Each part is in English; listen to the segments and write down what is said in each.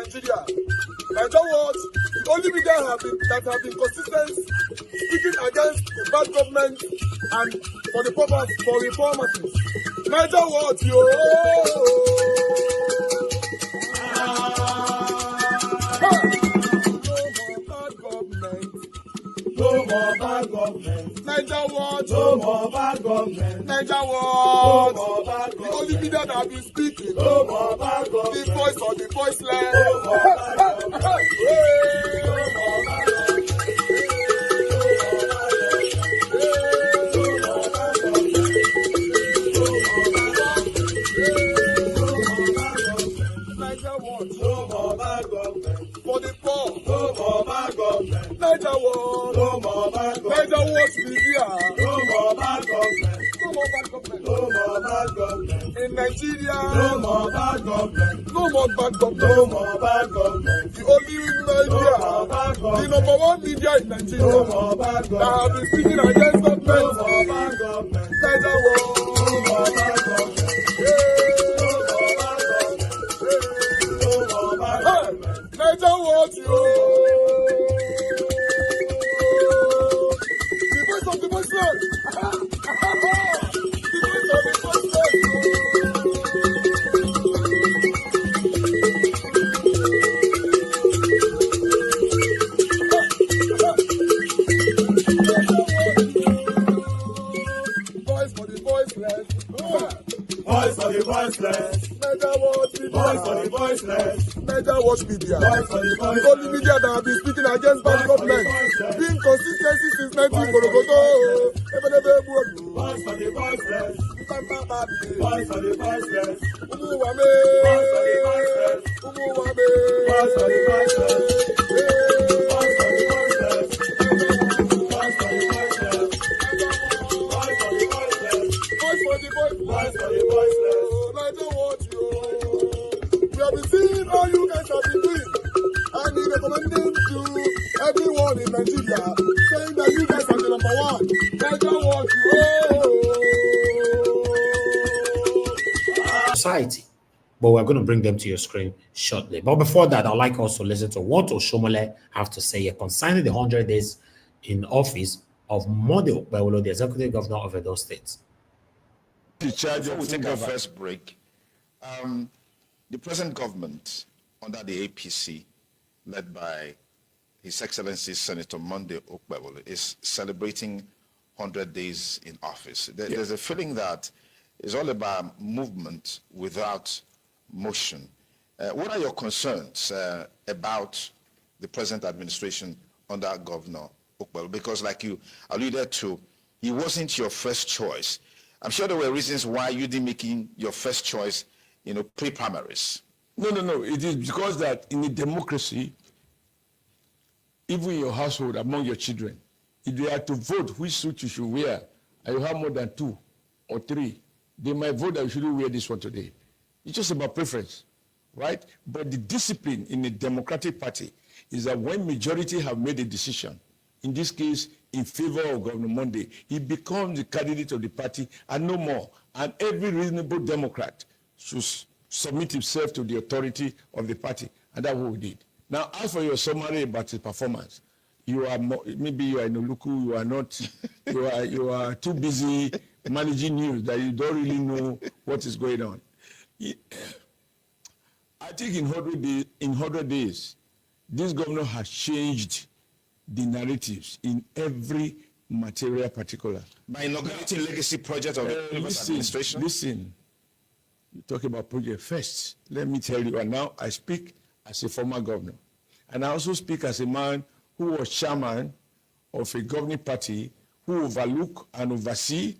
Nigeria. And that was the only media that have been consistent speaking against the bad government and for the purpose for reformers. Niger what yo? No more bad government. Niger what? No more bad government. Niger what? No more bad government. The only media that have been speaking. No more bad government. The voice of the voiceless. No more bad government. No more bad government. No more bad government. For the poor. No more bad government. Niger what? No more bad government. Niger what media? No more bad government. No more bad government. No more bad government. In Nigeria. No more bad government. No more bad government. No more bad government. The only media. No more bad government. The number one media in Nigeria. No more bad government. That have been speaking against government. No more bad government. Niger what? No more bad government. Niger what you? The voice of the voiceless. The voice of the voiceless. Voice for the voiceless. Voice for the voiceless. Niger what media? Voice for the voiceless. Niger watch media. Voice for the voiceless. The only media that have been speaking against bad government. Being consistency since 1944. Voice for the voiceless. Voice for the voiceless. Umuwame. Voice for the voiceless. Umuwame. Voice for the voiceless. Voice for the voiceless. Voice for the voiceless. Voice for the voiceless. Voice for the voiceless. Voice for the voiceless. Niger what you? We have been seeing all you guys have been doing. And we recommending to everyone in Nigeria saying that you guys are the number one. Niger what you? Society. But we're going to bring them to your screen shortly. But before that, I'd like us to listen to what Oshiomhole have to say concerning the 100 days in office of Okpebholo, the executive governor of Edo State. Before we take our first break, the present government under the APC, led by His Excellency Senator Monday Okpebholo, is celebrating 100 days in office. There's a feeling that it's all about movement without motion. What are your concerns about the present administration under Governor Okpebholo? Because like you alluded to, he wasn't your first choice. I'm sure there were reasons why you didn't make him your first choice, pre-primaries. No. It is because that in a democracy, even in your household, among your children, if they are to vote which suit you should wear, and you have more than 2 or 3, they might vote that you shouldn't wear this one today. It's just about preference, right? But the discipline in a democratic party is that when majority have made a decision, in this case, in favor of Governor Monday, he becomes the candidate of the party and no more. And every reasonable Democrat should submit himself to the authority of the party. And that's what we did. Now, as for your summary about his performance, maybe you are in Oluku, you are not, you are too busy managing news that you don't really know what is going on. I think in 100 days, this governor has changed the narratives in every material particular. By inaugurating legacy project of the administration? Listen, you talk about project first. Let me tell you, and now I speak as a former governor. And I also speak as a man who was chairman of a governing party who overlook and oversee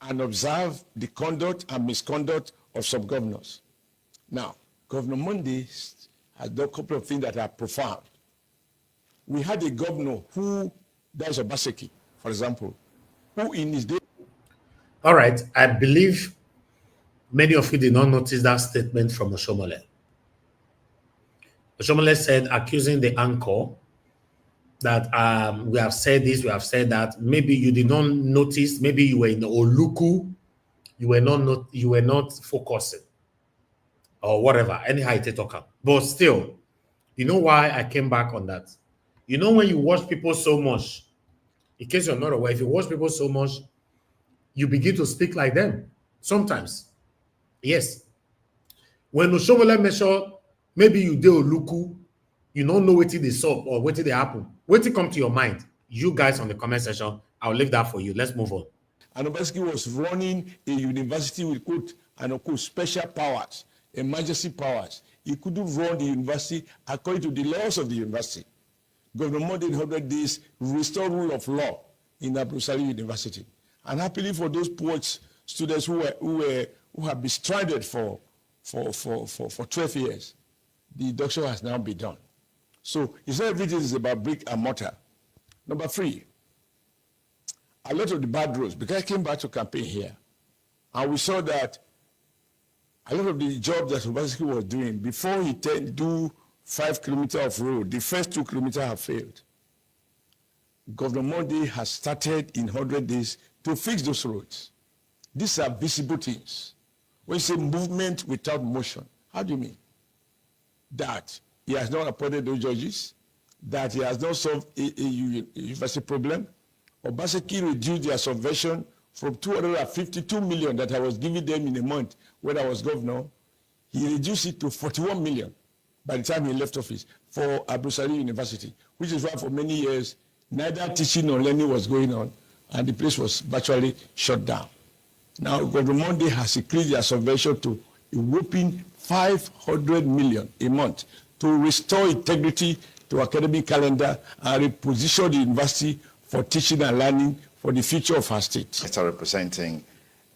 and observe the conduct and misconduct of some governors. Now, Governor Monday has done a couple of things that are profound. We had a governor who, that's Obaseki, for example, who in his day. All right, I believe many of you did not notice that statement from Oshiomhole. Oshiomhole said, accusing the anchor that we have said this, we have said that. Maybe you did not notice. Maybe you were in Oluku. You were not focusing. or whatever, anyhow it talk. But still, you know why I came back on that? You know, when you watch people so much, in case you're not aware, if you watch people so much, you begin to speak like them. Sometimes. Yes. When Oshiomhole measure, maybe you do Oluku, you don't know what they saw or what they happen. What come to your mind? You guys on the comment section, I'll leave that for you. Let's move on. And Obaseki was running a university with quote and quote special powers, emergency powers. He couldn't run the university according to the laws of the university. Governor Monday in 100 days restore rule of law in Abrusali University. And happily for those poor students who have been stranded for 12 years, the deduction has now been done. So it's not everything is about brick and mortar. Number 3, a lot of the bad roads, because I came back to campaign here, and we saw that a lot of the job that Obaseki was doing, before he do 5 kilometers of road, the first 2 kilometers have failed. Governor Monday has started in 100 days to fix those roads. These are visible things. When you say movement without motion, how do you mean? That he has not appointed those judges, that he has not solved a university problem. Obaseki reduced their subvention from 252 million that I was giving them in a month when I was governor. He reduced it to 41 million by the time he left office for Abrusali University, which is why for many years, neither teaching nor learning was going on, and the place was virtually shut down. Now, Governor Monday has increased their subvention to a whopping 500 million a month to restore integrity to academic calendar and reposition the university for teaching and learning for the future of our state. Senator representing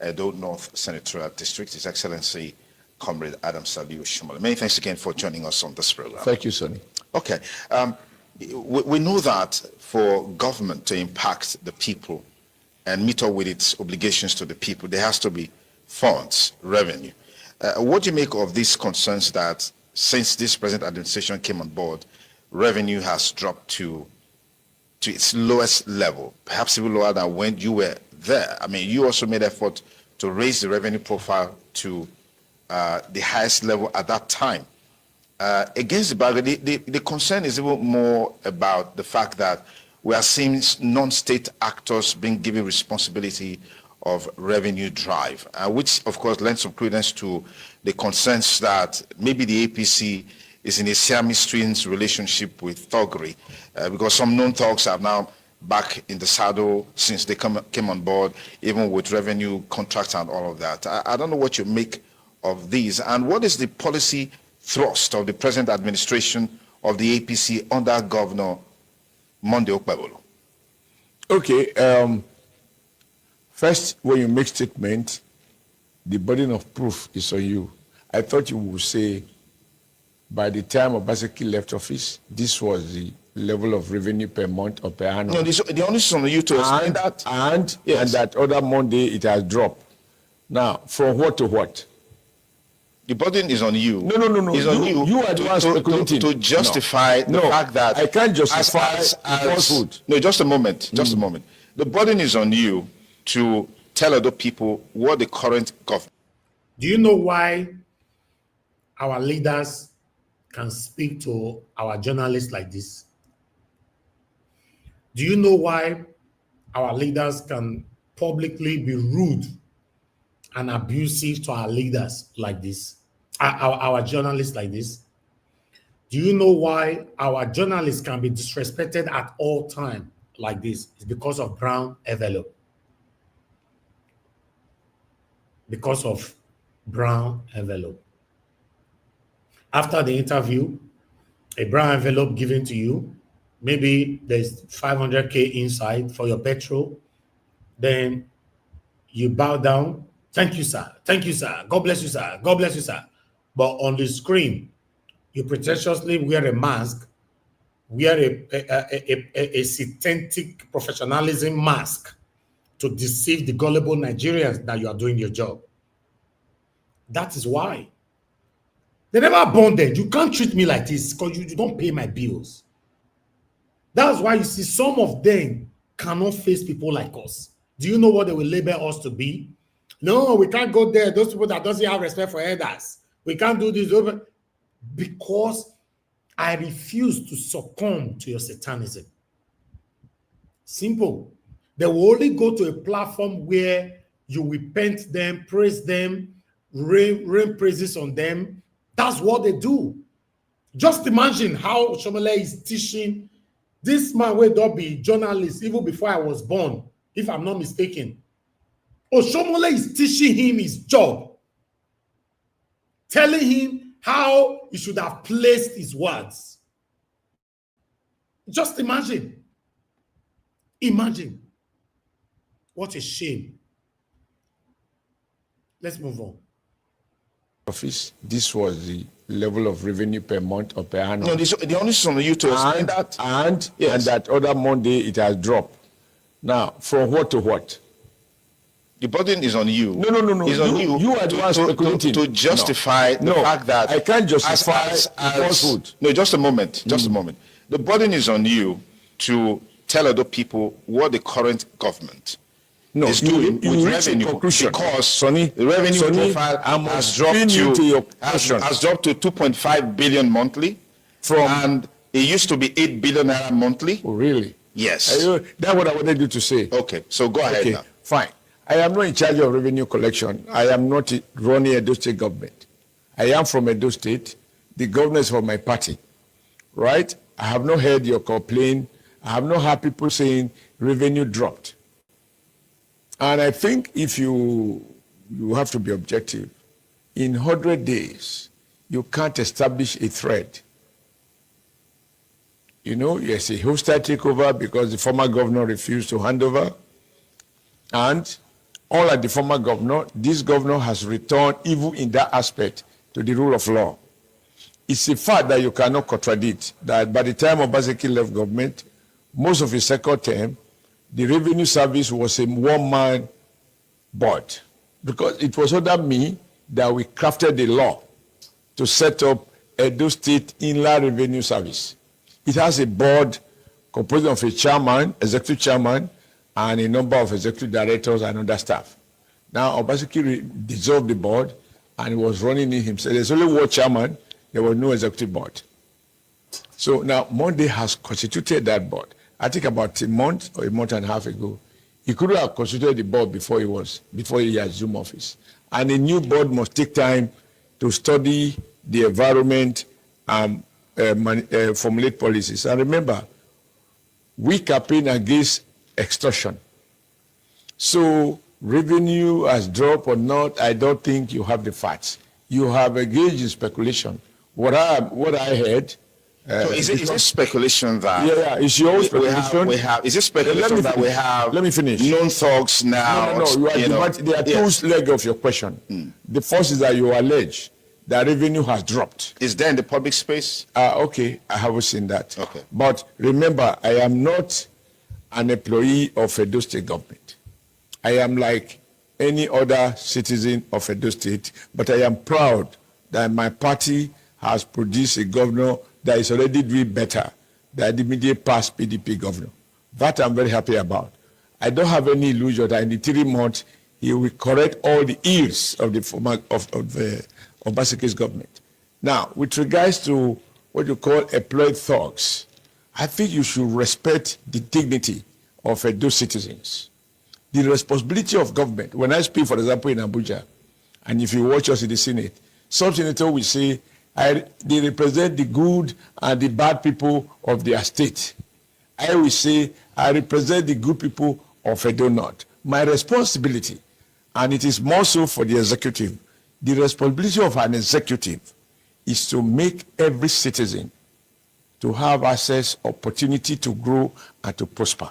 Edo North Senatorial District, His Excellency Comrade Adam Sabiu Oshiomhole. Many thanks again for joining us on this program. Thank you, Sonny. Okay. We know that for government to impact the people and meet up with its obligations to the people, there has to be funds, revenue. What do you make of these concerns that since this present administration came on board, revenue has dropped to its lowest level, perhaps even lower than when you were there? I mean, you also made effort to raise the revenue profile to the highest level at that time. Against the background, the concern is even more about the fact that we are seeing non-state actors being given responsibility of revenue drive, which of course lends some credence to the concerns that maybe the APC is in a Siamese relationship with thuggery, because some known thugs are now back in the saddle since they came on board, even with revenue contracts and all of that. I don't know what you make of these, and what is the policy thrust of the present administration of the APC under Governor Monday Okpebholo? Okay, first, when you make statement, the burden of proof is on you. I thought you would say, by the time Obaseki left office, this was the level of revenue per month or per annum. No, the only is on you to explain that. And Yes. that other Monday, it has dropped. Now, from what to what? The burden is on you. No. It's on you. You are the one speculating. To justify the fact that I can't justify falsehood. No, just a moment. Just a moment. The burden is on you to tell other people what the current government. Do you know why our leaders can speak to our journalists like this? Do you know why our leaders can publicly be rude and abusive to our leaders like this? Our journalists like this? Do you know why our journalists can be disrespected at all time like this? It's because of brown envelope. Because of brown envelope. After the interview, a brown envelope given to you, maybe there's 500K inside for your petrol, then you bow down. Thank you, sir. Thank you, sir. God bless you, sir. God bless you, sir. But on the screen, you pretentiously wear a mask, wear a synthetic professionalism mask to deceive the gullible Nigerians that you are doing your job. That is why. They never bonded. You can't treat me like this because you don't pay my bills. That's why you see some of them cannot face people like us. Do you know what they will label us to be? No, we can't go there. Those people that doesn't have respect for elders. We can't do this because I refuse to succumb to your satanism. Simple. They will only go to a platform where you will paint them, praise them, rain praises on them. That's what they do. Just imagine how Oshiomhole is teaching this man will not be journalist even before I was born, if I'm not mistaken. Oshiomhole is teaching him his job, telling him how he should have placed his words. Just imagine. Imagine. What a shame. Let's move on. Office, this was the level of revenue per month or per annum. No, the only is on you to explain that. And Yes. that other Monday it has dropped. Now, from what to what? The burden is on you. No. It's on you. You are the one speculating. To justify the fact that I can't justify falsehood. No, just a moment. Just a moment. The burden is on you to tell other people what the current government is doing with revenue, because Sonny, the revenue profile has dropped to 2.5 billion monthly, and it used to be 8 billion naira monthly. Oh, really? Yes. That's what I wanted you to say. Okay, so go ahead now. Fine. I am not in charge of revenue collection. I am not running Edo State government. I am from Edo State. The governor is from my party, right? I have not heard your complaint. I have not heard people saying revenue dropped. And I think if you have to be objective, in 100 days, you can't establish a thread. You know, yes, a hostile takeover because the former governor refused to hand over. And unlike the former governor, this governor has returned, even in that aspect, to the rule of law. It's a fact that you cannot contradict that by the time Obaseki left government, most of his second term, the revenue service was a one-man board, because it was under me that we crafted the law to set up Edo State Inland Revenue Service. It has a board composed of a chairman, executive chairman, and a number of executive directors and other staff. Now, Obaseki dissolved the board and he was running it himself. There's only one chairman, there was no executive board. So now Monday has constituted that board. I think about a month or a month and a half ago, he could have constituted the board before he assumed office. And a new board must take time to study the environment and formulate policies. And remember, we campaign against extortion. So revenue has dropped or not, I don't think you have the facts. You have engaged in speculation. What I heard. So is it speculation that? Yeah, it's your own speculation. Is it speculation that we have? Let me finish. Known thugs now. No. There are two legs of your question. The first is that you allege that revenue has dropped. Is there in the public space? Okay, I haven't seen that. Okay. But remember, I am not an employee of Edo State government. I am like any other citizen of Edo State, but I am proud that my party has produced a governor that is already doing better than the immediate past PDP governor. That I'm very happy about. I don't have any illusion that in the 3 months he will correct all the ills of the former of Obaseki's government. Now, with regards to what you call employed thugs, I think you should respect the dignity of Edo citizens. The responsibility of government. When I speak, for example, in Abuja, and if you watch us in the Senate, some senators will say, they represent the good and the bad people of their state. I will say, I represent the good people of Edo North. My responsibility, and it is more so for the executive, the responsibility of an executive is to make every citizen to have access, opportunity to grow and to prosper.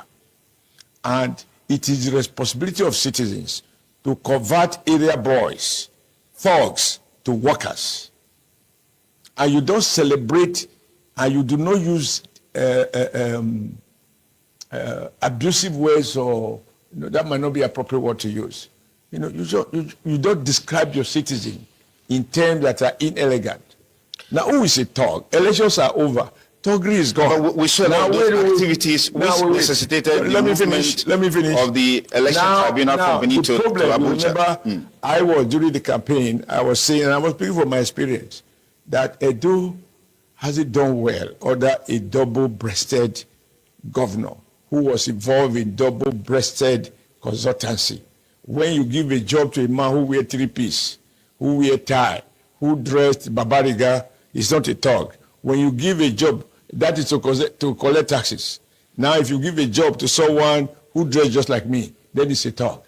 And it is the responsibility of citizens to convert area boys, thugs, to workers. And you don't celebrate, and you do not use abusive words, or that might not be appropriate word to use. You don't describe your citizen in terms that are inelegant. Now, who is a thug? Elections are over. Thuggery is gone. But we saw those activities which necessitated the movement of the election tribunal from Benito to Abuja. Remember, I was, during the campaign, I was saying, and I was speaking from my experience, that Edo hasn't done well under a double-breasted governor who was involved in double-breasted consultancy. When you give a job to a man who wear three-piece, who wear tie, who dressed babariga, he's not a thug. When you give a job, that is to collect taxes. Now, if you give a job to someone who dressed just like me, then it's a thug.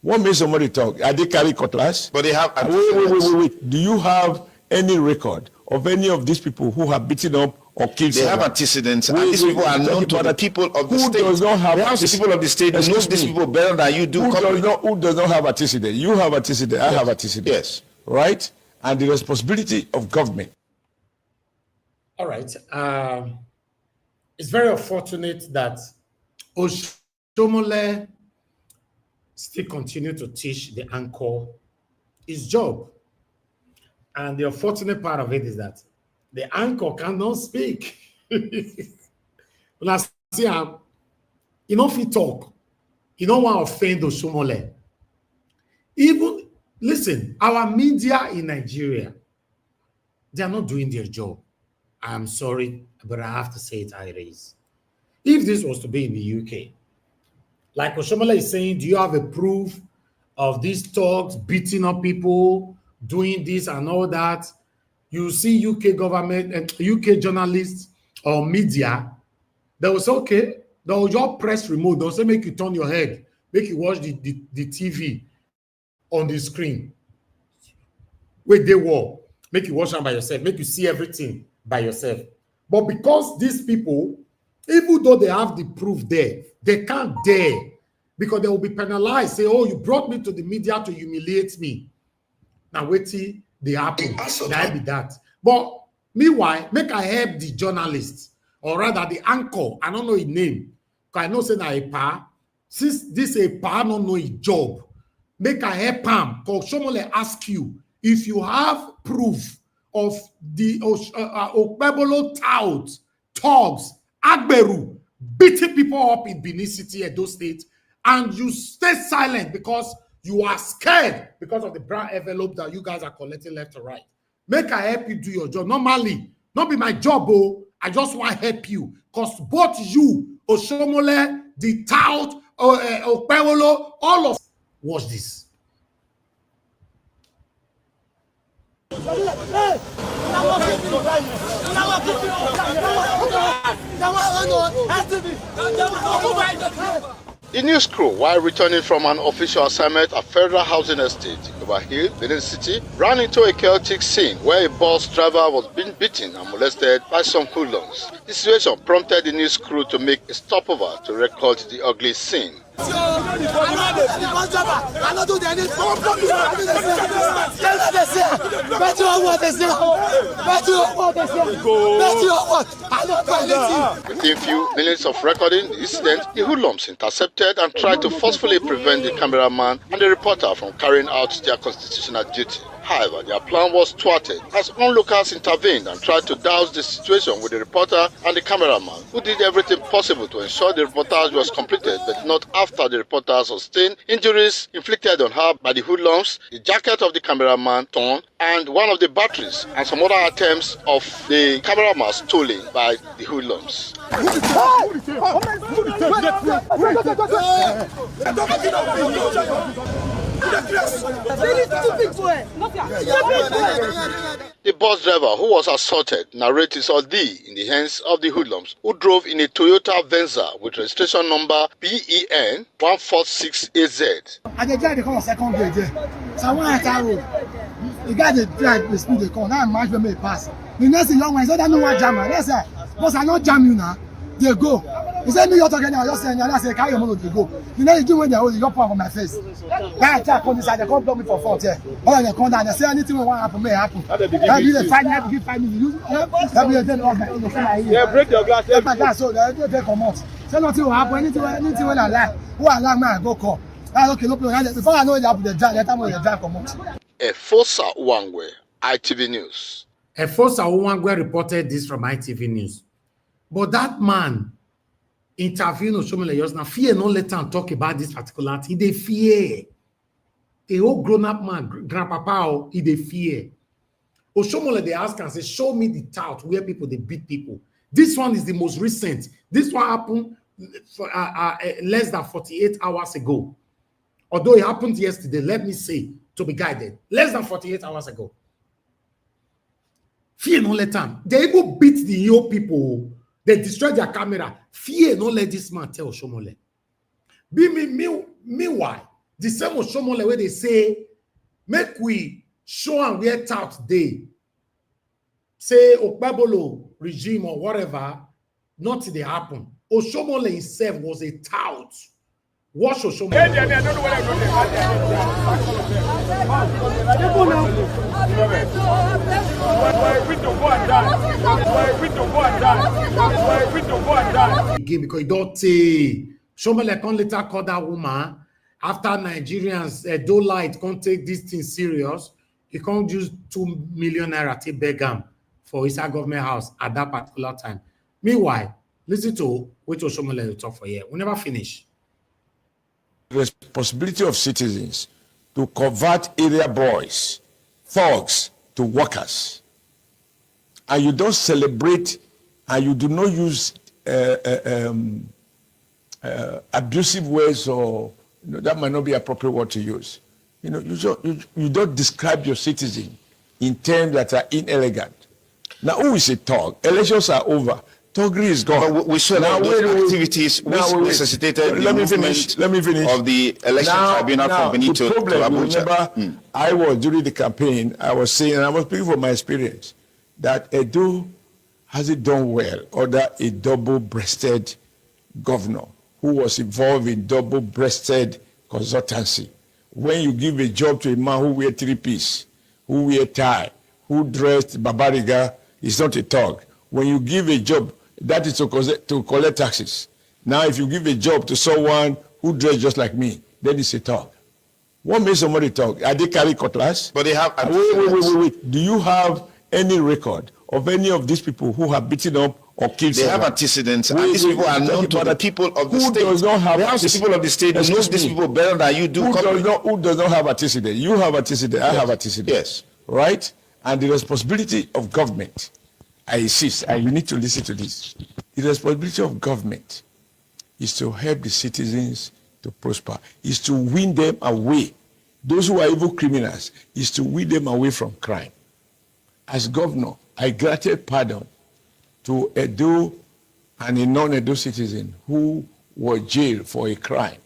What makes somebody thug? Are they carry cutlass? But they have. Wait. Do you have any record of any of these people who have beaten up or killed someone? They have antecedents, and these people are known to the people of the state. Who does not have the people of the state who knows these people better than you do. Who does not have antecedent? You have antecedent. I have antecedent. Yes. Right? And the responsibility of government. All right. It's very unfortunate that Oshiomhole still continue to teach the anchor his job. And the unfortunate part of it is that the anchor cannot speak. When I see him, if he talk, you don't want to offend Oshiomhole. Even, listen, our media in Nigeria, they are not doing their job. I'm sorry, but I have to say it how it is. If this was to be in the UK, like Oshiomhole is saying, do you have a proof of these thugs beating up people, doing this and all that? You see UK government and UK journalists or media, they will say, okay, they will just press remote. They'll say, make you turn your head, make you watch the TV on the screen. Wait, they will make you watch them by yourself, make you see everything by yourself. But because these people, even though they have the proof there, they can't dare, because they will be penalized. Say, oh, you brought me to the media to humiliate me. Now wait till they happen. That be that. But meanwhile, make I help the journalist, or rather the anchor. I don't know his name, because I know say that a pa. Since this a pa don't know his job, make I help him. Because Oshiomhole ask you if you have proof of the Okpebholo touts, thugs, Agberu, beating people up in Benin City, Edo State, and you stay silent because you are scared because of the brown envelope that you guys are collecting left and right. Make I help you do your job. Normally, not be my job, oh. I just want to help you. Because both you, Oshiomhole, the tout, Okpebholo, all of watch this. The news crew, while returning from an official assignment at Federal Housing Estate, Okpebholo, Benin City, ran into a chaotic scene where a bus driver was being beaten and molested by some hoodlums. The situation prompted the news crew to make a stopover to record the ugly scene. Within few minutes of recording the incident, the hoodlums intercepted and tried to forcefully prevent the cameraman and the reporter from carrying out their constitutional duty. However, their plan was thwarted as onlookers intervened and tried to douse the situation with the reporter and the cameraman, who did everything possible to ensure the reportage was completed, but not after the reporter sustained injuries inflicted on her by the hoodlums, the jacket of the cameraman torn, and one of the batteries, and some other items of the cameraman stolen by the hoodlums. The bus driver who was assaulted narrates his ordeal in the hands of the hoodlums, who drove in a Toyota Venza with registration number BEN 146AZ. I dey drive the car second grade there. So I want to enter road. The guy dey drive the speed they come. Now match when me pass. The next thing young man said, I don't want jam. I said, boss, I not jam you now. They go. He said, me you're talking now. I just saying, I said, carry your motor, they go. You know, you do when they hold, you don't put on my face. Guy attack on this side, they come block me for fault here. All they come down, they say anything will happen, may happen. That be the fine, have to give 5 minutes. That be the then off my ear. Yeah, break your glass. Yeah, my glass, so they come out. Say nothing will happen, anything when I lie. Who I lie, man, I go call. Okay, no problem. Before I know it happen, they drive, let them know they drive come out. Efosa Uwangwe, ITV News. Efosa Uwangwe reported this from ITV News. But that man interviewed Oshiomhole just now. Fear not let him talk about this particular thing. They fear. A whole grown-up man, grandpapa, he they fear. Oshiomhole, they ask and say, show me the tout where people they beat people. This one is the most recent. This one happened for, less than 48 hours ago. Although it happened yesterday, let me say, to be guided, less than 48 hours ago. Fear no let them. They even beat the EO people. They destroy their camera. Fear no let this man tell Oshiomhole. Meanwhile, the same Oshiomhole where they say, make we show and wear tout day. Say Okpebholo regime or whatever, nothing they happen. Oshiomhole himself was a tout. Watch Oshiomhole. I don't know what again, because you don't say Oshiomhole can later call that woman after Nigerians do light can't take this thing serious. You can't use 2 million naira to beg him for his government house at that particular time. Meanwhile, listen to what Oshiomhole will talk for here. We never finish. Responsibility of citizens to convert area boys, thugs, to workers. And you don't celebrate and you do not use abusive words, or that might not be appropriate word to use. You don't describe your citizen in terms that are inelegant. Now, who is a thug? Elections are over. Thuggery is gone. But we saw now activities which necessitated let me finish of the election tribunal from Benito to Abuja. Remember, I was during the campaign, I was saying, and I was speaking from my experience, that Edo hasn't done well under a double-breasted governor who was involved in double-breasted consultancy. When you give a job to a man who wear three-piece, who wear tie, who dressed babariga, he's not a thug. When you give a job, that is to collect taxes. Now, if you give a job to someone who dressed just like me, then it's a thug. What makes somebody thug? Are they carry cutlass? But they have. Wait. Do you have any record of any of these people who have beaten up or killed They someone? have antecedents, and these people are known to the people of the state. Who does not have the people of the state knows these people better than you do. Who does not have antecedent? You have antecedent. I have antecedent. Yes. Right? And the responsibility of government, I insist, and you need to listen to this. The responsibility of government is to help the citizens to prosper, is to win them away. Those who are evil criminals, is to win them away from crime. As governor, I granted pardon to Edo and a non-Edo citizen who were jailed for a crime.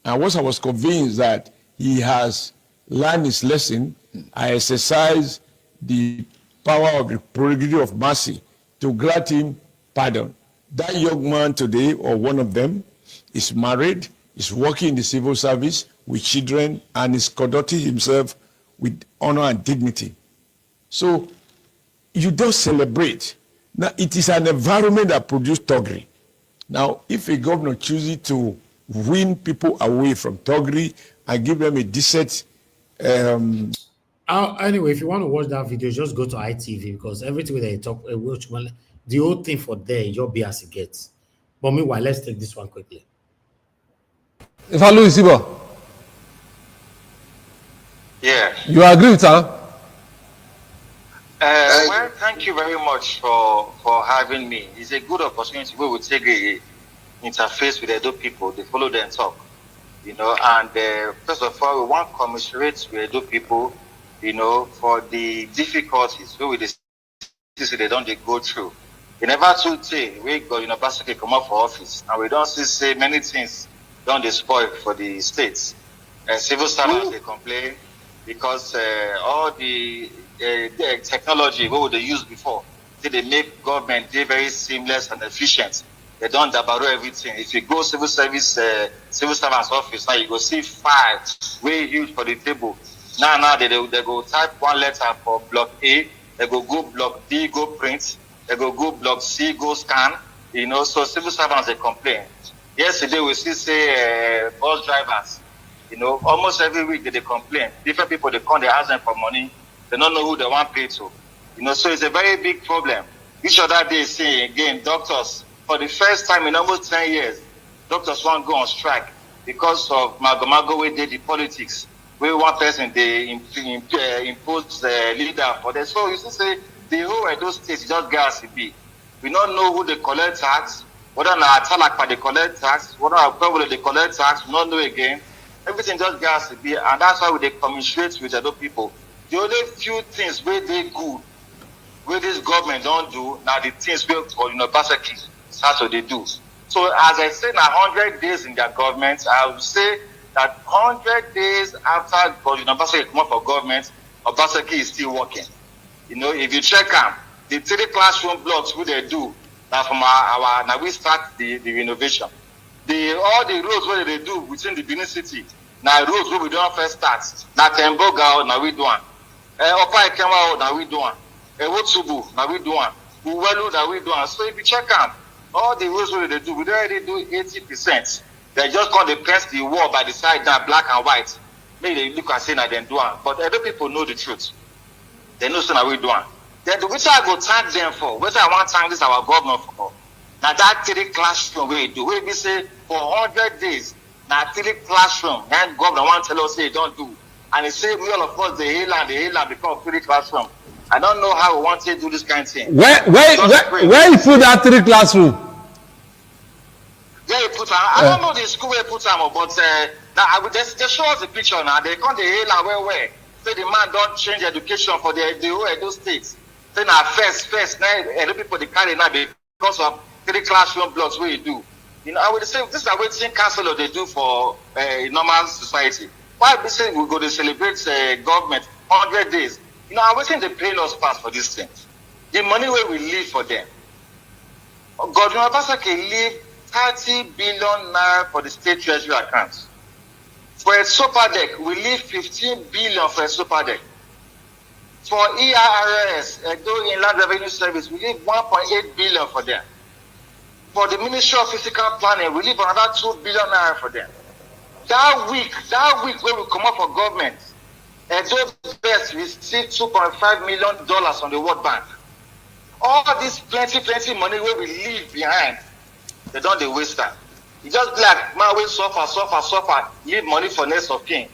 And once I was convinced that he has learned his lesson, I exercised the power of the prerogative of mercy to grant him pardon. That young man today, or one of them, is married, is working in the civil service with children, and is conducting himself with honor and dignity. So you don't celebrate. Now, it is an environment that produces thuggery. Now, if a governor chooses to win people away from thuggery and give them a decent anyway, if you want to watch that video, just go to ITV, because everything that they talk, the whole thing for there, you'll be as it gets. But meanwhile, let's take this one quickly. If I lose Isibo, yeah. You agree with her? Well, thank you very much for having me. It's a good opportunity where we take a interface with the Edo people. They follow them talk, and first of all, we want to commiserate with Edo people, for the difficulties where they don't go through. They never took say we got basically come up for office, and we don't say many things don't they spoil for the states. Civil servants they complain because all the technology what they used before, they make government very seamless and efficient. They don't dabaro everything. If you go civil servants office now, you go see files way huge for the table. Now they go type one letter for block A, they go block B, go print, they go block C, go scan. So civil servants they complain. Yesterday we still say bus drivers, almost every week they complain. Different people they come, they ask them for money, they don't know who they want to pay to. So it's a very big problem. Each other day saying again, doctors, for the first time in almost 10 years, doctors won't go on strike because of Magomago way they the politics. Where one person they impose the leader for them. So you say the whole of those states just gas to be. We don't know who they collect tax, whether not Atalakpa they collect tax, whether Okpebholo they collect tax, we don't know again. Everything just gas to be, and that's why they commiserate with other people. The only few things where they good, where this government don't do, now the things where basically start to they do. So as I said, now 100 days in their government, I would say that 100 days after Obaseki come up for government, Obaseki is still working. If you check them, the 3 classroom blocks what they do, now from now we start the renovation. All the roads what they do within the Benin City, now roads where we don't first start. Now Temboga, now we do one. Opa Ekema, now we do one. Ewotsubu, now we do one. Uwelu, now we do one. So if you check them, all the roads what they do, we already do 80%. They just call the press the wall by the side now, black and white. Maybe they look and say that they do one. But other people know the truth. They know so now we do one. Then which I go thank them for, which I want to thank this our governor for. Now that 3 classroom we do, we say for 100 days, now 3 classroom, and governor want to tell us say don't do. And he say we all of us the hill because of 3 classroom. I don't know how we want to do this kind of thing. Where you put that 3 classroom? Yeah, you put I don't know the school where you put them, but now they show us the picture now. They come the hill and where. Say the man don't change education for the whole Edo states. Say now first now the people they carry now because of 3 classroom blocks where you do. I would say this is a waiting council they do for normal society. Why we say we go to celebrate government 100 days? I was saying they pay us pass for this thing. The money where we leave for them. Governor Obaseki leave 30 billion naira for the state treasury accounts. For a super deck, we leave 15 billion for a super deck. For ERRS, Edo Inland Revenue Service, we leave 1.8 billion for them. For the Ministry of Physical Planning, we leave another 2 billion naira for them. That week when we come up for government, Edo Best received $2.5 million from the World Bank. All this plenty money where we leave behind, they don't they waste that. It just be like, man, we suffer, leave money for next of kin.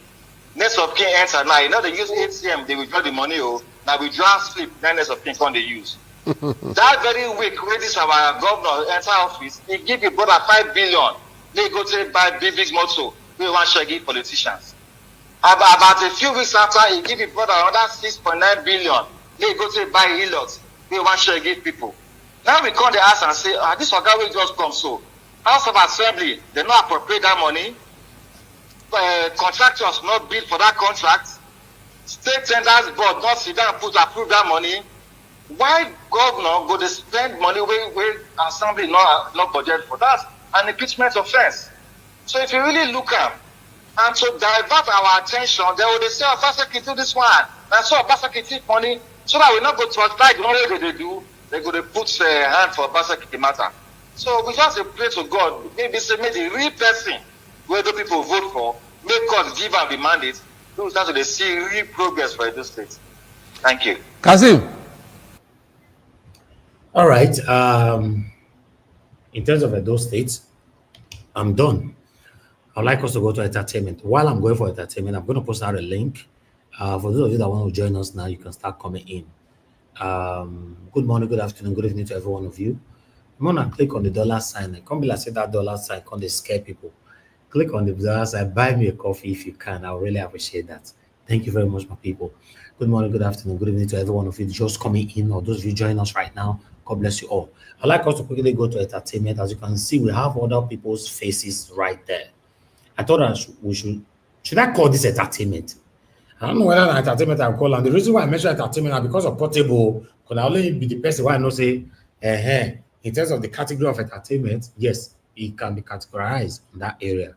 Next of kin enter now. They use ATM, they withdraw the money, now withdraw slip, then next of kin can they use. That very week, when this our governor enter office, he give your brother 5 billion. They go to buy big motor. We want to give politicians. About a few weeks after, he give your brother another 6.9 billion. They go to buy helots. We want to give people. Now we come the house and say, this guy will just come so. House of Assembly, they not appropriate that money. Contractors not bid for that contract. State tenders board not sit down and approve that money. Why governor go to spend money where Assembly not budget for that? An impeachment offense. So if you really look at and to divert our attention, they will say, Obaseki do this one. That's so Obaseki take money so that we not go to strike the only way they do. They go to put hand for Obaseki matter. So we just pray to God, maybe say, make the real person where the people vote for, make God give and the mandate, so start to see real progress for Edo State. Thank you. Kasim. All right. In terms of Edo State, I'm done. I'd like us to go to entertainment. While I'm going for entertainment, I'm going to post out a link. For those of you that want to join us now, you can start coming in. Good morning, good afternoon, good evening to every one of you. I'm going to click on the dollar sign. And come be like, say that dollar sign, come they scare people. Click on the dollar sign, buy me a coffee if you can. I'll really appreciate that. Thank you very much, my people. Good morning, good afternoon, good evening to every one of you just coming in, or those of you joining us right now. God bless you all. I'd like us to quickly go to entertainment. As you can see, we have other people's faces right there. I thought we should I call this entertainment? I don't know whether an entertainment I call, and the reason why I mention entertainment is because of Portable. Can I only be the person who I know say, in terms of the category of entertainment, yes, it can be categorized in that area.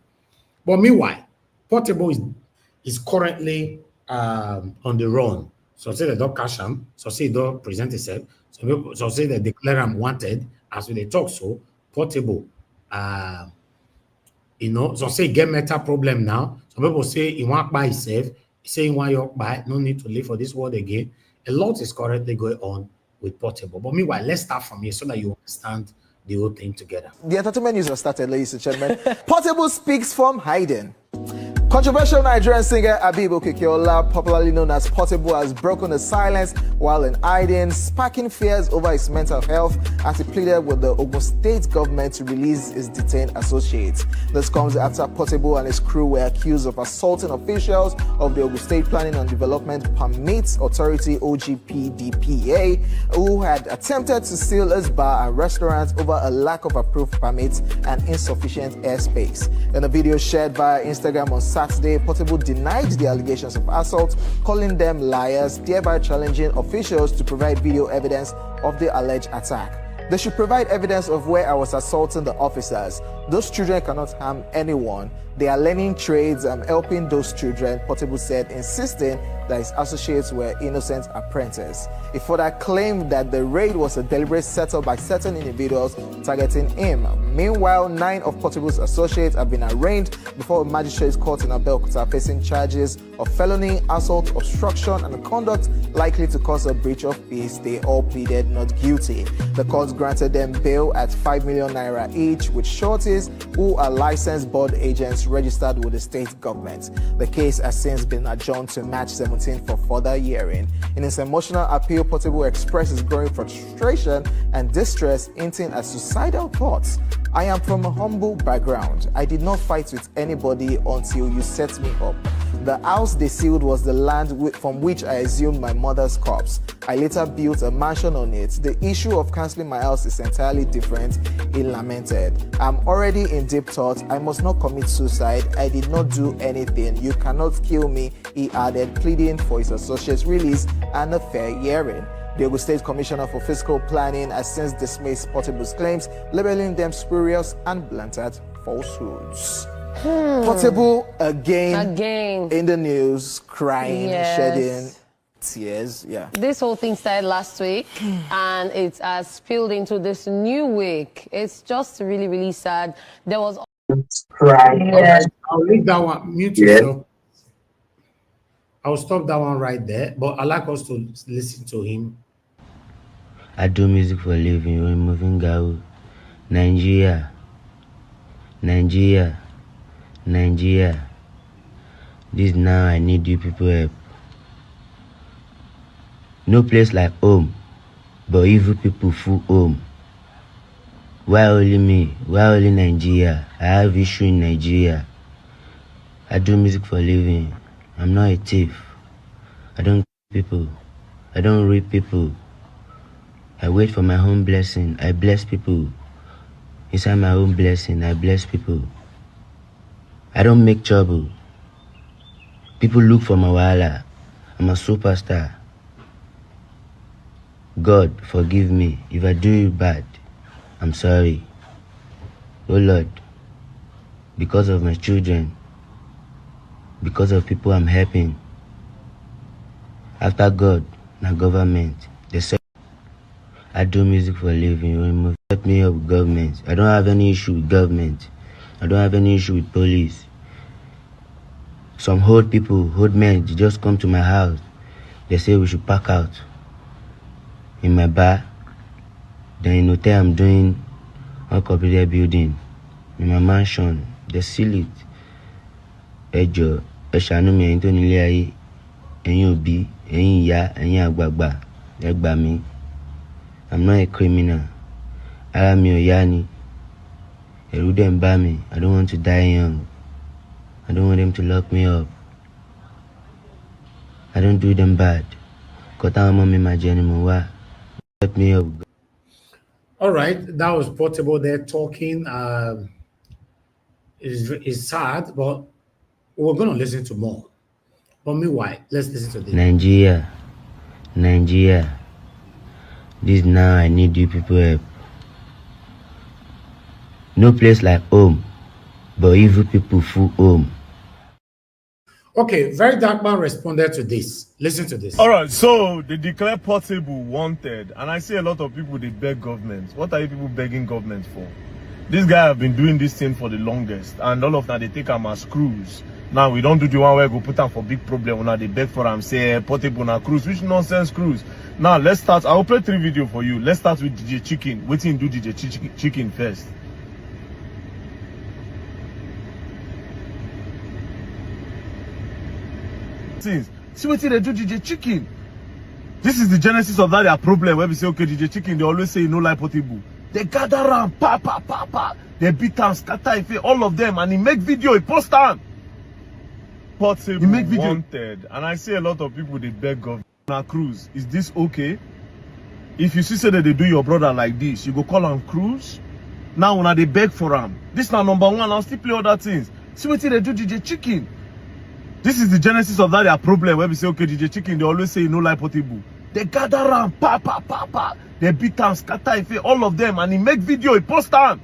But meanwhile, Portable is currently on the run. So say they don't cash him, so say they don't present himself, so say they declare him wanted, as they talk so, Portable. So say get mental problem now. Some people say he won't buy himself. He say he want you buy, no need to live for this world again. A lot is currently going on with Portable. But meanwhile, let's start from here so that you understand the whole thing together. The entertainment news has started, ladies and gentlemen. Portable speaks from hiding. Controversial Nigerian singer Habib Okikiola, popularly known as Portable, has broken the silence while in hiding, sparking fears over his mental health as he pleaded with the Ogun State government to release his detained associates. This comes after Portable and his crew were accused of assaulting officials of the Ogun State Planning and Development Permits Authority (OGPDPA), who had attempted to seal his bar and restaurant over a lack of approved permits and insufficient airspace. In a video shared via Instagram on Saturday, Portable denied the allegations of assault, calling them liars, thereby challenging officials to provide video evidence of the alleged attack. They should provide evidence of where I was assaulting the officers. Those children cannot harm anyone. They are learning trades and helping those children, Portable said, insisting that his associates were innocent apprentices. He further claimed that the raid was a deliberate setup by certain individuals targeting him. Meanwhile, 9 of Portable's associates have been arraigned before a magistrate's court in Abeokuta, facing charges of felony, assault, obstruction, and conduct likely to cause a breach of peace. They all pleaded not guilty. The court granted them bail at 5 million naira each, with sureties who are licensed board agents registered with the state government. The case has since been adjourned to March 17 for further hearing. In his emotional appeal, Portable expressed his growing frustration and distress, hinting at suicidal thoughts. I am from a humble background. I did not fight with anybody until you set me up. The house they sealed was the land from which I assumed my mother's corpse. I later built a mansion on it. The issue of cancelling my house is entirely different, he lamented. I'm already in deep thought. I must not commit suicide. I did not do anything. You cannot kill me, he added, pleading for his associate's release and a fair hearing. The Ogun State Commissioner for Fiscal Planning has since dismissed Portable's claims, labeling them spurious and blatant falsehoods. Portable again in the news, crying, shedding tears. Yeah. This whole thing started last week and it has spilled into this new week. It's just really, really sad. There was Yes. I'll leave that one. Mute yourself. I'll stop that one right there. But I'd like us to listen to him. I do music for a living. We're moving Gao. Nigeria. This now I need you people help. No place like home, but evil people full home. Why only me? Why only Nigeria? I have issue in Nigeria. I do music for a living. I'm not a thief. I don't kill people. I don't rape people. I wait for my own blessing. I bless people. Inside my own blessing, I bless people. I don't make trouble. People look for my wahala. I'm a superstar. God, forgive me. If I do you bad, I'm sorry. Oh Lord, because of my children, because of people I'm helping. After God, my government, they say I do music for a living. Help me up with government. I don't have any issue with government. I don't have any issue with police. Some old people, old men, they just come to my house. They say we should pack out in my bar. Then in hotel I'm doing Okpebholo building. In my mansion, they seal it. Ejo, Eshanu mi ẹ̀yin tó nílé ayé, ẹ̀yin òbí, ẹ̀yin ìyá, ẹ̀yin àgbààgbà, ẹ gbà mí. I'm not a criminal. Ara mi ò yá ni. Ẹ̀rù dẹ̀ ń bà mí. I don't want to die young. I don't want them to lock me up. I don't do them bad. Kọ́tà ọmọ mi máa jẹ ni mo wá. Let me up. All right, that was Portable there talking. It's sad, but we're going to listen to more. But meanwhile, let's listen to this. Nigeria. This now I need you people help. No place like home, but evil people full home. Okay, Very Dark Man responded to this. Listen to this. All right, so they declare Portable wanted, and I see a lot of people, they beg government. What are you people begging government for? This guy have been doing this thing for the longest, and all of that, they take him as screws. Now we don't do the one where we go put them for big problem. Now they beg for them, say Portable na cruise, which nonsense cruise. Now let's start. I will play 3 videos for you. Let's start with DJ Chicken. Waiting do DJ Chicken first. See what they do DJ Chicken. This is the genesis of that their problem where we say, okay, DJ Chicken, they always say you no like Portable. They gather around, pa. They beat them, scatter, all of them, and he make video, he post them. Portable he make video. Wanted, and I see a lot of people they beg government. Now cruise, is this okay? If you see say that they do your brother like this, you go call on cruise. Now when they beg for him, this now number one. I'll still play other things. See what they do DJ Chicken. This is the genesis of that their problem where we say, okay, DJ Chicken, they always say you no like Portable. They gather around, pa. They beat them, scatter, all of them, and he make video, he post them.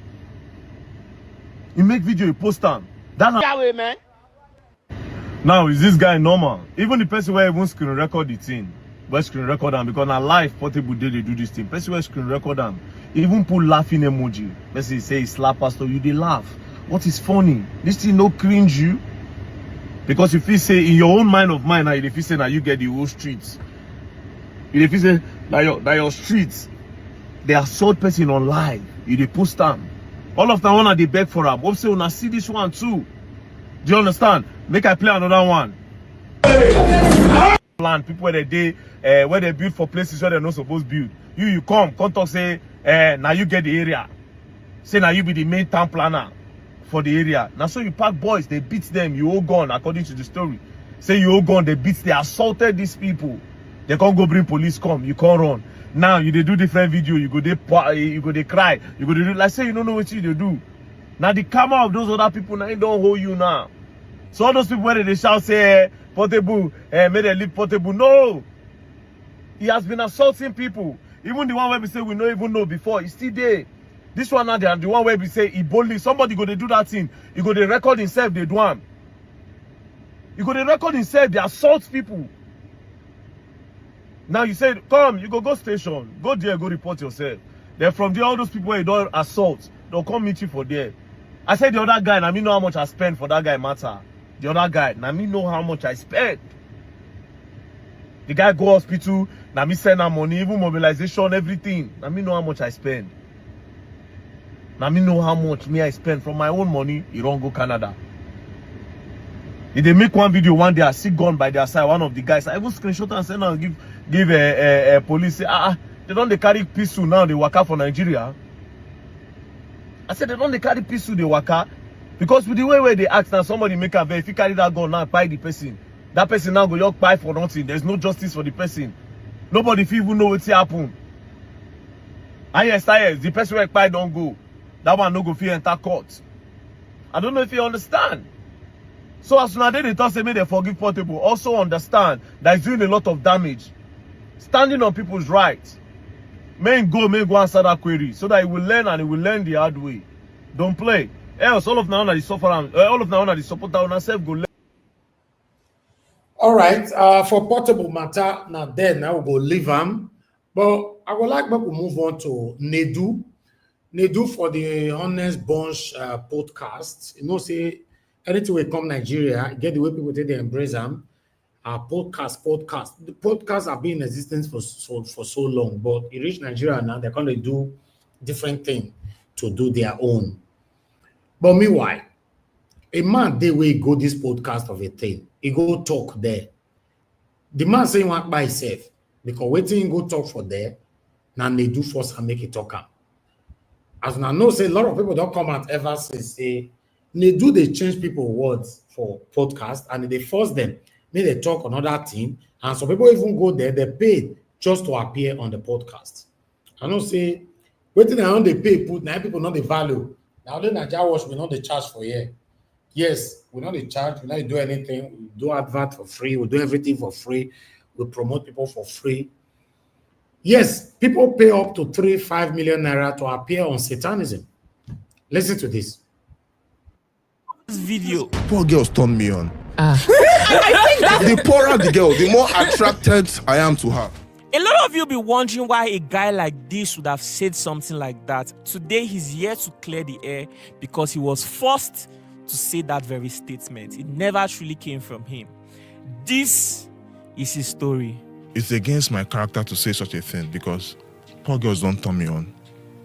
He make video, he post them. That way, man. Now, is this guy normal? Even the person where even screen record the thing, where screen record them, because now live Portable day they do this thing. Person where screen record them, even put laughing emoji. Person say slap pastor, you they laugh. What is funny? This thing no cringe you. Because if you say in your own mind of mine, now if you say now you get the whole streets. If you say that your streets, they assault person on live, you they post them. All of them wanna they beg for them. Hope say wanna see this one too. Do you understand? Make I play another one. Plan people where they build for places where they're not supposed to build. You come talk say now you get the area. Say now you be the main town planner for the area. Now so you pack boys, they beat them, you all gone according to the story. Say you all gone, they assaulted these people. They can't go bring police come, you can't run. Now you they do different video, you go they cry, you go they do like say you don't know what you do. Now the karma of those other people now don't hold you now. So all those people where they shout say Portable, may they leave Portable. No, he has been assaulting people. Even the one where we say we don't even know before, he's still there. This one now they are the one where we say he boldly somebody go they do that thing. He go they record himself, they do him. He go they record himself, they assault people. Now you said, come, you go station, go there, go report yourself. Then from there, all those people where you don't assault, they'll come meet you for there. I said the other guy, now me know how much I spent for that guy matter. The other guy, now me know how much I spent. The guy go hospital, now me send her money, even mobilization, everything. Now me know how much I spend. Now me know how much me I spend from my own money, you don't go Canada. If they make one video one day, I see gun by their side, one of the guys, I even screenshot and send and give a police, say, they don't they carry pistol now, they work out for Nigeria. I said, they don't they carry pistol, they work out. Because with the way where they ask now, somebody make a if you carry that gun now, buy the person. That person now go just buy for nothing. There's no justice for the person. Nobody even know what's happen. And yes, the person where buy don't go. That one no go fear enter court. I don't know if you understand. So as soon as they thought say they forgive Portable, also understand that it's doing a lot of damage. Standing on people's rights. May go answer that query so that he will learn and he will learn the hard way. Don't play. Else all of now that he suffer all of now that he support that on self go learn. All right, for Portable matter, now then I will go leave him. But I would like to move on to Nedu. Nedu for the Honest Bunch podcast. You know, say anything will come Nigeria, get the way people take they embrace them. Podcast. The podcasts have been in existence for so long, but it reached Nigeria now, they're going to do different things to do their own. But meanwhile, a man they will go this podcast of a thing. He go talk there. The man saying what by himself, because waiting go talk for there, now they do force and make it talk up. As I know, say a lot of people don't come out ever say they do they change people words for podcast and they force them. May they talk another thing, and some people even go there, they pay just to appear on the podcast. I don't say waiting around they pay put now people know the value. Now then Nigeria Watch we know the charge for here. Yes, we know the charge, we not do anything, we do advert for free, we do everything for free, we promote people for free. Yes, people pay up to 3-5 million naira to appear on Satanism. Listen to this. This video. Poor girls turn me on. I think that's the poorer the girl, the more attracted I am to her. A lot of you be wondering why a guy like this would have said something like that. Today he's here to clear the air because he was forced to say that very statement. It never truly came from him. This is his story. It's against my character to say such a thing because poor girls don't turn me on.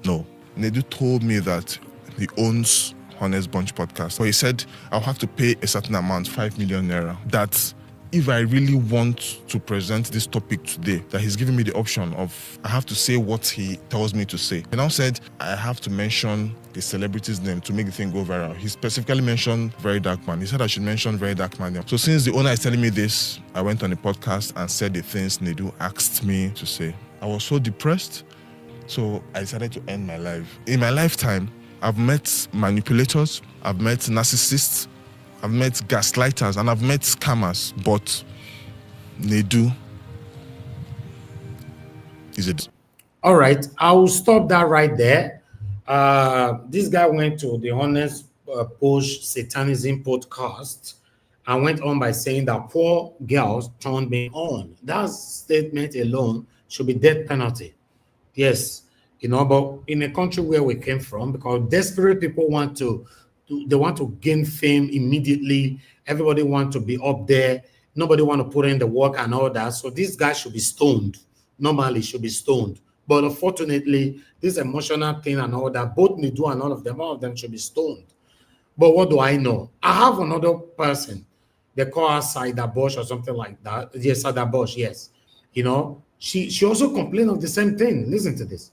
No. Nedu told me that he owns Honest Bunch podcast. So he said, I'll have to pay a certain amount, 5 million naira. That if I really want to present this topic today, that he's giving me the option of, I have to say what he tells me to say. He now said, I have to mention the celebrity's name to make the thing go viral. He specifically mentioned Very Dark Man. He said I should mention Very Dark Man. So since the owner is telling me this, I went on the podcast and said the things Nedu asked me to say. I was so depressed, so I decided to end my life. In my lifetime, I've met manipulators, I've met narcissists, I've met gaslighters, and I've met scammers, but Nedu is it. All right, I will stop that right there. This guy went to the Honest Post Satanism podcast and went on by saying that poor girls turned me on. That statement alone should be death penalty. Yes, but in a country where we came from, because desperate people want to gain fame immediately. Everybody want to be up there. Nobody want to put in the work and all that. So this guy should be stoned. Normally should be stoned. But unfortunately, this emotional thing and all that, both Nedu and all of them should be stoned. But what do I know? I have another person. They call her Saida Bosch or something like that. Yes, Saida Bosch, yes. She also complained of the same thing. Listen to this.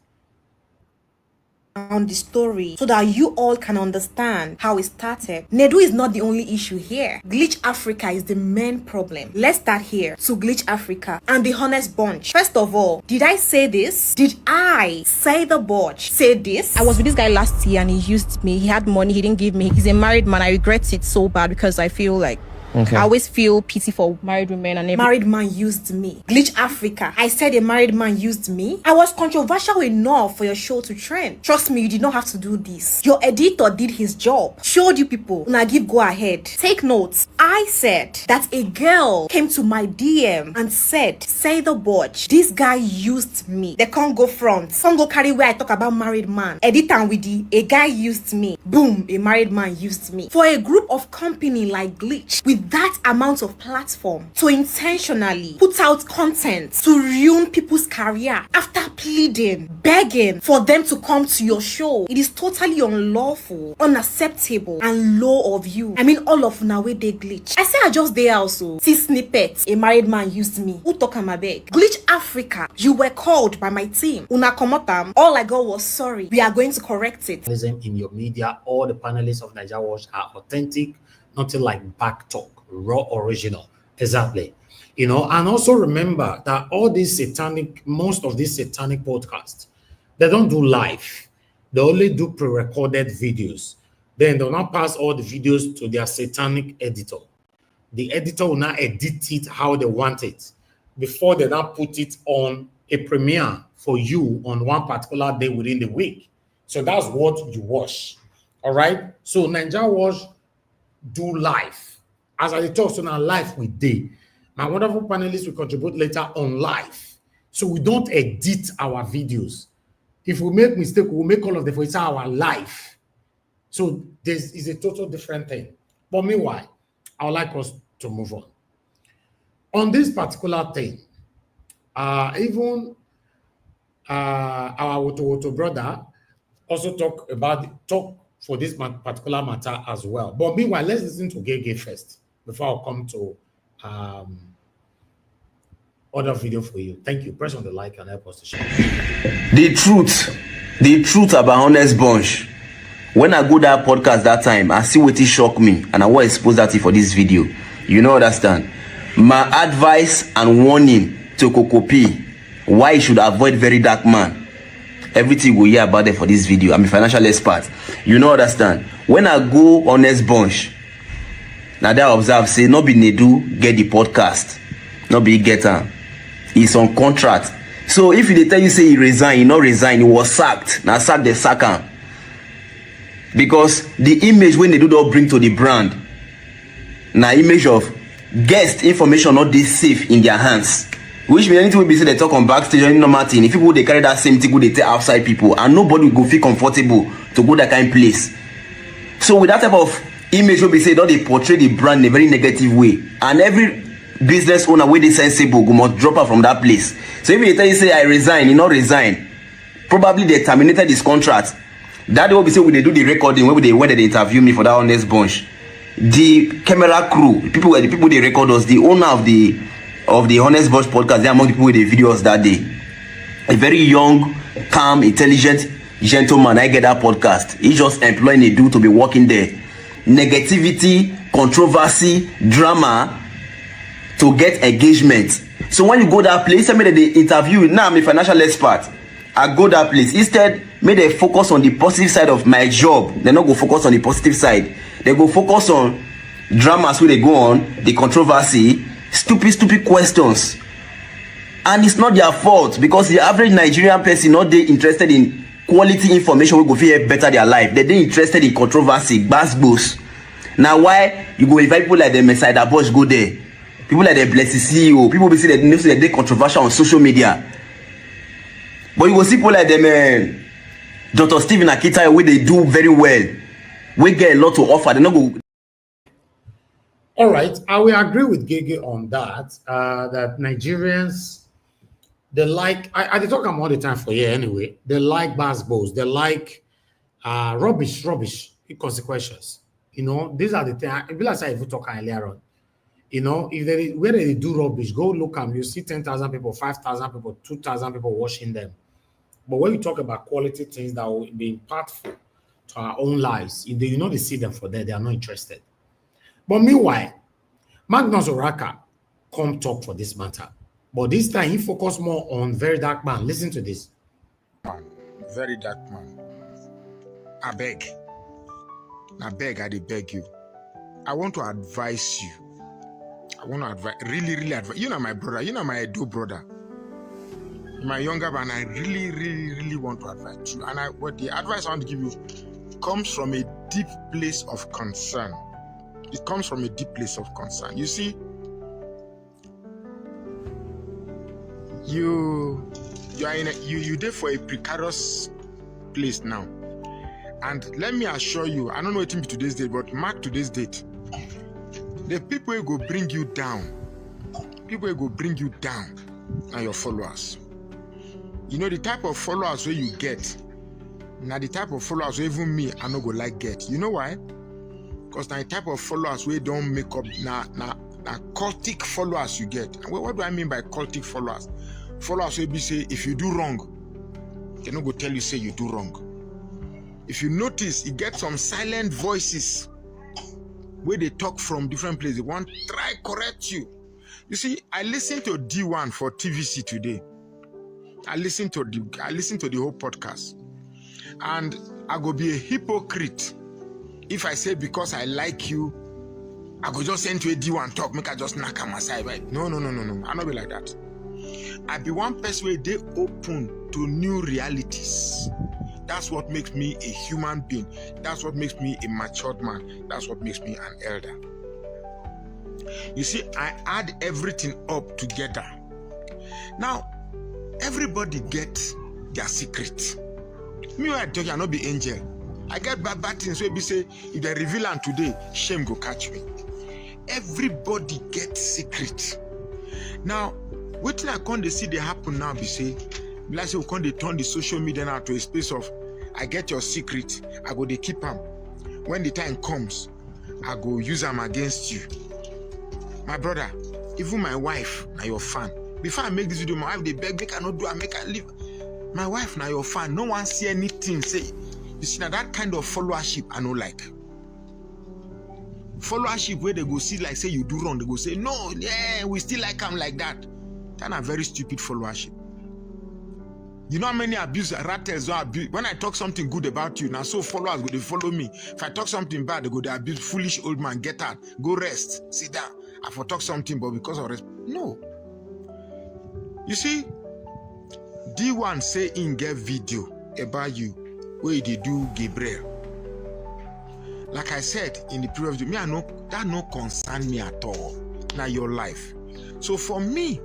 On the story so that you all can understand how it started. Nedu is not the only issue here. Glitch Africa is the main problem. Let's start here to Glitch Africa and the Honest Bunch. First of all, did I say this? Did I say the bunch? Say this? I was with this guy last year and he used me. He had money, he didn't give me. He's a married man. I regret it so bad because I feel like I always feel pity for married women and everything. Married man used me. Glitch Africa. I said a married man used me. I was controversial enough for your show to trend. Trust me, you did not have to do this. Your editor did his job. Showed you people. Now give go ahead. Take notes. I said that a girl came to my DM and said, say the botch. This guy used me. They can't go front. Can't go carry where I talk about married man. Editor with the a guy used me. Boom, a married man used me. For a group of company like Glitch with that amount of platform to intentionally put out content to ruin people's career after pleading, begging for them to come to your show, it is totally unlawful, unacceptable, and low of you. I mean, all of now where they Glitch. I say I just there also. See snippet, a married man used me. Who talk my beg? Glitch Africa, you were called by my team. Una komotam. All I got was sorry. We are going to correct it. In your media, all the panelists of Nigeria Watch are authentic, nothing like back talk. Raw original. Exactly. And also remember that most of these satanic podcasts, they don't do live. They only do pre-recorded videos. Then they'll not pass all the videos to their satanic editor. The editor will now edit it how they want it before they now put it on a premiere for you on one particular day within the week. So that's what you watch. All right. So Nigeria Watch do live. As I talk to now, live we do. My wonderful panelists will contribute later on live. So we don't edit our videos. If we make mistake, we'll make all of them for it's our life. So this is a total different thing. But meanwhile, I would like us to move on. On this particular thing, even our Woto brother also talk for this particular matter as well. But meanwhile, let's listen to Gey Gey first before I'll come to other video for you. Thank you. Press on the like and help us to share. The truth about Honest Bunch. When I go that podcast that time, I see what it shocked me and I want to expose that for this video. You know, understand? My advice and warning to Kokopi, why you should avoid Very Dark Man. Everything we hear about it for this video. I'm a financial expert. You know, understand? When I go Honest Bunch, now that I observe, say, no be Nedu get the podcast. No be get him. He's on contract. So if they tell you, say, he resigned, he not resign, he was sacked. Now sack the sack him. Because the image when Nedu don't bring to the brand, now image of guest information not this safe in their hands. Which means anything will be said they talk on backstage or any normal thing. If people they carry that same thing, they tell outside people, and nobody will go feel comfortable to go that kind of place. So with that type of image will be say don't they portray the brand in a very negative way, and every business owner wey dey sensible go must drop her from that place. So if they tell you say I resign, you not resign, probably they terminated his contract. That will be say when they do the recording, when they interview me for that honest bunch, the camera crew, the people they record us, the owner of the honest bunch podcast, they are among the people with the videos that day. A very young, calm, intelligent gentleman. I get that podcast. He just employing Nedu to be working there. Negativity, controversy, drama to get engagement. So when you go that place, I mean they interview. Now I'm a financial expert. I go that place. Instead, may they focus on the positive side of my job. They not go focus on the positive side. They go focus on dramas where they go on, the controversy, stupid questions. And it's not their fault, because the average Nigerian person not they interested in quality information will go feel better their life. They interested in controversy, bass. Now why you go invite people like the Messiah Bosch go there? People like the Blessed CEO, people be say that they controversial on social media. But you will see people like them, Dr. Stephen Akita, where they do very well. We get a lot to offer. They not go. All right, I will agree with Gey Gey on that. That Nigerians, they like. I talk about all the time for you anyway. They like basketballs. They like rubbish, inconsequentials. You know, these are the things. I feel like if we talk earlier on. You know, if where they do rubbish, go look at them. You see 10,000 people, 5,000 people, 2,000 people watching them. But when you talk about quality things that will be impactful to our own lives, you know they see them for that, they are not interested. But meanwhile, Magnus Oraka come talk for this matter. But this time he focused more on very dark man. Listen to this. Man, very dark man. I beg, I dey beg you. I want to advise you. I want to advise, really advise. You know my brother, you know my Edu brother. My younger man, I really want to advise you. And what the advice I want to give you comes from a deep place of concern. It comes from a deep place of concern. You see, you are there for a precarious place now. And let me assure you, I don't know what it be today's date, but mark today's date. The people who go bring you down, are your followers. You know the type of followers where you get. Now the type of followers where even me, I no go like get. You know why? Because now the type of followers where don't make up now cultic followers you get. And what do I mean by cultic followers? Followers will be say if you do wrong, they no go tell you say you do wrong. If you notice, you get some silent voices where they talk from different places. They want to try correct you. You see, I listened to D1 for TVC today. I listened to the whole podcast. And I go be a hypocrite if I say because I like you, I go just send to a D1 talk, make I just knock on my side, right? No. I not be like that. I be one person where they open to new realities. That's what makes me a human being. That's what makes me a matured man. That's what makes me an elder. You see, I add everything up together. Now, everybody gets their secret. Me when I talk, I not be angel. I get bad things where we say, if they reveal them today, shame go catch me. Everybody gets secret. Now, what thing I can't see they happen now, be say, like say we can't turn the social media now to a space of, I get your secret, I go they keep them. When the time comes, I go use them against you. My brother, even my wife, now your fan. Before I make this video, my wife they beg, make I not do, I make I leave. My wife now your fan, no one see anything. Say, you see now that kind of followership I no like. Followership where they go see like say you do wrong, they go say no, yeah, we still like them like that. That's a very stupid followership. You know how many abuse rattles or abuse when I talk something good about you, now so followers go they follow me. If I talk something bad, they go they abuse foolish old man, get out, go rest, sit down. I for talk something, but because of rest. No. You see, D1 say in get video about you where they do Gabriel. Like I said in the previous video, me I know that no concern me at all. Now your life. So for me,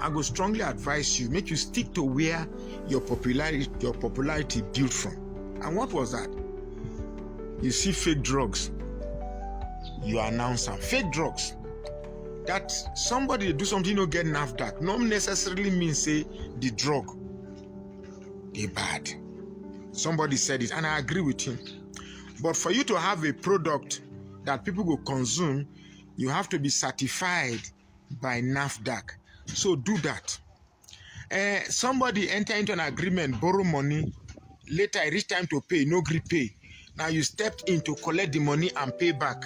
I go strongly advise you, make you stick to where your popularity built from. And what was that? you see fake drugs, you announce some fake drugs. That somebody do something no get NAFDAC, not necessarily mean say the drug they bad. Somebody said it, and I agree with him. But for you to have a product that people will consume, you have to be certified by NAFDAC. So do that. Somebody enter into an agreement, borrow money, later it reach time to pay, no gree pay. Now you stepped in to collect the money and pay back.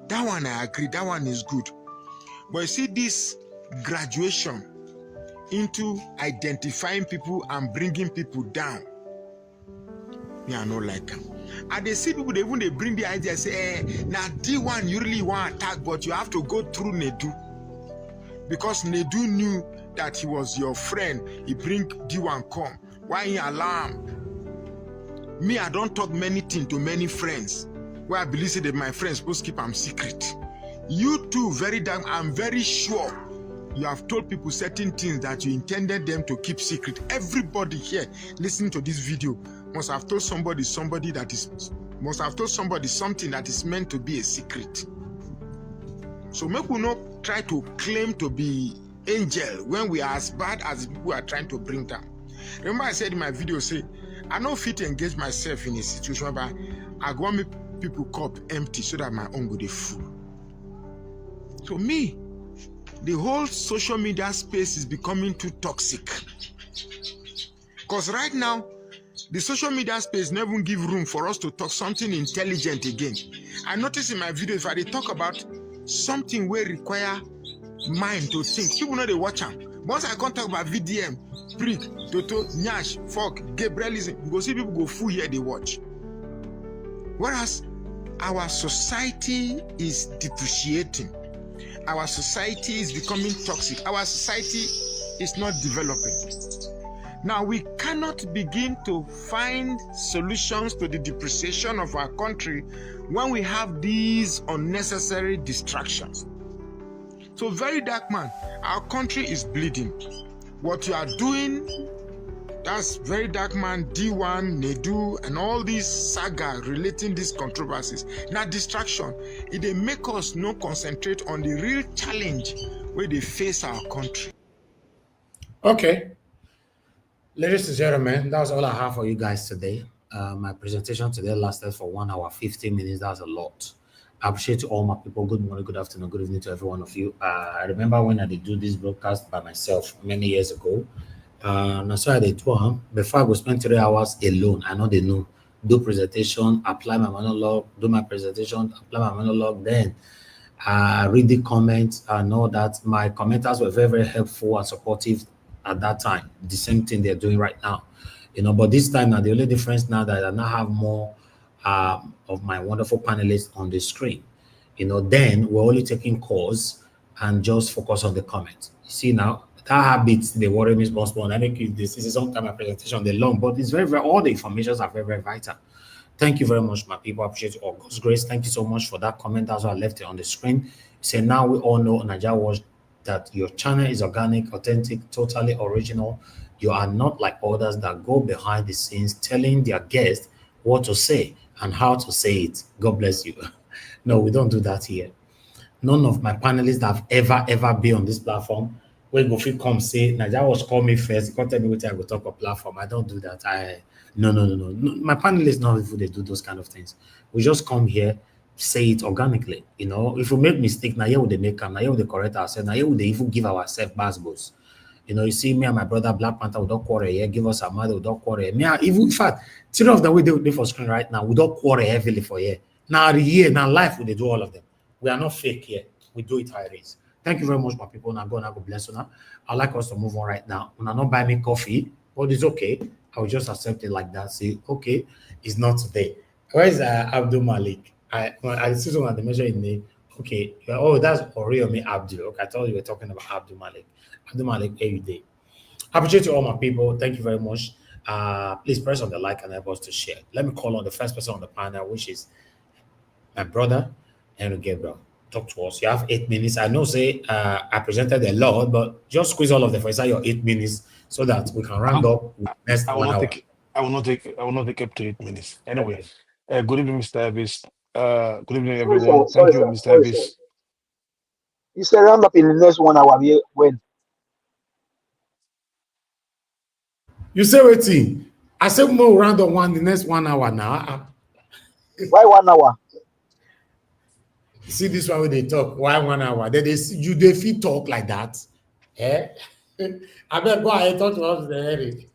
That one I agree, that one is good. But you see this graduation into identifying people and bringing people down, me I no like them. And they see people, they bring the idea, say, now D1 you really want to attack, but you have to go through Nedu. Because Nedu knew that he was your friend, he bring D1 come. Why he alarm? Me, I don't talk many things to many friends. Where I believe that my friends supposed to keep them secret. You too, very damn, I'm very sure you have told people certain things that you intended them to keep secret. Everybody here listening to this video must have told somebody something that is meant to be a secret. So make we not try to claim to be angel when we are as bad as the people are trying to bring down. Remember I said in my video, say, I don't fit to engage myself in a situation, but I want me people cup empty so that my own go dey full. So me, the whole social media space is becoming too toxic. Because right now, the social media space never give room for us to talk something intelligent again. I notice in my videos, if I talk about something where require mind to think, people know they watch them. Once I can't talk about VDM, prick, Toto, Nyash, Folk, Gabrielism, you go see people go full here, they watch. Whereas our society is depreciating. Our society is becoming toxic. Our society is not developing. Now, we cannot begin to find solutions to the depreciation of our country when we have these unnecessary distractions. So, very dark man, our country is bleeding. What you are doing, that's very dark man, D1, Nedu, and all these saga relating these controversies. Now, distraction, it they make us not concentrate on the real challenge where they face our country. Okay. Ladies and gentlemen, that's all I have for you guys today. My presentation today lasted for 1 hour, 15 minutes. That's a lot. I appreciate all my people. Good morning, good afternoon, good evening to every one of you. I remember when I did do this broadcast by myself many years ago. So I did one. Before I go spend 3 hours alone, I know they know. Do presentation, apply my monologue, do my presentation, apply my monologue, then read the comments. I know that my commenters were very, very helpful and supportive at that time. The same thing they're doing right now. But this time now, the only difference now that I now have more of my wonderful panelists on the screen. Then we're only taking calls and just focus on the comments. You see now, that habits, they worry me most more. I think this is sometimes my presentation, they're long, but it's very, very, all the informations are very, very vital. Thank you very much, my people. I appreciate all God's grace. Thank you so much for that comment. That's why I left it on the screen. Say now we all know Nigeria Watch that your channel is organic, authentic, totally original. You are not like others that go behind the scenes telling their guests what to say and how to say it. God bless you. No, we don't do that here. None of my panelists that have ever been on this platform, when go fit come say, Nigeria Watch call me first, you can't tell me what I go talk on platform. I don't do that. No. My panelists not if they do those kind of things. We just come here, say it organically. If we make mistake, now here would they make them, now here would they correct ourselves, now here would they even give ourselves basketballs. You see me and my brother Black Panther, we don't quarrel here, give us a mother, we don't quarrel. Me, even in fact, three of the way they for screen right now, we don't quarrel heavily for here. Now the year, now life, we they do all of them. We are not fake here. We do it how it is. Thank you very much, my people. Now go and God bless you now. I'd like us to move on right now. When I not buy me coffee, but it's okay. I will just accept it like that. Say, okay, it's not today. Where is Abdul Malik? I see someone at the measure in name. Okay. Oh, that's Oriomi Abdul. Okay, I thought you were talking about Abdul Malik. Abdul Malik every day. I appreciate you all, my people. Thank you very much. Please press on the like and help us to share. Let me call on the first person on the panel, which is my brother, Henry Gabriel. Talk to us. You have 8 minutes. I know, say, I presented a lot, but just squeeze all of them inside your 8 minutes so that we can round up with next 1 hour. I will not take up to 8 minutes. Anyway, Good evening, Mr. Elvis. Good evening, Sorry, sir. everyone. Thank Sorry, you, sir. Mr. Sorry, sir. Elvis. You said round up in the next 1 hour. When? You say waiting. I say more round of one the next 1 hour now. Why 1 hour? See this one when they talk. Why 1 hour? Then they fit talk like that. Eh? I better go ahead talk to us the Eric.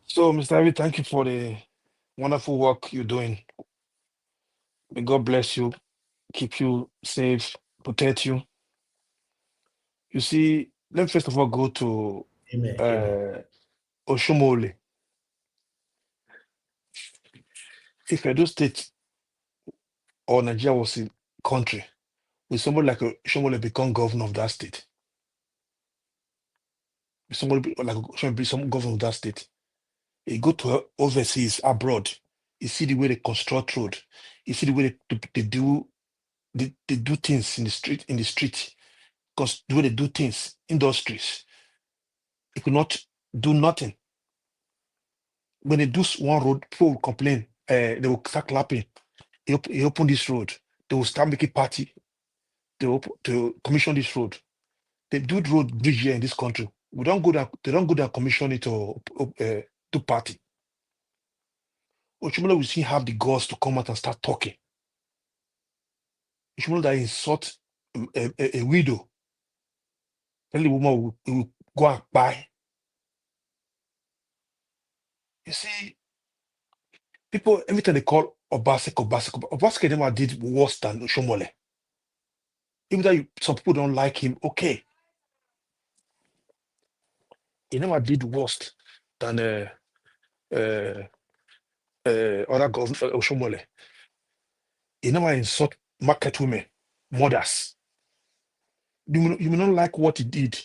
So, Mr. Elvis, thank you for the wonderful work you're doing. May God bless you, keep you safe, protect you. You see, let's first of all go to Amen. Amen. Oshiomhole. If Edo State or Nigeria was a country, will somebody like Oshiomhole become governor of that state? Will somebody like Oshiomhole be some governor of that state? You go to overseas, abroad, you see the way they construct road, you see the way they do things in the street, because the way they do things, industries, they could not do nothing. When they do one road, people will complain, they will start clapping. He opened this road, they will start making party to commission this road. They do road bridge here in this country. We don't go there, they don't go there and commission it or do party. Oshiomhole will still have the guts to come out and start talking. Oshiomhole that insult a widow, tell the woman will go and buy. You see, people every time they call Obaseki never did worse than Oshiomhole. Even though some people don't like him, okay, he never did worse than other governor Oshiomhole. He never insult market women, mothers. You may not like what he did,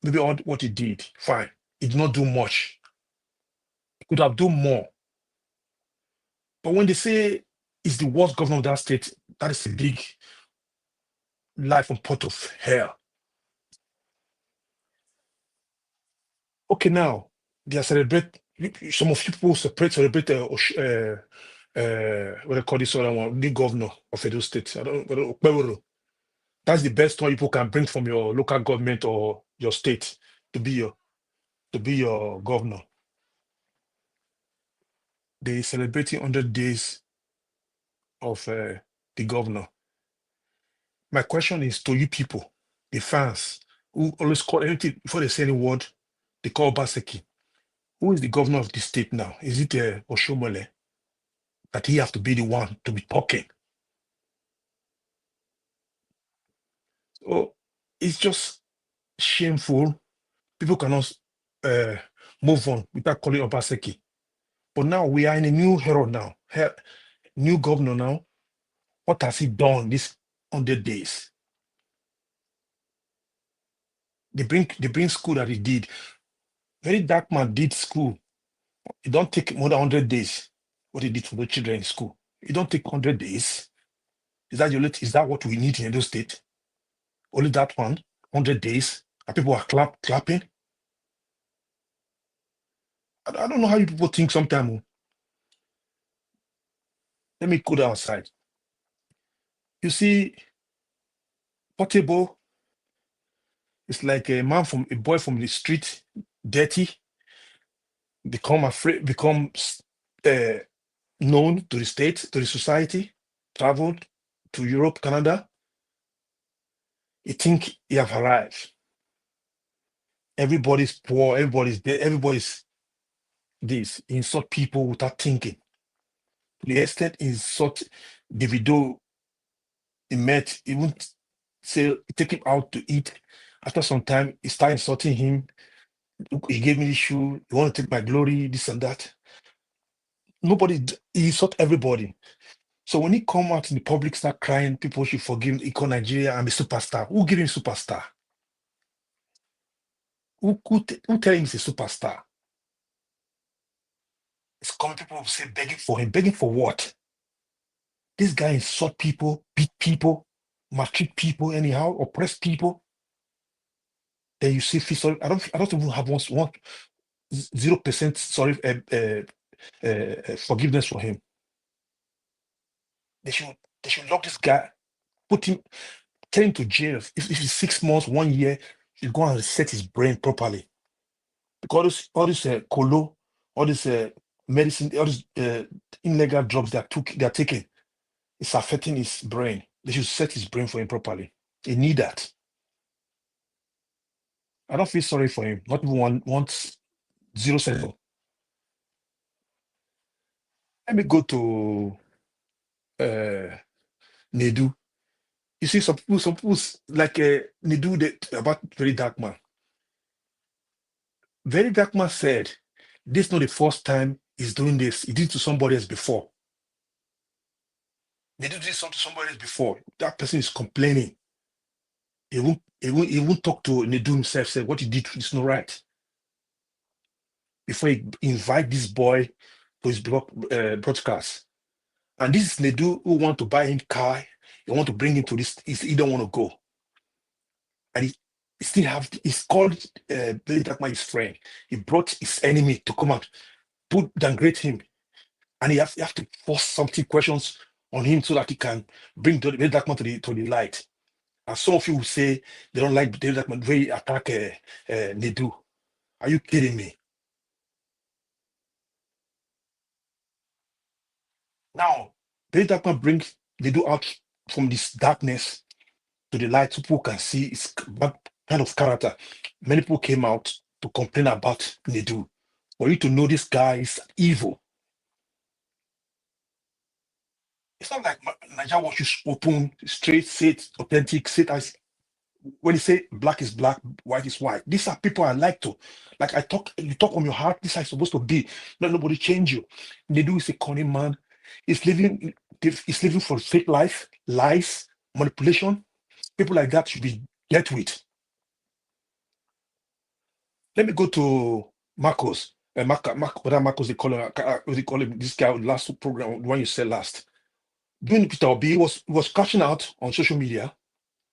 maybe what he did, fine. He did not do much. He could have done more. But when they say he's the worst governor of that state, that is a big lie from pot of hell. Okay, now they are celebrate. Some of you people celebrate what they call this other one, the governor of Edo State. I don't know, Okpebholo. That's the best one people can bring from your local government or your state to be your governor. They celebrating 100 days of the governor. My question is to you people, the fans, who always call anything before they say any word, they call Obaseki. Who is the governor of the state now? Is it Oshiomhole? That he have to be the one to be talking. So it's just shameful. People cannot uh, move on without calling Obaseki. But now we are in a new era now. New governor now. What has he done this 100 days? They bring school that he did. Very dark man did school. It don't take more than 100 days. What he did for the children in school. It don't take 100 days. Is that what we need in Edo State? Only that one, 100 days, and people are clapping. I don't know how you people think sometimes. Let me go outside. You see, Portable is like a boy from the street, dirty, becomes known to the state, to the society, traveled to Europe, Canada. You think he have arrived. Everybody's poor, everybody's there, everybody's this. He insult people without thinking. To the extent he insult Davido, he met, he won't say take him out to eat. After some time, he started insulting him. He gave me the shoe, you want to take my glory, this and that. He insult everybody. So when he come out in the public, start crying, people should forgive him, he call Nigeria, I'm a superstar. Who give him superstar? Who tell him he's a superstar? It's coming, people will say begging for him. Begging for what? This guy insult people, beat people, maltreat people anyhow, oppress people. Then you say sorry. I don't even have one 0% sorry forgiveness for him. They should lock this guy, put him, take him to jail. If it's 6 months, 1 year, you go and reset his brain properly. Because all this colo, all this medicine, all these illegal drugs they are taking, it's affecting his brain. They should set his brain for him properly. He need that. I don't feel sorry for him. Not even once 0 seconds. Let me go to Nedu. You see, some people like Nedu about Very Dark Man. Very Dark Man said, this is not the first time he's doing this. He did it to somebody else before. Nedu did something to somebody else before. That person is complaining. He won't talk to Nedu himself, say what he did is not right. Before he invite this boy to his broadcast. And this is Nedu who want to buy him car. He want to bring him to this. He don't want to go. And he still he's called Very Dark Man his friend. He brought his enemy to come out, downgrade him. And you have to force something questions on him so that he can bring the Very Dark Man to the light. And some of you will say they don't like Very Dark Man, very attack Nedu. Are you kidding me? Now, Very Dark Man brings Nedu out from this darkness to the light so people can see his kind of character. Many people came out to complain about Nedu. For you to know this guy is evil. It's not like Nigeria watch is open, straight, sit, authentic, sit as when you say black is black, white is white. These are people I like to. Like you talk from your heart, this is supposed to be. Not nobody change you. Nedu is a cunning man. He's living for fake life, lies, manipulation. People like that should be dealt with. Let me go to Marcos. Marcos, they call him this guy last program, the one you said last. Doing Peter Obi, he was cashing out on social media.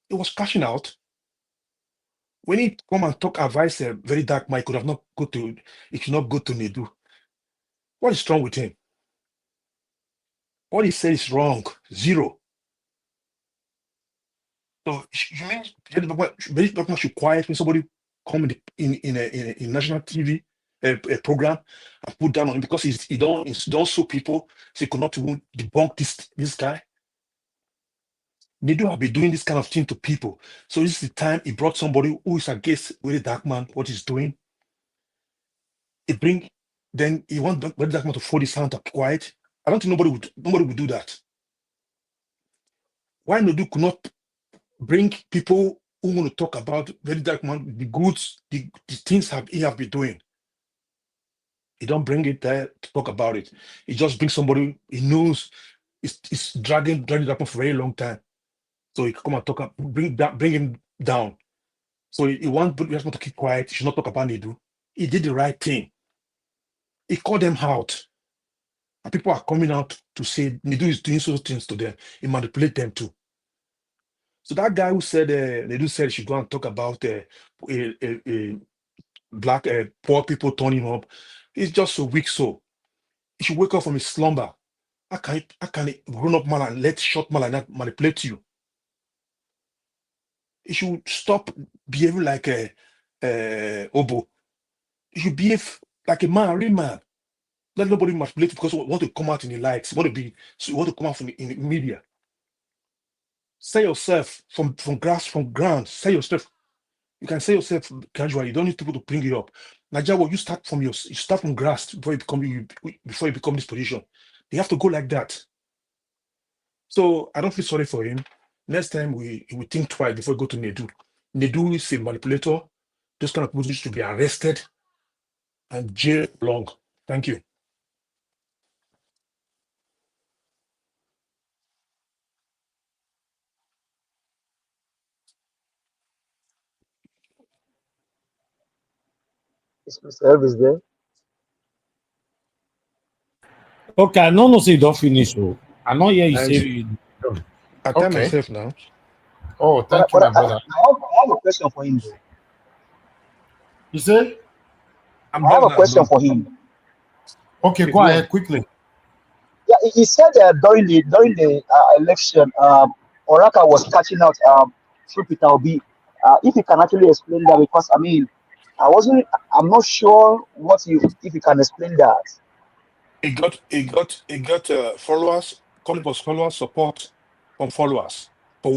He was cashing out. When he come and talk advice, Very Dark Man, he should not go to Nedu. What is wrong with him? What he said is wrong. Zero. So you mean Very Dark Man should quiet when somebody come in a national TV a program and put down on him because he don't sue people, so he could not even debunk this guy. Nedu have been doing this kind of thing to people. So this is the time he brought somebody who is against Very Dark Man, what he's doing. Then he wants Very Dark Man to fold his hand up quiet. I don't think nobody would do that. Why Nedu could not bring people who want to talk about Very Dark Man, the goods, the things he have been doing? He don't bring it there to talk about it. He just brings somebody he knows is dragging Dark Man for a very long time. So he come and talk, bring him down. So he wants to keep quiet. He should not talk about Nedu. He did the right thing. He called them out. And people are coming out to say Nedu is doing certain things to them. He manipulates them too. So that guy who said Nedu said he should go and talk about black poor people turning up, he's just so weak. So he should wake up from his slumber. How can a grown-up man and let short man like that manipulate you? He should stop behaving like a obo. He should behave like a man, a real man. Let nobody manipulate because we want to come out in the lights. Want to come out in the media. Say yourself from ground. Say yourself. You can say yourself casually. You don't need people to bring it up. Nigeria, you start from grass before you become this position. They have to go like that. So I don't feel sorry for him. Next time we think twice before we go to Nedu. Nedu is a manipulator. Those kind of people should be arrested and jailed long. Thank you. Is Mr. Elvis there? Okay, I know say you don't finish. So I know here you say you done. I tell myself now. Oh, thank you, my brother. I have a question for him, though. You say? I have a question for him. Okay, go ahead quickly. Yeah, he said during the election, Oraka was catching out through Peter Obi. If you can actually explain that, because I mean, I'm not sure if you can explain that. It got followers, Congress followers, support from followers. But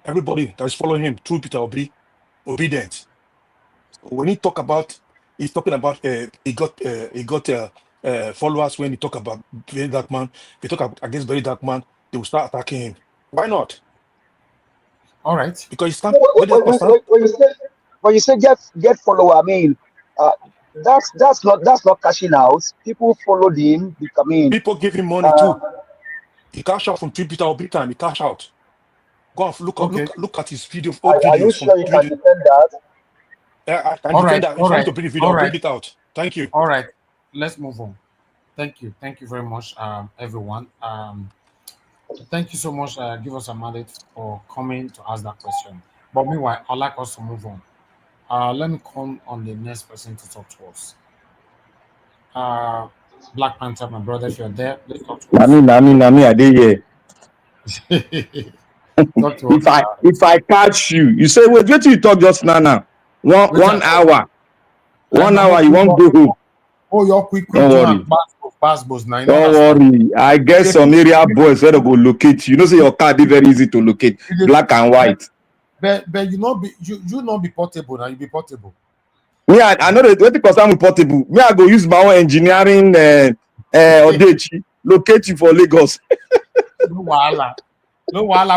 everybody that is following him through Peter Obi, obedient. When he talk about, he's talking about he got followers. When he talk about very dark man, they talk against very dark man, they will start attacking him. Why not? All right. Because he stand very personal. When you say get follower, I mean, that's not cashing out. People followed him. I mean, people give him money too. He cash out from Peter Obi time. He cash out. Go and look at his video. Are you sure you can defend that? I can defend that. If you want to bring the video, I'll bring it out. Thank you. All right. Let's move on. Thank you. Thank you very much, everyone. Thank you so much. Give us a minute for coming to ask that question. But meanwhile, I'd like us to move on. Let me come on the next person to talk to us. Black Panther, my brother, if you're there, let's talk to us. I did hear. If I catch you, you say, wait till you talk just now. One hour. 1 hour, you won't go home. Oh, you're quick. Don't worry. Don't worry. I guess some area boys where they go locate you. You know, say your car be very easy to locate. Black and white. But you not be portable now. You be portable. Me, I know that what because I'm portable. Me, I go use my own engineering odechi locate you for Lagos. No wahala.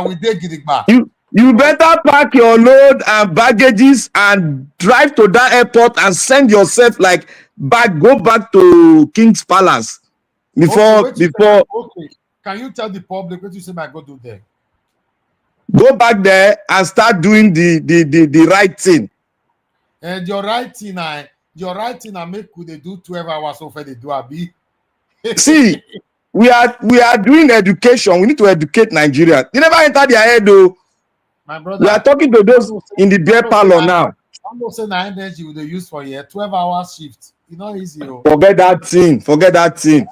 We dey gidigba. You better pack your load and baggages and drive to that airport and send yourself go back to King's Palace before. Okay. Can you tell the public what you say I go do there? Go back there and start doing the right thing. And your right thing, I make they do 12 hours over they do abi. See, we are doing education. We need to educate Nigeria. You never enter their head though. My brother, we are talking to those in the beer parlor now. I'm not saying that energy they use for 12-hour shift. It's not easy. Forget that thing.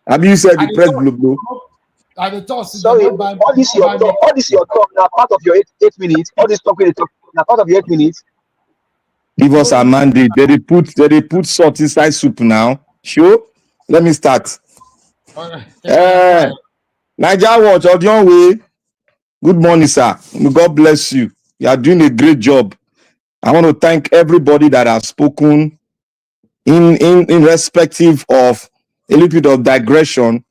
Have you said the press blue? Sorry, all this your talk now part of your 8 minutes. All this talk now part of your 8 minutes. Give us a mandate. They put salt inside soup now. Sure. Let me start. Niger Watch, Odion Way. Good morning, sir. God bless you. You are doing a great job. I want to thank everybody that has spoken in respective of a little bit of digression.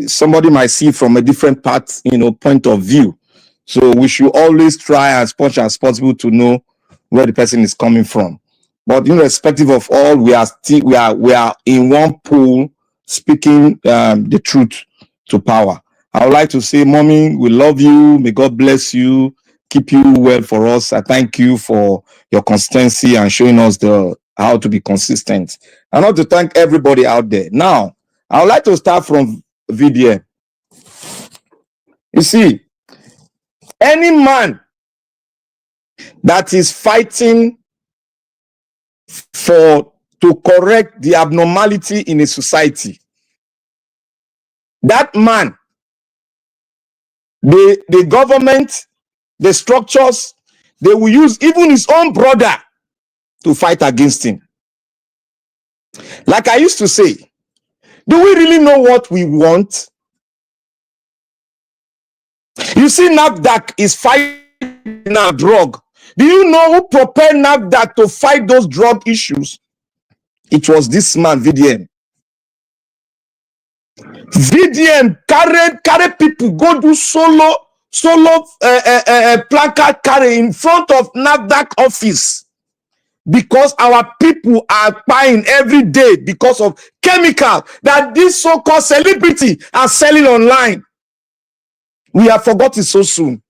Somebody might see from a different point of view. So we should always try as much as possible to know where the person is coming from. But irrespective of all, we are in one pool speaking the truth to power. I would like to say, Mommy, we love you. May God bless you. Keep you well for us. I thank you for your consistency and showing us how to be consistent. I want to thank everybody out there. Now, I would like to start from VDM. You see, any man that is fighting to correct the abnormality in a society, that man, the government, the structures, they will use even his own brother to fight against him. Like I used to say, do we really know what we want? You see, NAFDAC is fighting a drug. Do you know who propelled NAFDAC to fight those drug issues? It was this man, VDM. VDM carry people go do solo placard carry in front of NAFDAC office because our people are buying every day because of chemical that this so-called celebrity are selling online. We have forgotten so soon.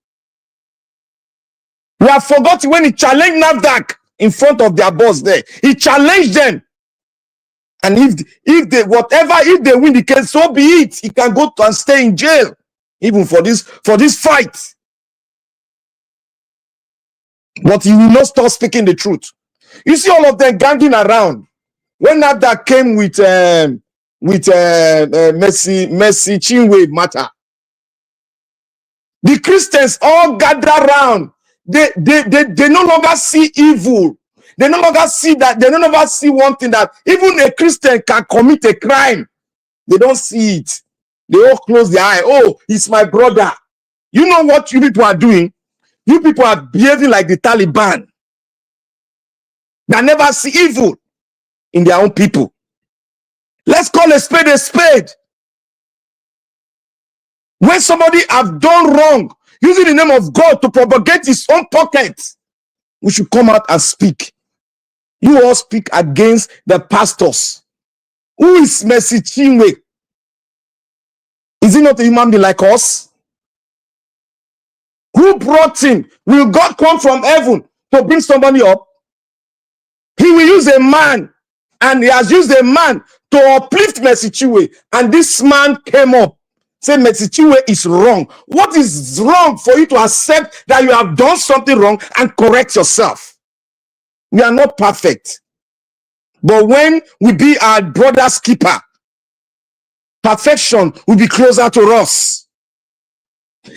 We have forgotten when he challenged NAFDAC in front of their boss there. He challenged them. And if they win the case, so be it. He can go and stay in jail, even for this fight. But he will not stop speaking the truth. You see all of them ganging around. When that came with Mercy Chinwe matter, the Christians all gather around. They no longer see evil. They no longer see that. They no longer see one thing, that even a Christian can commit a crime. They don't see it. They all close their eye. Oh, he's my brother. You know what you people are doing? You people are behaving like the Taliban. They never see evil in their own people. Let's call a spade a spade. When somebody have done wrong, using the name of God to propagate his own pocket, we should come out and speak. You all speak against the pastors. Who is Mercy Chinwe? Is he not a human being like us? Who brought him? Will God come from heaven to bring somebody up? He will use a man, and he has used a man to uplift Mercy Chinwe, and this man came up, say Mercy Chinwe is wrong. What is wrong for you to accept that you have done something wrong and correct yourself? We are not perfect, but when we be our brother's keeper, perfection will be closer to us.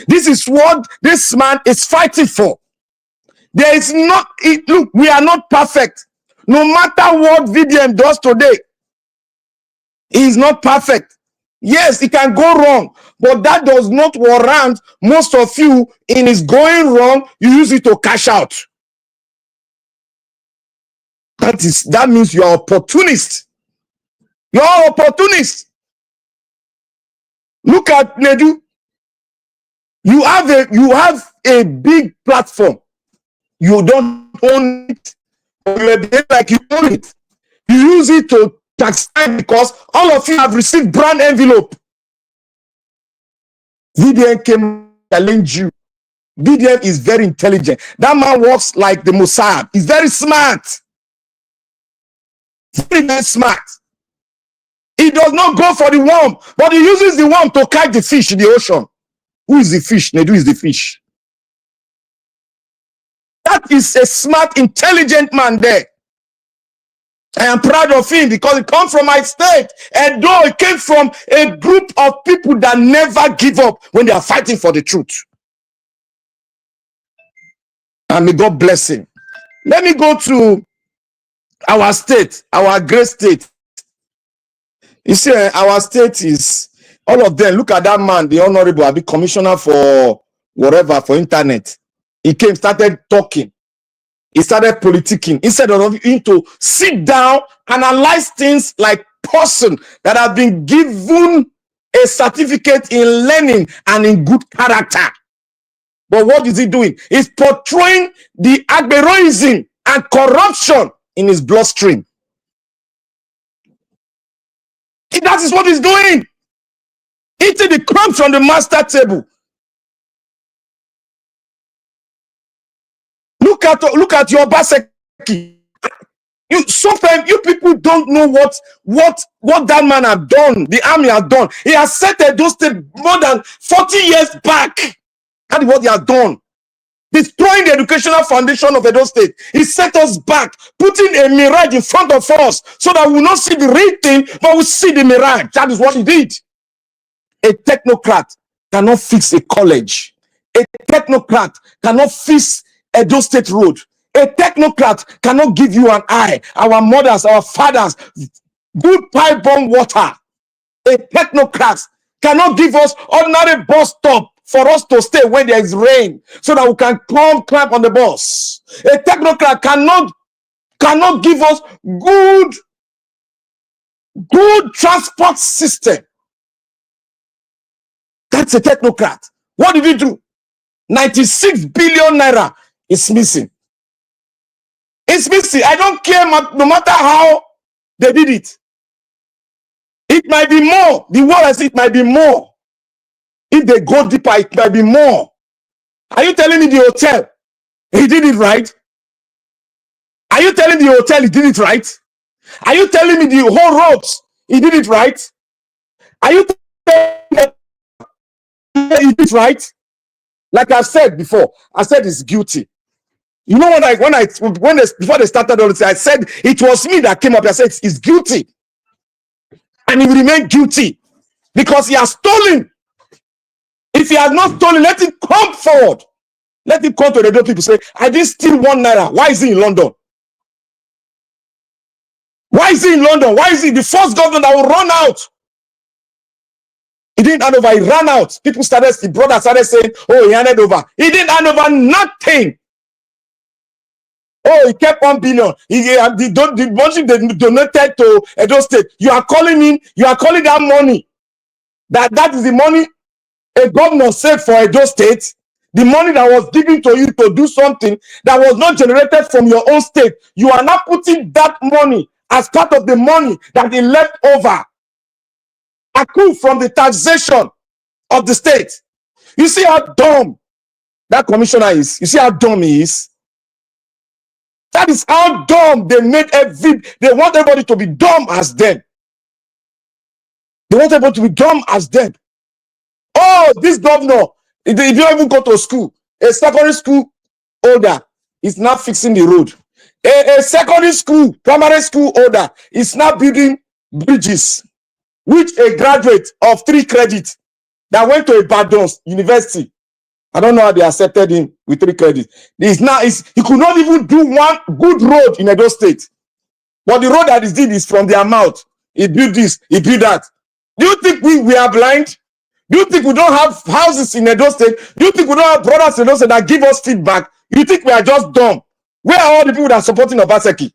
This is what this man is fighting for. There is not, look, we are not perfect. No matter what VDM does today, he is not perfect. Yes, it can go wrong, but that does not warrant most of you in his going wrong. You use it to cash out. That means you are opportunist. You are opportunist. Look at Nedu. You have a big platform. You don't own it. You behave like you own it. You use it to tax time because all of you have received brand envelope. VDM came challenge you. VDM is very intelligent. That man works like the Mossad. He's very smart. Very, very smart. He does not go for the worm, but he uses the worm to catch the fish in the ocean. Who is the fish? Nedu is the fish. That is a smart, intelligent man there. I am proud of him because it comes from my state. And though it came from a group of people that never give up when they are fighting for the truth. And may God bless him. Let me go to our state, our great state. You see, our state is, all of them, look at that man, the honorable, I'll be commissioner for whatever, for internet. He came, started talking. He started politicking. Instead of him to sit down, analyze things like person that have been given a certificate in learning and in good character. But what is he doing? He's portraying the agberoism and corruption in his bloodstream. That is what he's doing. Eating the crumbs from the master table. Look at your Baseki. Sometimes you people don't know what that man have done, the army have done. He has set those states more than 40 years back. That is what he has done. Destroying the educational foundation of Edo State. He set us back, putting a mirage in front of us so that we will not see the real thing, but we see the mirage. That is what he did. A technocrat cannot fix a college. A technocrat cannot fix Edo State Road. A technocrat cannot give you an eye. Our mothers, our fathers, good pipe-borne water. A technocrat cannot give us ordinary bus stop for us to stay when there is rain so that we can climb on the bus. A technocrat cannot give us good transport system. That's a technocrat. What did he do? 96 billion naira is missing. It's missing. I don't care no matter how they did it. It might be more. The word I say it might be more. If they go deeper, it might be more. Are you telling me the hotel, he did it right? Are you telling the hotel he did it right? Are you telling me the whole roads, he did it right? Are you telling me he did it right? Like I said before, I said he's guilty. You know before they started all this, I said it was me that came up. I said he's guilty, and he will remain guilty because he has stolen. If he has not stolen, let him come forward. Let him come to the door. People say, I didn't steal 1 naira. Why is he in London? Why is he in London? Why is he the first governor that will run out? He didn't hand over, he ran out. People the brother started saying, oh, he handed over. He didn't hand over nothing. Oh, he kept 1 billion. The money they donated to Edo State. You are calling that money. That is the money a governor saved for Edo State. The money that was given to you to do something that was not generated from your own state. You are not putting that money as part of the money that they left over. Accrued from the taxation of the state. You see how dumb that commissioner is. You see how dumb he is. That is how dumb they made they want everybody to be dumb as them. They want everybody to be dumb as them. Oh, this governor, if you don't even go to school, a secondary school holder is now fixing the road. A secondary school, primary school holder is now building bridges, which a graduate of 3 credits that went to Ibadan University, I don't know how they accepted him with 3 credits. He could not even do 1 good road in Edo State. But the road that he did is from their mouth. He built this, he built that. Do you think we are blind? Do you think we don't have houses in Edo State? Do you think we don't have brothers in Edo State that give us feedback? You think we are just dumb? Where are all the people that are supporting Obaseki?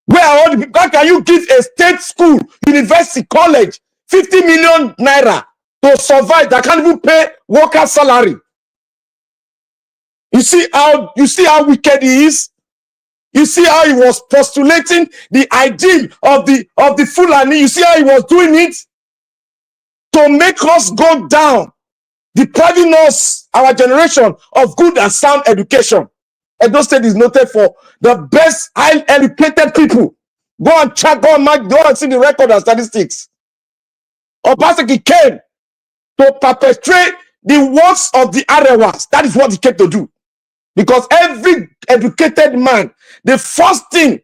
Where are all the people? How can you give a state school, university, college, 50 million naira to survive that can't even pay worker salary? You see how wicked he is? You see how he was postulating the ideal of the Fulani? You see how he was doing it to make us go down, depriving us, our generation, of good and sound education. Edo State is noted for the best highly educated people. Go and check, go and see the record and statistics. Obaseki came to perpetrate the works of the Arewas. That is what he came to do. Because every educated man, the first thing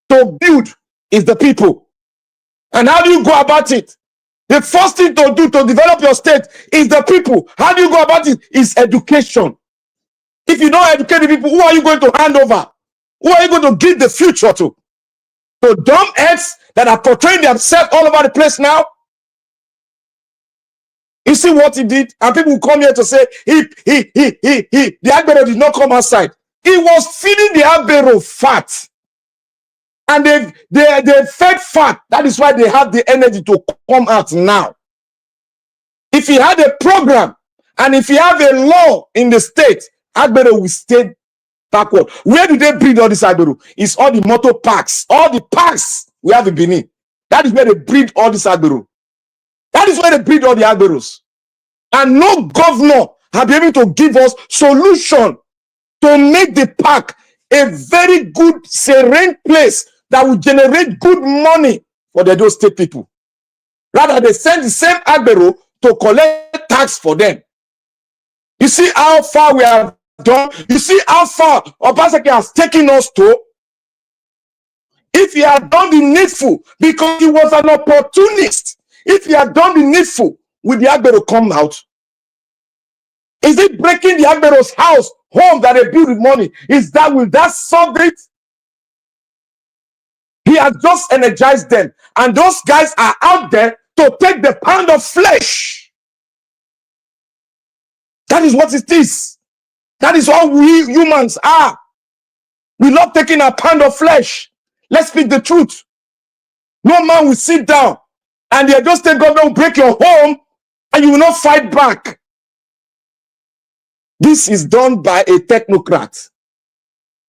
to build is the people. And how do you go about it? The first thing to do to develop your state is the people. How do you go about it? Is education. If you don't educate the people, who are you going to hand over? Who are you going to give the future to? To dumb heads that are portraying themselves all over the place now? You see what he did? And people come here to say, the Agbero did not come outside. He was feeding the Agbero fat. And they fed fat. That is why they have the energy to come out now. If he had a program, and if he have a law in the state, Agbero will stay backward. Where do they breed all this Agbero? It's all the motor parks. All the parks we have in Benin. That is where they breed all this Agbero. That is where they breed all the Agberos. And no governor have been able to give us solution to make the park a very good, serene place that will generate good money for the Edo State people. Rather, they send the same Agbero to collect tax for them. You see how far we have done? You see how far Obaseki has taken us to? If he had done the needful, because he was an opportunist, if he had done the needful, will the Agbero come out? Is it breaking the Agbero's house, home that they build with money? Will that solve it? He has just energized them. And those guys are out there to take the pound of flesh. That is what it is. That is all we humans are. We love taking a pound of flesh. Let's speak the truth. No man will sit down and the Edo State government will break your home and you will not fight back. This is done by a technocrat.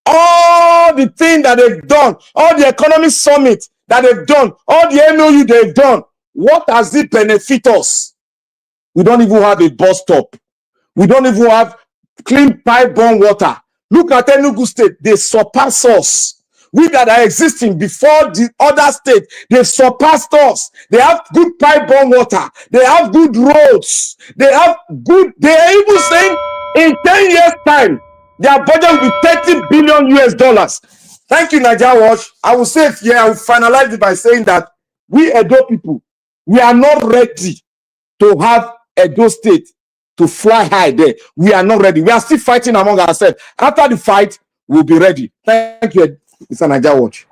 All the things that they've done, all the economic summit that they've done, all the MOU they've done, what has it benefit us? We don't even have a bus stop. We don't even have clean pipe-borne water. Look at Enugu State. They surpass us. We that are existing before the other state, they surpassed us. They have good pipe-borne water. They have good roads. They are even saying in 10 years' time, Their budget will be 30 billion US dollars. Thank you, Nigeria Watch. I will say it here. I will finalize it by saying that we Edo people, we are not ready to have Edo State to fly high there. We are not ready. We are still fighting among ourselves. After the fight, we'll be ready. Thank you, Mr. Nigeria Watch.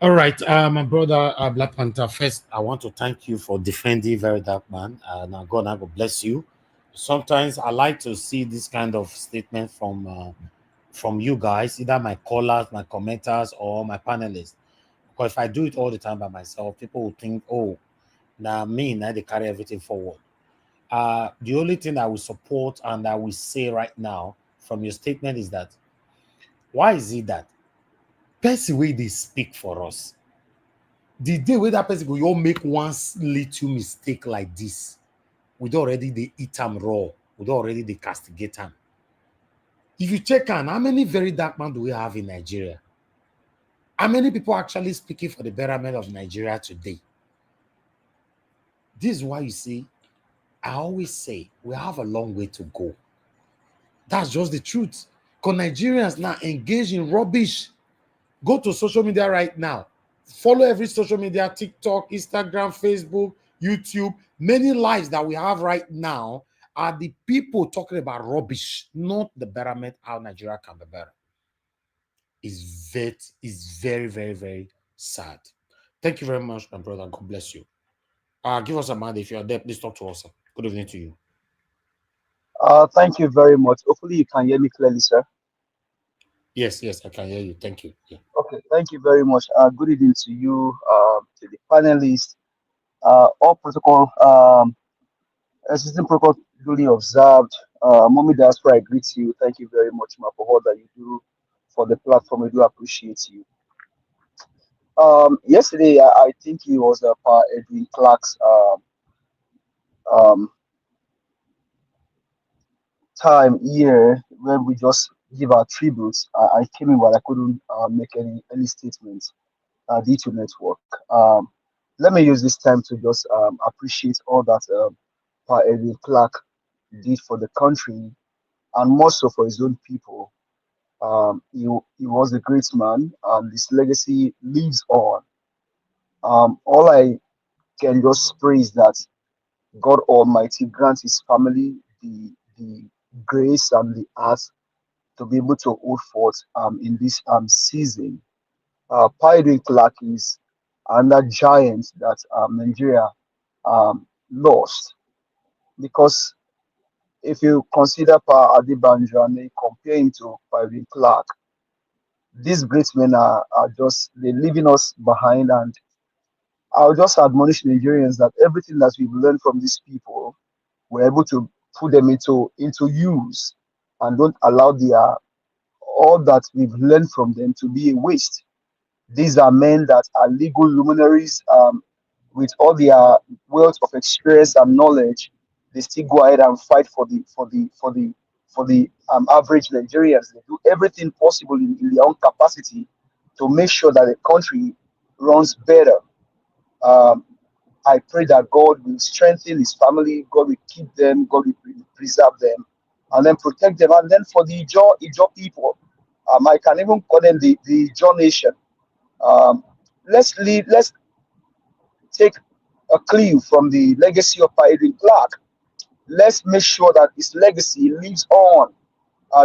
All right, my brother Black Panther. First, I want to thank you for defending Very Dark Man. Now God bless you. Sometimes I like to see this kind of statement from you guys, either my callers, my commenters, or my panelists. Because if I do it all the time by myself, people will think, oh, now they carry everything forward. The only thing I will support and I will say right now from your statement is that why is it that person way they speak for us? The day where that person go, you all make one little mistake like this, we already they eat them raw, we already they castigate them. If you check on how many Very Dark Man do we have in Nigeria? How many people actually speaking for the betterment of Nigeria today? This is why you see, I always say we have a long way to go. That's just the truth. Because Nigerians now engage in rubbish. Go to social media right now. Follow every social media, TikTok, Instagram, Facebook, YouTube. Many lives that we have right now are the people talking about rubbish, not the betterment, how Nigeria can be better. It's very, very, very sad. Thank you very much, my brother. God bless you. Give us a mind. If you're there, please talk to us. Good evening to you. Thank you very much. Hopefully you can hear me clearly, sir. Yes, I can hear you. Thank you. Yeah. Okay, thank you very much. Good evening to you, to the panelists. All protocol, system protocol duly observed. Mommy Diaspora, I greet you. Thank you very much, ma, for all that you do for the platform. We do appreciate you. Yesterday, I think it was Edwin Clark's um, time here when we just give our tributes. I came in, but I couldn't make any statements due to network. Let me use this time to just appreciate all that Pa Edwin Clark did for the country and more so for his own people. He was a great man, and his legacy lives on. All I can just pray is that God Almighty grants his family the grace and the art to be able to hold forth in this season. Edwin Clark is another giant that Nigeria lost, because if you consider Pa Adebanjo and you compare him to Edwin Clark, these great men are just they're leaving us behind. And I'll just admonish Nigerians that everything that we've learned from these people, we're able to put them into use, and don't allow all that we've learned from them to be a waste. These are men that are legal luminaries, with all their wealth of experience and knowledge. They still go ahead and fight for the average Nigerians. They do everything possible in their own capacity to make sure that the country runs better. I pray that God will strengthen his family, God will keep them, God will preserve them, and then protect them. And then for the Ijo people, I can even call them the Ijo nation. Let's take a clue from the legacy of Edwin Clark. Let's make sure that his legacy lives on.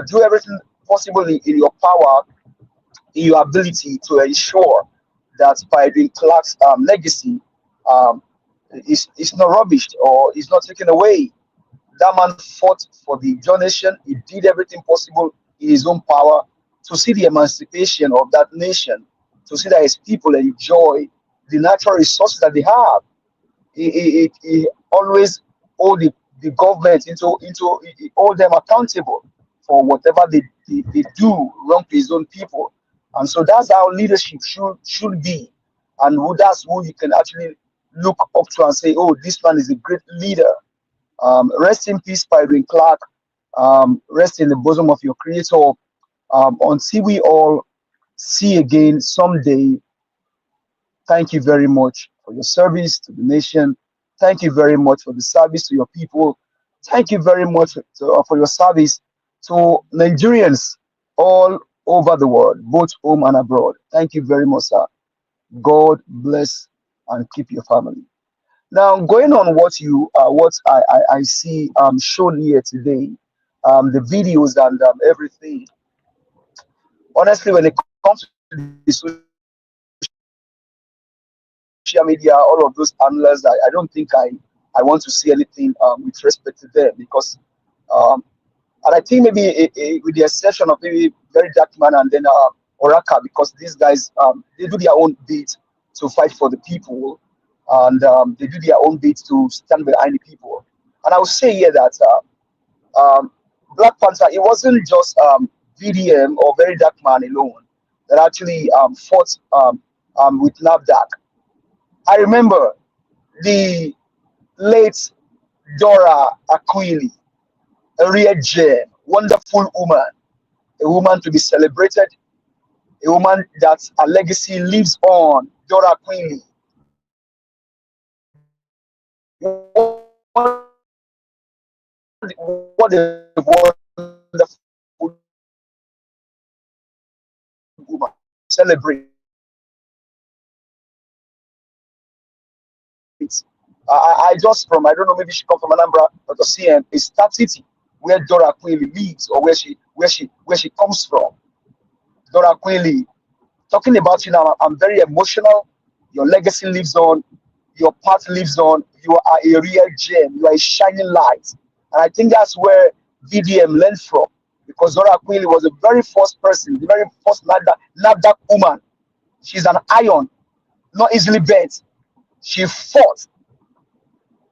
Do everything possible in your power, in your ability, to ensure that Edwin Clark's legacy is not rubbish or is not taken away. That man fought for the nation. He did everything possible in his own power to see the emancipation of that nation, to see that his people enjoy the natural resources that they have. He always hold the government into he hold them accountable for whatever they do wrong to his own people. And so that's how leadership should be. And that's who you can actually look up to and say, oh, this man is a great leader. Rest in peace, Edwin Clark. Rest in the bosom of your creator. Until we all see again someday, thank you very much for your service to the nation. Thank you very much for the service to your people. Thank you very much for your service To Nigerians all over the world, both home and abroad, thank you very much, sir. God bless and keep your family. Now, going on what I see shown here today, the videos and everything. Honestly, when it comes to the social media, all of those analysts, I don't think I want to see anything with respect to them because um, and I think maybe with the exception of maybe Very Dark Man and then Oraka, because these guys they do their own bit to fight for the people, and they do their own bit to stand behind the people. And I would say here that Black Panther, it wasn't just VDM or Very Dark Man alone that actually fought with NAVDAC. I remember the late Dora Aquili, a real gem, wonderful woman, a woman to be celebrated, a woman that her legacy lives on. Dora Queen. What a wonderful woman. Celebrate. I just from, I don't know, maybe she come from Anambra, but to see a start city where Dora Queen lives or where she comes from. Dora Queen, talking about you now, I'm very emotional. Your legacy lives on, your path lives on. You are a real gem, you are a shining light. And I think that's where VDM learned from, because Dora Queen was the very first person, the very first NAVDAC woman. She's an iron, not easily bent. She fought.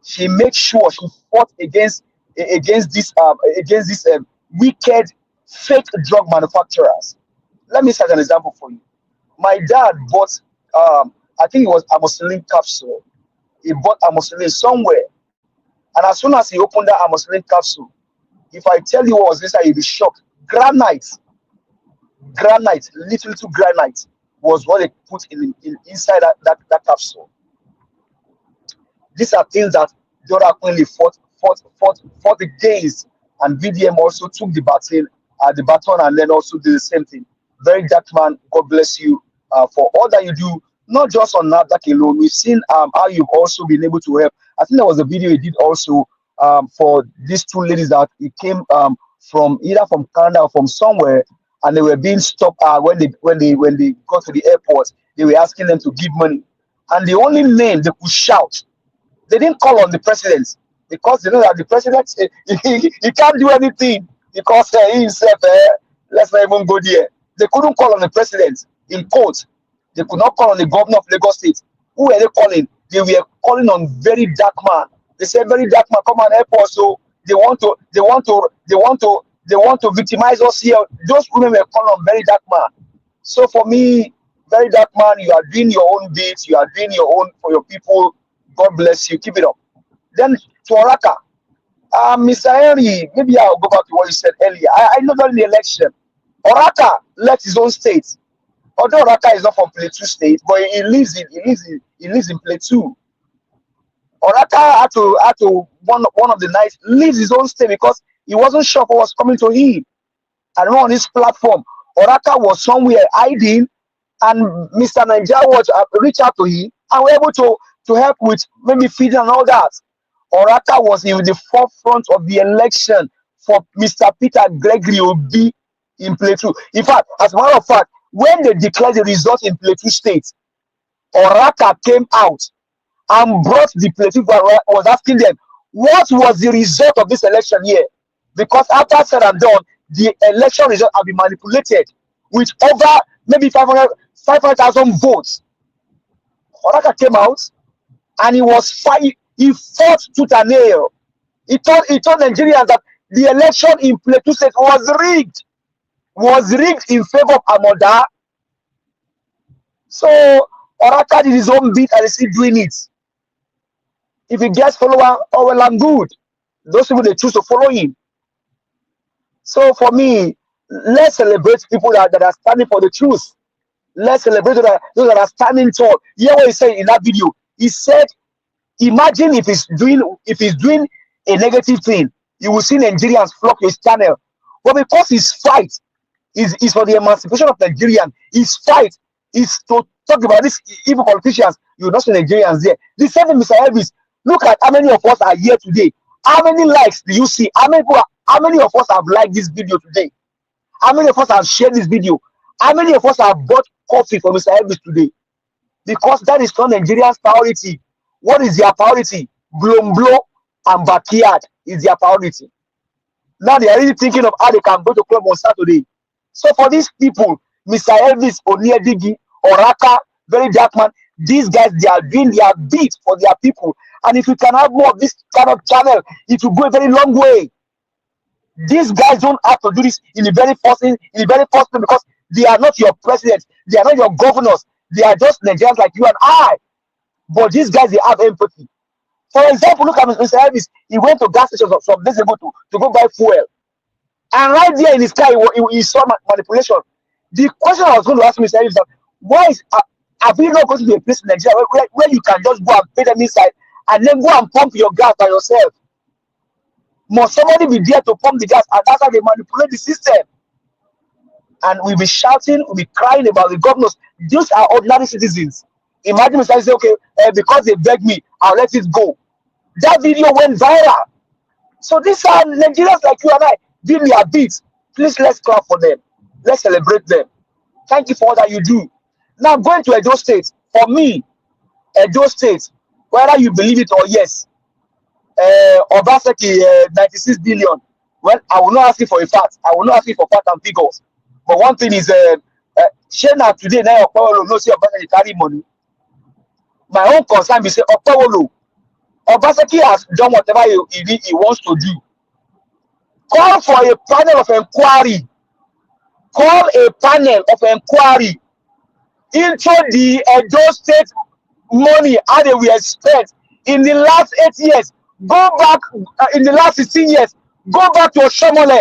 She made sure she fought against this wicked fake drug manufacturers. Let me set an example for you. My dad bought I think it was amoxicillin capsule. He bought amoxicillin somewhere, and as soon as he opened that amoxicillin capsule, if I tell you what was inside, you'll be shocked. Granite, little granite was what they put inside that capsule. These are things that Dora Quinley fought against, and VDM also took the baton, and then also did the same thing. Very Dark Man, God bless you for all that you do, not just on NAVDAC alone. We've seen how you've also been able to help. I think there was a video you did also for these two ladies that it came from either from Canada or from somewhere, and they were being stopped when they got to the airport. They were asking them to give money, and the only name they could shout, they didn't call on the president, because they know that the president he can't do anything, because he himself, let's not even go there. They couldn't call on the president in court. They could not call on the governor of Lagos State. Who were they calling? They were calling on Very Dark Man. They said, Very Dark Man, come and help us. So they want to victimize us here. Those women were calling on Very Dark Man. So for me, Very Dark Man, you are doing your own bits. You are doing your own for your people. God bless you. Keep it up. Then to Oraka, Mr. Henry, maybe I'll go back to what you said earlier. I know during the election, Oraka left his own state. Although Oraka is not from Plateau State, but he lives in Plateau. Oraka had to one of the nights leaves his own state because he wasn't sure what was coming to him. And on his platform, Oraka was somewhere hiding, and Mr. Nigeria Watch reached out to him and were able to help with maybe feeding and all that. Oraka was in the forefront of the election for Mr. Peter Gregory Obi in Plateau. In fact, as a matter of fact, when they declared the result in Plateau State, Oraka came out and brought the Plateau, was asking them, what was the result of this election here? Because after said and done, the election result have been manipulated with over maybe 500,000 votes. Oraka came out and he fought tooth and nail. He told Nigerians that the election in Plateau State was rigged in favor of Amoda. So Oraka did his own bit and is still doing it. If he gets follower, all well and good. Those people, they choose to follow him. So for me, let's celebrate people that are standing for the truth. Let's celebrate those that are standing tall. Hear what he said in that video. He said, imagine if he's doing a negative thing, you will see Nigerians flock to his channel. But because his fight is for the emancipation of Nigerians, his fight is to talk about these evil politicians. You not see Nigerians there. The same thing, Mr. Elvis. Look at how many of us are here today. How many likes do you see? How many of us have liked this video today? How many of us have shared this video? How many of us have bought coffee for Mr. Elvis today? Because that is not Nigeria's priority. What is their priority? Blow and backyard is their priority. Now they are really thinking of how they can go to club on Saturday. So for these people, Mr. Elvis, Oniedigi, Oraka, Very Dark Man, these guys, they are doing their bit for their people. And if we can have more of this kind of channel, it will go a very long way. These guys don't have to do this in the very first place because they are not your president, they are not your governors, they are just Nigerians like you and I. But these guys, they have empathy. For example, look at Mr. Elvis. He went to gas stations some days ago to go buy fuel. And right there in his car, he saw manipulation. The question I was going to ask Mr. Elvis is that, why have you not gone to a place in Nigeria where you can just go and pay them inside and then go and pump your gas by yourself? Must somebody be there to pump the gas? And that's how they manipulate the system. And we'll be shouting, we'll be crying about the governors. These are ordinary citizens. Imagine Mr. Elvis say, okay, because they begged me, I'll let it go. That video went viral. So these are Nigerians like you and I doing their beats. Please, let's clap for them. Let's celebrate them. Thank you for all that you do. Now, going to Edo State, for me, Edo State, whether you believe it or yes, Obaseki 96 billion. Well, I will not ask you for a fact. I will not ask you for fact and figures. But one thing is, Shena today, now Okpebholo no see Obaseki carry money. My own concern is say Okpebholo, Obaseki has done whatever he wants to do. Call for a panel of inquiry. Call a panel of inquiry into the Edo State money how they were spent in the last 8 years. Go back in the last 16 years. Go back to Oshiomhole,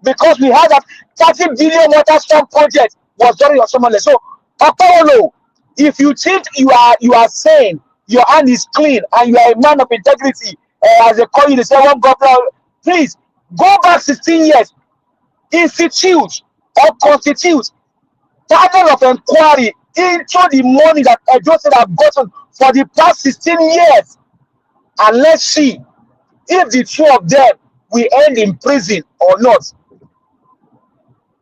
because we had that 30 billion water storm project was done in Oshiomhole. So, Okpebholo, if you think you are saying your hand is clean and you are a man of integrity, as they call you, they say one governor, please go back 16 years, institute or constitute panel of inquiry into the money that Edo State have gotten for the past 16 years, and let's see if the two of them will end in prison or not.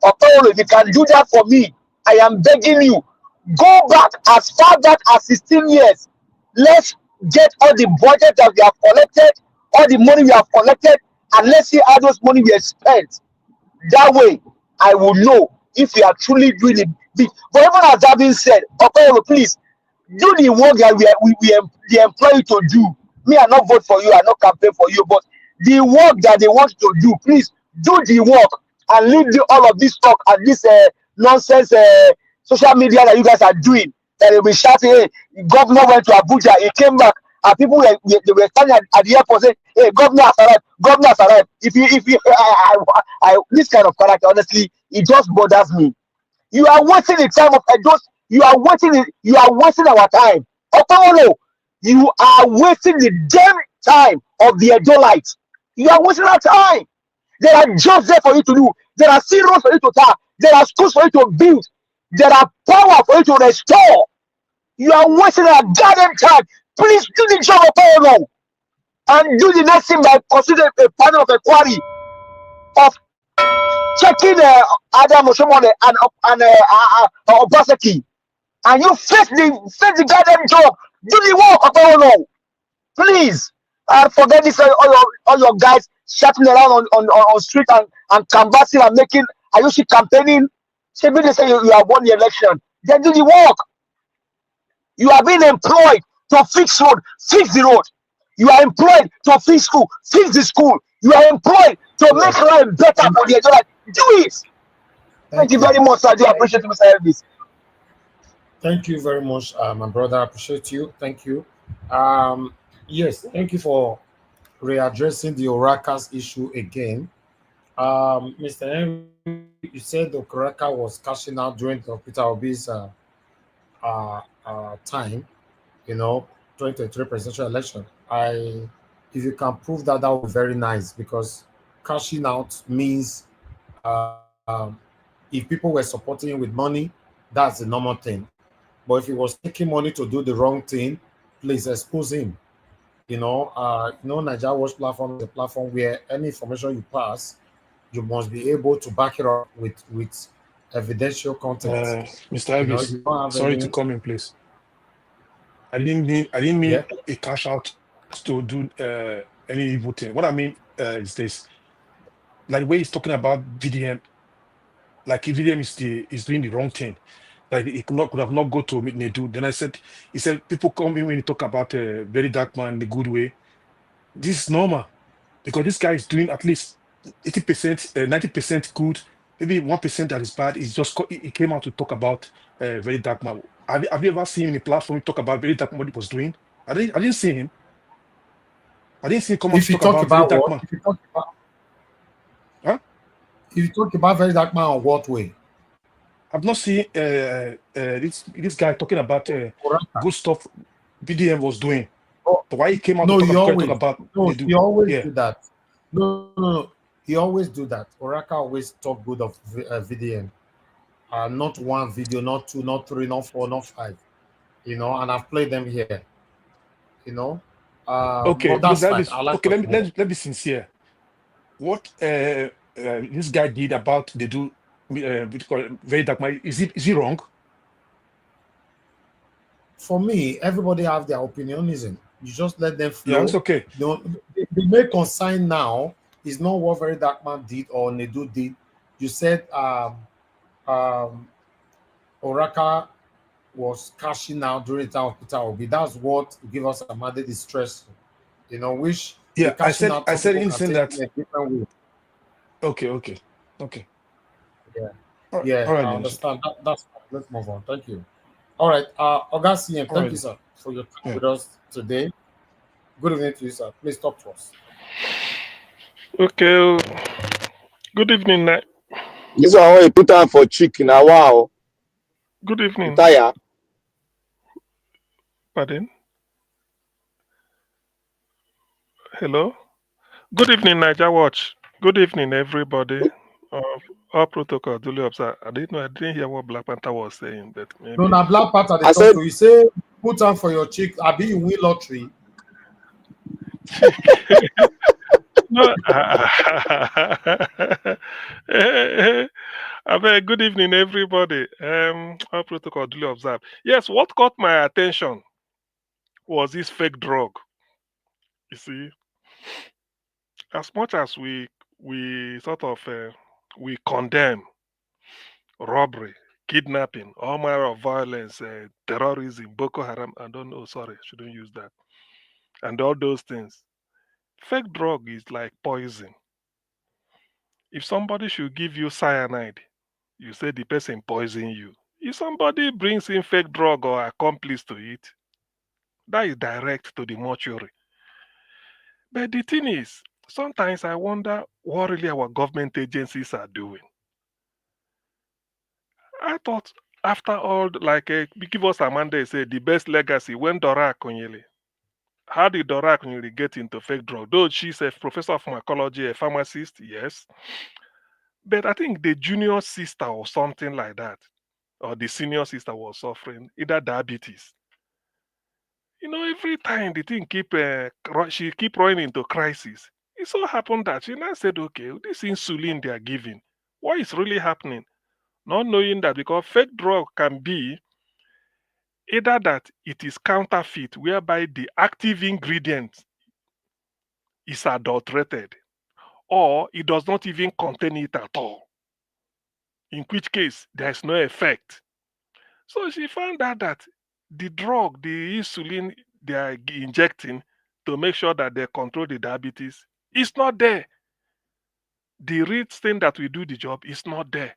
Okpebholo, if you can do that for me, I am begging you, go back as far back as 16 years. Let's get all the budget that we have collected, all the money we have collected, and let's see how those money were spent. That way, I will know if we are truly doing it big. But even as that being said, Okpebholo, please do the work that we employ you to do. Me, I not vote for you, I not campaign for you, but the work that they want you to do, please do the work and leave all of this talk and this nonsense social media that you guys are doing. That they will be shouting, hey, governor went to Abuja, he came back, and people were standing at the airport saying, hey, governor has arrived, governor has arrived. This kind of character, honestly, it just bothers me. You are wasting the time of those. You are wasting our time. Okpebholo, you are wasting the damn time of the Edolites. You are wasting our time. There are jobs there for you to do. There are roads for you to tap. There are schools for you to build. There are power for you to restore. You are wasting our goddamn time. Please do the job of Okpebholo and do the next thing by considering a panel of inquiry of checking Adam Oshiomhole and Obaseki, and you face the goddamn job. Do the work, Okpebholo. Please, forget this. All your guys shouting around on street and canvassing and making. Are you campaigning? Say they say you have won the election. Then do the work. You are being employed to fix road, fix the road. You are employed to fix school, fix the school. You are employed to make life better for the Edolites. Do it. Thank you very much, sir. I do appreciate you, Mr. Elvis. Thank you very much, my brother. I appreciate you. Thank you. Yes, thank you for readdressing the Oraka's issue again. Mr. Henry, you said the Oraka was cashing out during the Peter Obi's time, 2023 presidential election. If you can prove that, that would be very nice, because cashing out means if people were supporting him with money, that's the normal thing. But if he was taking money to do the wrong thing, please expose him. Nigeria Watch platform is a platform where any information you pass, you must be able to back it up with evidential content. Mr. If Elvis, you don't have sorry to any, come in, please. I didn't mean yeah. a cash out to do any evil thing. What I mean is this, like the way he's talking about VDM, like if VDM is doing the wrong thing, like it could have not go to Nedu. Then he said people come in when you talk about very dark man in the good way. This is normal because this guy is doing at least 80%, 90% good, maybe 1% that is bad. He came out to talk about very dark man. Have you ever seen him in a platform talk about very dark man what he was doing? I didn't see him. I didn't see him come out If to you talk talk about very about dark what? man. If you talk about very dark man, on what way? I've not seen this guy talking about good stuff VDM was doing. But why he came out No, to he talk always about no, Nedu? he always Yeah. do that. No. He always do that. Oraka always talk good of VDM. Not one video, not two, not three, not four, not five. And I've played them here. Okay, But that's fine. because I like okay, talking about. let me be sincere. What this guy did about Nedu, very dark man, is he wrong? For me, everybody have their opinionism. You just let them flow. Yeah, it's okay. The main concern now is not what Very Dark Man did or Nedu did. You said Oraka was cashing out during the time of Peter Obi. That's what give us a mandate is stressful. Which the Yeah, cashing out I some said people in can saying take that. in a different way. Okay. Yeah. All Yeah, right I then. understand. That's fine. Let's move on. Thank you. All right. August CM, All thank right you, then. sir, for your time Yeah. with us today. Good evening to you, sir. Please talk to us. Okay. Good evening. This one wey you put am for cheek na wow. Good evening. Tire. Pardon? Hello. Good evening, Niger Watch. Good evening, everybody. All protocol duly observed. I didn't hear what Black Panther was saying, but maybe. No, na Black Panther they talk to you. Say put on for your cheek. I be you win lottery. No. Good evening, everybody. All protocol duly observed. Yes, what caught my attention was this fake drug. You see, as much as we sort of we condemn robbery, kidnapping, all manner of violence, terrorism, Boko Haram, I don't know, sorry, shouldn't use that, and all those things. Fake drug is like poison. If somebody should give you cyanide, you say the person poison you. If somebody brings in fake drug or accomplice to it, that is direct to the mortuary. But the thing is, sometimes I wonder what really our government agencies are doing. I thought after all, like give us a mandate, say the best legacy when Dora Akunyili. How did Dora Akunyili get into fake drug? Though she's a professor of pharmacology, a pharmacist, yes. But I think the junior sister or something like that, or the senior sister was suffering either diabetes. Every time the thing she keep running into crisis. It so happened that she now said, okay, this insulin they are giving, what is really happening? Not knowing that because fake drug can be either that it is counterfeit, whereby the active ingredient is adulterated, or it does not even contain it at all, in which case there is no effect. So she found out that the drug, the insulin they are injecting to make sure that they control the diabetes is not there. The real thing that will do the job is not there.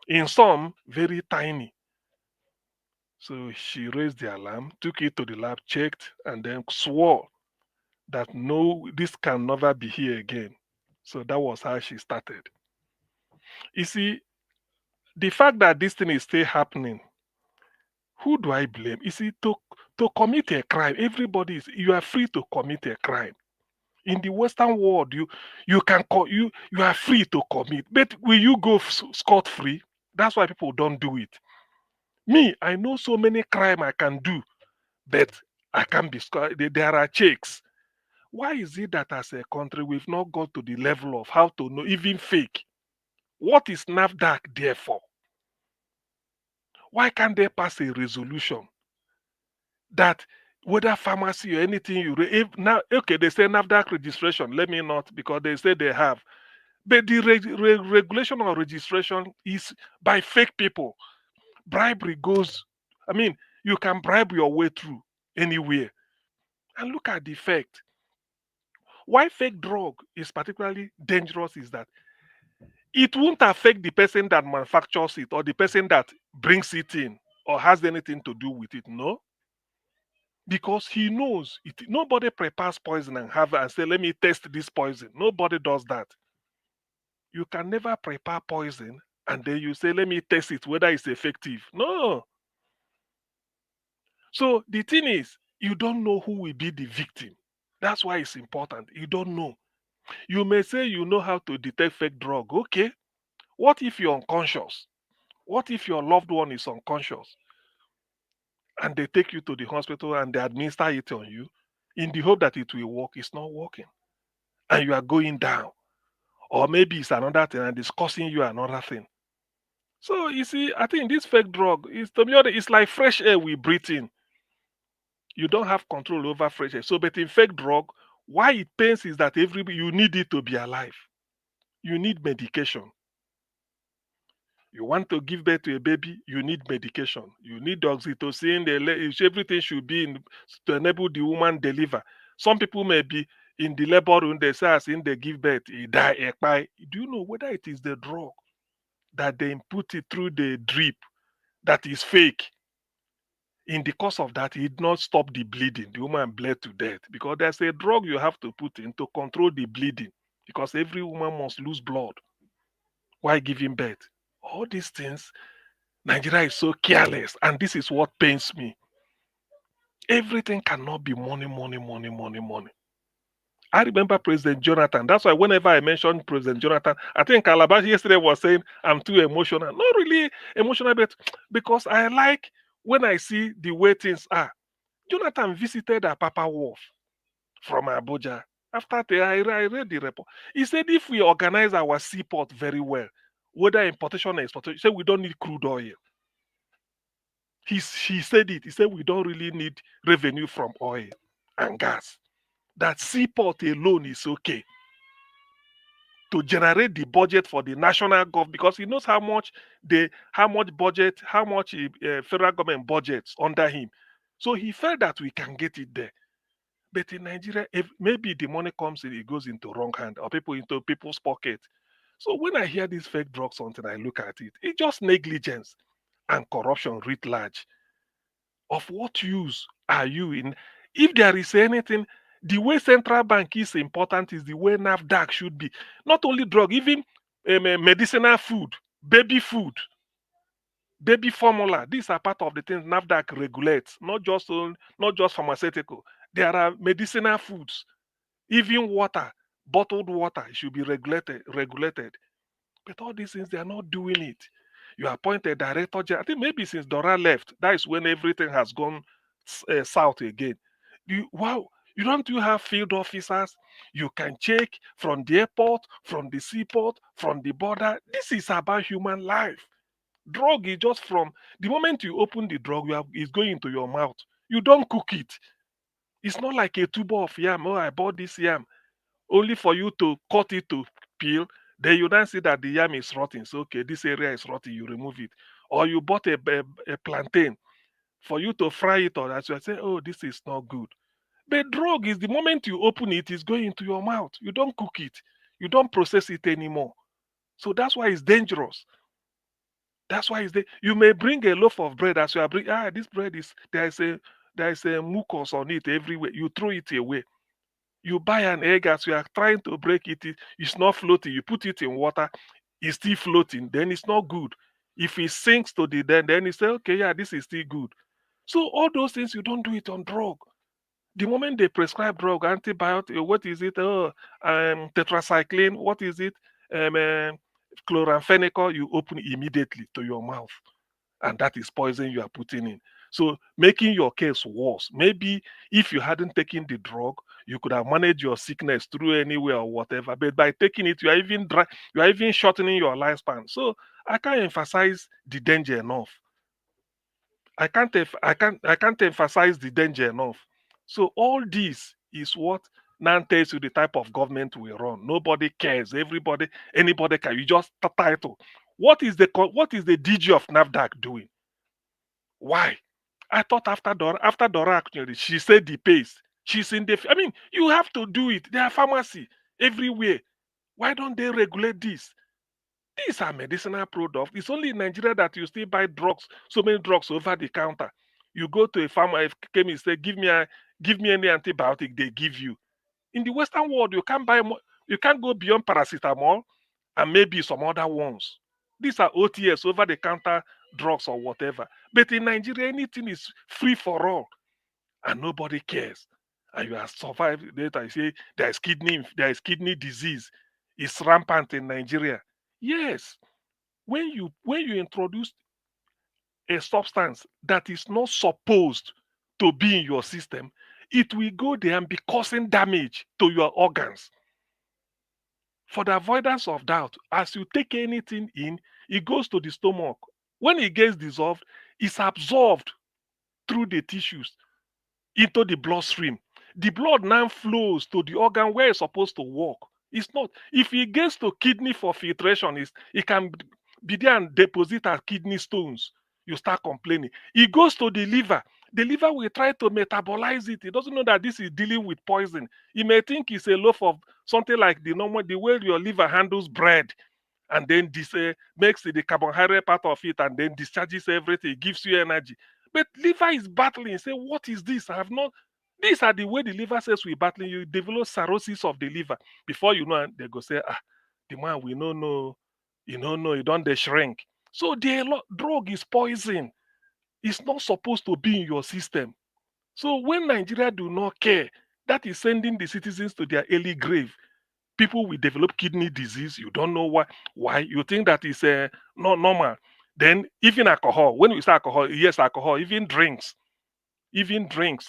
In some, very tiny. So she raised the alarm, took it to the lab, checked, and then swore that no, this can never be here again. So that was how she started. You see, the fact that this thing is still happening, who do I blame? You see, to commit a crime, you are free to commit a crime. In the Western world, you are free to commit, but will you go scot free? That's why people don't do it. Me, I know so many crime I can do, but I can't be scot. There are checks. Why is it that as a country we've not got to the level of how to know even fake? What is NAFDAC there for? Why can't they pass a resolution that whether pharmacy or anything if now okay, they say NAFDAC registration, let me not, because they say they have, but the regulation or registration is by fake people. Bribery goes, I mean, you can bribe your way through anywhere. And look at the effect. Why fake drug is particularly dangerous is that it won't affect the person that manufactures it or the person that brings it in or has anything to do with it. No. Because he knows it. Nobody prepares poison and have and say, let me test this poison. Nobody does that. You can never prepare poison and then you say, let me test it whether it's effective. No. So the thing is, you don't know who will be the victim. That's why it's important. You don't know. You may say you know how to detect fake drug. Okay. What if you're unconscious? What if your loved one is unconscious and they take you to the hospital and they administer it on you in the hope that it will work? It's not working. And you are going down. Or maybe it's another thing and it's causing you another thing. So you see, I think this fake drug is, to be honest, it's like fresh air we breathe in. You don't have control over fresh air. So, but in fake drug, why it pains is that you need it to be alive. You need medication. You want to give birth to a baby, you need medication. You need oxytocin. Everything should be in to enable the woman deliver. Some people may be in the labor room. They say as in they give birth, he die. Do you know whether it is the drug that they put it through the drip that is fake? In the course of that, it did not stop the bleeding. The woman bled to death because there's a drug you have to put in to control the bleeding because every woman must lose blood while giving birth. All these things, Nigeria is so careless, and this is what pains me. Everything cannot be money, money, money, money, money. I remember President Jonathan. That's why whenever I mention President Jonathan, I think Calabash yesterday was saying I'm too emotional. Not really emotional, but because I like when I see the way things are. Jonathan visited Apapa Wharf from Abuja. After I read the report, he said if we organize our seaport very well, whether importation or exportation, he said we don't need crude oil. He said it. He said we don't really need revenue from oil and gas. That seaport alone is okay to generate the budget for the national government because he knows how much budget, how much federal government budgets under him. So he felt that we can get it there. But in Nigeria, if maybe the money comes in, it goes into wrong hand or into people's pocket. So when I hear this fake drug something, I look at it. It's just negligence and corruption writ large. Of what use are you in? If there is anything, the way central bank is important is the way NAFDAC should be. Not only drug, even medicinal food, baby formula. These are part of the things NAFDAC regulates, not just pharmaceutical. There are medicinal foods, even water, bottled water should be regulated. But all these things, they are not doing it. You appoint a director general. I think maybe since Dora left, that is when everything has gone south again. You don't have field officers? You can check from the airport, from the seaport, from the border. This is about human life. Drug is just from the moment you open the drug, it's going into your mouth. You don't cook it. It's not like a tuber of yam. Oh, I bought this yam only for you to cut it to peel. Then you then see that the yam is rotting. So, okay, this area is rotting, you remove it. Or you bought a plantain for you to fry it, or as you say, oh, this is not good. But drug is the moment you open it, it's going into your mouth. You don't cook it. You don't process it anymore. So that's why it's dangerous. That's why you may bring a loaf of bread as you are bringing, this bread there is a mucus on it everywhere. You throw it away. You buy an egg as you are trying to break it, it's not floating. You put it in water, it's still floating. Then it's not good. If it sinks to the then you say, okay, yeah, this is still good. So all those things, you don't do it on drug. The moment they prescribe drug, antibiotic, what is it? Tetracycline, what is it? Chloramphenicol, you open immediately to your mouth. And that is poison you are putting in. So making your case worse. Maybe if you hadn't taken the drug, you could have managed your sickness through anywhere or whatever. But by taking it, you are even shortening your lifespan. So I can't emphasize the danger enough. I can't emphasize the danger enough. So all this is what now tells you the type of government we run. Nobody cares. Anybody can. You just title. What is the DG of NAFDAC doing? Why? I thought after Dora, actually, she said the pace. She's in the. I mean, you have to do it. There are pharmacy everywhere. Why don't they regulate this? These are medicinal products. It's only in Nigeria that you still buy drugs, so many drugs over the counter. You go to a chemist, say, give me any antibiotic, they give you. In the Western world, you can't buy more, you can't go beyond paracetamol and maybe some other ones. These are OTS, over the counter drugs or whatever. But in Nigeria, anything is free for all, and nobody cares. And you have survived later. I say there is kidney disease. It's rampant in Nigeria. Yes, when you introduce a substance that is not supposed to be in your system, it will go there and be causing damage to your organs. For the avoidance of doubt, as you take anything in, it goes to the stomach. When it gets dissolved, it's absorbed through the tissues into the bloodstream. The blood now flows to the organ where it's supposed to work. It's not. If it gets to kidney for filtration, it can be there and deposit as kidney stones. You start complaining. It goes to the liver. The liver will try to metabolize it. It doesn't know that this is dealing with poison. It may think it's a loaf of something like the way your liver handles bread, and then this makes the carbohydrate part of it, and then discharges everything. It gives you energy. But liver is battling. Say, what is this? I have not. These are the way the liver says we're battling. You develop cirrhosis of the liver. Before you know, they go say, the man we don't know, you don't know, you don't shrink. So the drug is poison. It's not supposed to be in your system. So when Nigeria do not care, that is sending the citizens to their early grave. People will develop kidney disease. You don't know why. Why? You think that is not normal. Then even alcohol. When we say alcohol, yes, alcohol, even drinks,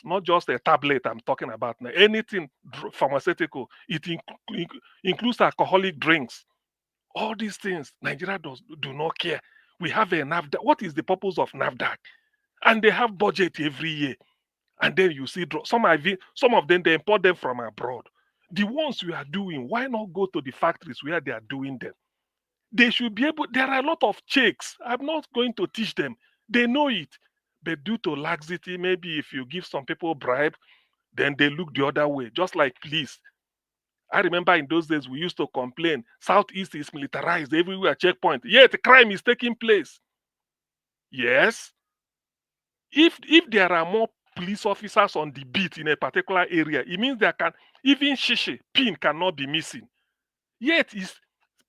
not just a tablet I'm talking about now. Anything pharmaceutical, it includes alcoholic drinks. All these things, Nigeria do not care. We have a NAFDAC. What is the purpose of NAFDAC? And they have budget every year. And then you see some of them, they import them from abroad. The ones we are doing, why not go to the factories where they are doing them? They should be able. There are a lot of checks. I'm not going to teach them. They know it. But due to laxity, maybe if you give some people bribe, then they look the other way, just like police. I remember in those days we used to complain, Southeast is militarized, everywhere checkpoint. Yet crime is taking place. Yes. If there are more police officers on the beat in a particular area, it means there can even shishi, pin cannot be missing. Yet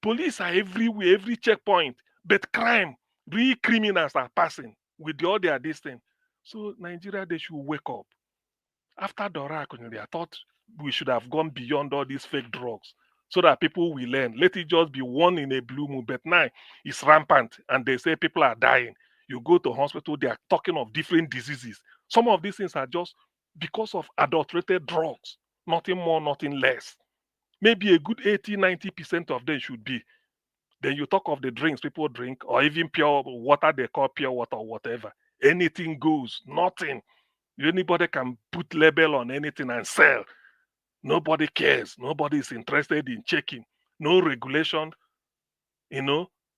police are everywhere, every checkpoint, but crime, real criminals are passing with all their distance. So Nigeria, they should wake up. After Dora, I thought we should have gone beyond all these fake drugs so that people will learn. Let it just be one in a blue moon. But now it's rampant, and they say people are dying. You go to hospital, they are talking of different diseases. Some of these things are just because of adulterated drugs. Nothing more, nothing less. Maybe a good 80-90% of them should be. Then you talk of the drinks people drink, or even pure water, they call pure water or whatever. Anything goes, nothing. Anybody can put label on anything and sell. Nobody cares. Nobody is interested in checking. No regulation.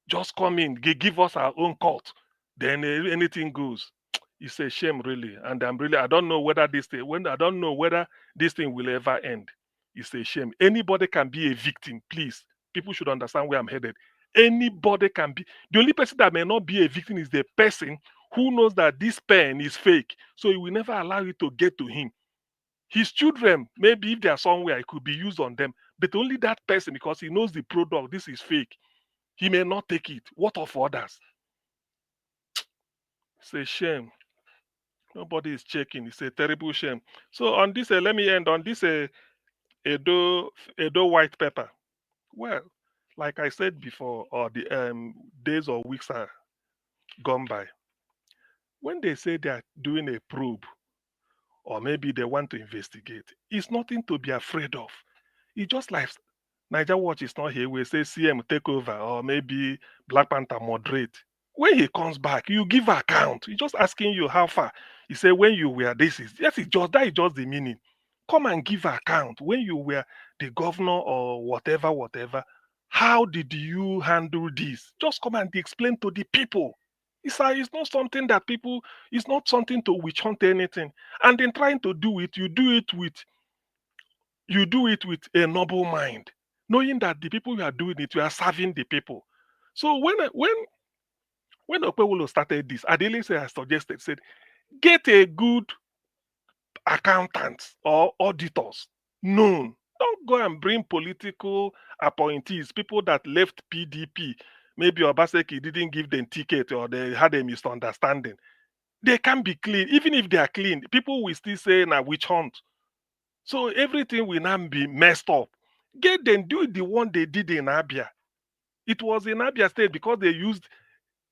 Just come in, give us our own cut. Then anything goes. It's a shame, really. And I don't know whether this thing will ever end. It's a shame. Anybody can be a victim, please. People should understand where I'm headed. Anybody can be. The only person that may not be a victim is the person who knows that this pen is fake. So he will never allow it to get to him. His children, maybe if they are somewhere, it could be used on them. But only that person, because he knows the product, this is fake. He may not take it. What of others? It's a shame. Nobody is checking. It's a terrible shame. So on this, let me end on this Edo white pepper. Well, like I said before, or the days or weeks are gone by. When they say they are doing a probe, or maybe they want to investigate, it's nothing to be afraid of. It's just like Niger Watch is not here. We say CM take over, or maybe Black Panther moderate. When he comes back, you give account. He's just asking you how far. He say when you were this is yes, it's just that is just the meaning. Come and give account when you were the governor or whatever. How did you handle this? Just come and explain to the people. It's not something that people. It's not something to witch hunt anything. And in trying to do it, you do it with a noble mind, knowing that the people you are doing it, you are serving the people. So when Okpebholo started this, Adeleke has suggested, said, get a good accountant or auditors known. Don't go and bring political appointees, people that left PDP. Maybe Obaseki didn't give them ticket or they had a misunderstanding. They can be clean. Even if they are clean, people will still say, "Na witch hunt." So everything will now be messed up. Get them, do the one they did in Abia. It was in Abia State because they used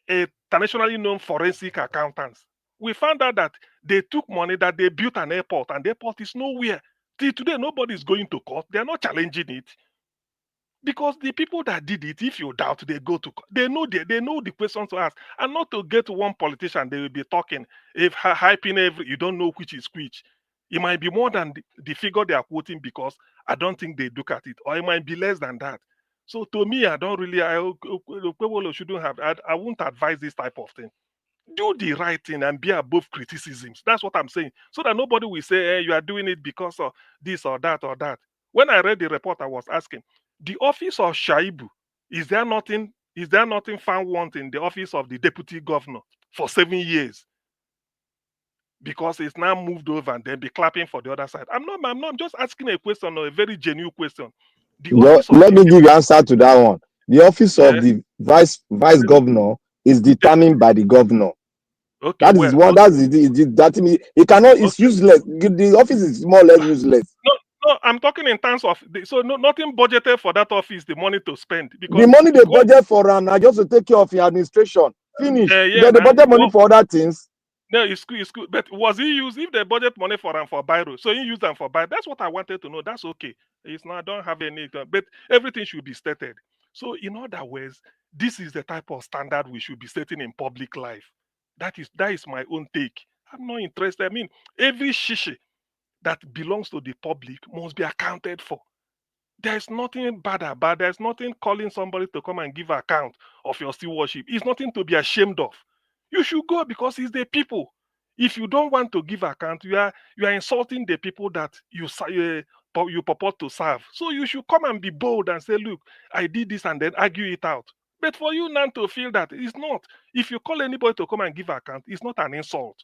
a internationally known forensic accountants. We found out that they took money, that they built an airport, and the airport is nowhere. Till today, nobody is going to court. They are not challenging it. Because the people that did it, if you doubt, they go to court. They know the questions to ask. And not to get one politician, they will be talking, if hyping you don't know which is which. It might be more than the figure they are quoting because I don't think they look at it. Or it might be less than that. So to me, I don't really, Okpebholo shouldn't have, I won't advise this type of thing. Do the right thing and be above criticisms. That's what I'm saying. So that nobody will say, hey, you are doing it because of this or that or that. When I read the report, I was asking, the office of Shaibu, is there nothing found wanting in the office of the deputy governor for 7 years? Because it's now moved over and then be clapping for the other side. I'm not just asking a question or a very genuine question. Let me give you answer to that one. The office of the vice governor is determined by the governor. Okay, that is one. That's that means it cannot. It's useless. The office is more or less useless. No, I'm talking in terms of nothing budgeted for that office. The money to spend because the money they budget for are just to take care of your administration. Finish. Then they budget money for other things. No, it's good. But was he used if they budget money for them for Biro? So he used them for Biro. That's what I wanted to know. That's okay. It's not. I don't have any. But everything should be stated. So in other words, this is the type of standard we should be setting in public life. That is my own take. I'm not interested. I mean, every shishi that belongs to the public must be accounted for. There's nothing bad about. There's nothing calling somebody to come and give account of your stewardship. It's nothing to be ashamed of. You should go because it's the people. If you don't want to give account, you are insulting the people that you purport to serve. So you should come and be bold and say, look, I did this, and then argue it out. But for you now to feel that it's not. If you call anybody to come and give account, it's not an insult.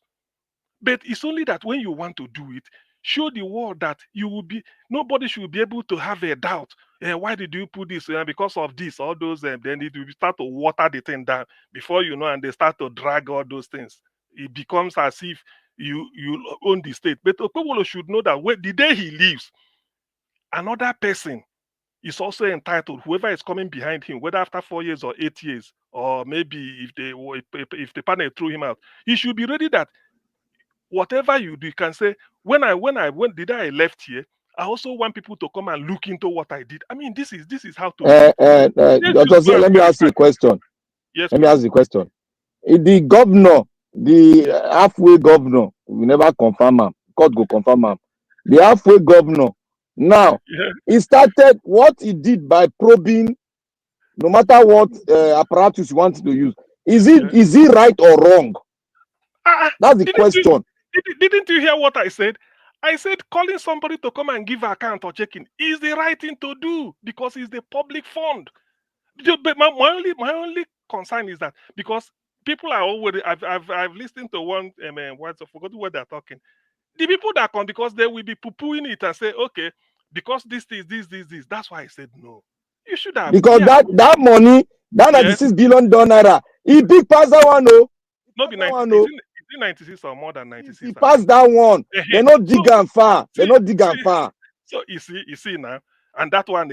But it's only that when you want to do it, show the world that you will be. Nobody should be able to have a doubt. Why did you put this? Because of this, all those. Then it will start to water the thing down before you know, and they start to drag all those things. It becomes as if you own the state. But Okpebholo should know that the day he leaves, another person is also entitled. Whoever is coming behind him, whether after 4 years or 8 years, or maybe if the panel threw him out, he should be ready that whatever you do, you can say, when I left here, I also want people to come and look into what I did. I mean, this is how to. Dr. Let me ask you a question. Yes. Let me ask you a question. The governor, the halfway governor, we never confirm him. Court go confirm him. The halfway governor. Now, he started what he did by probing, no matter what apparatus you want to use. Is he right or wrong? That's the question. Didn't you hear what I said? I said calling somebody to come and give account or checking is the right thing to do because it's the public fund. But my only concern is that because people are already, I've listened to one words, I forgot what they're talking. The people that come because they will be poo-pooing it and say, okay, because this. That's why I said no. You should have, because that money, that $96 billion, he big pass that one, no. No, be 90. 96 or more than 96? He passed that one. They not dig and far. They not dig and far. So you see now, and that one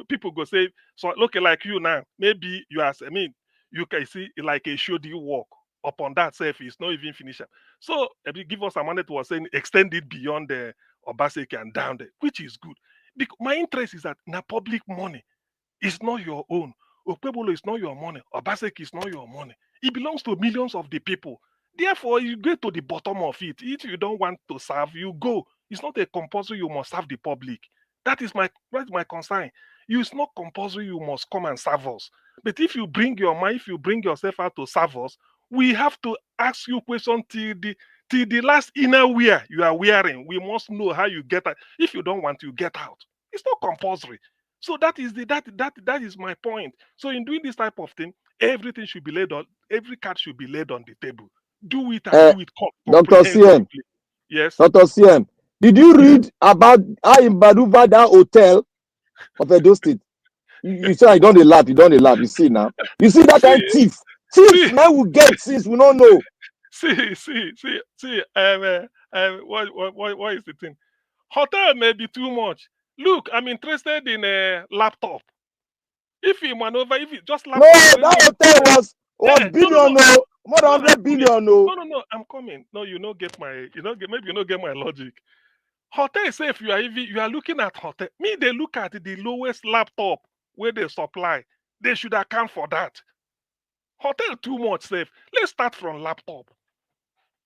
people go say, so looking like you now, maybe you are. I mean, you can see like a shoddy walk upon that self is not even finished. So give us a mandate was saying extend it beyond the Obaseki and down there, which is good. Because my interest is that na public money is not your own. Okpebholo is not your money. Obaseki is not your money. It belongs to millions of the people. Therefore, you get to the bottom of it. If you don't want to serve, you go. It's not a compulsory you must serve the public. That's my concern. It's not compulsory you must come and serve us. But if you bring your mind, if you bring yourself out to serve us, we have to ask you questions till the last inner wear you are wearing. We must know how you get out. If you don't want to get out, it's not compulsory. So that is my point. So in doing this type of thing, everything should be laid on. Every card should be laid on the table. Do it and do it Dr. CM. Yes. Dr. CM. Did you read about how he maneuvered that hotel of Edo State? You say I don't laugh. You don't laugh. You see now. You see that kind of thief. Thief now will get since we don't know. See. What is the thing? Hotel may be too much. Look, I'm interested in a laptop. If you maneuver, if you just laptop. No, that hotel was billion, no. More than 100 billion, no. No. I'm coming. No, maybe you don't get my logic. Hotel say if you are looking at hotel, they look at the lowest laptop where they supply. They should account for that. Hotel too much safe. Let's start from laptop.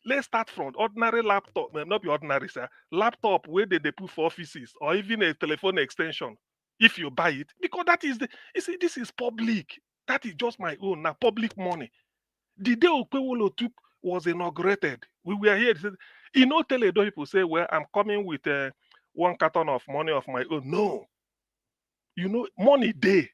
Let's start from ordinary laptop. Not be ordinary, sir. Laptop where they put for offices or even a telephone extension. If you buy it, because that is this is public. That is just my own. Now public money. The day Okpebholo was inaugurated, we were here. Tell Edo people say, well, I'm coming with 1 carton of money of my own. No. Money day.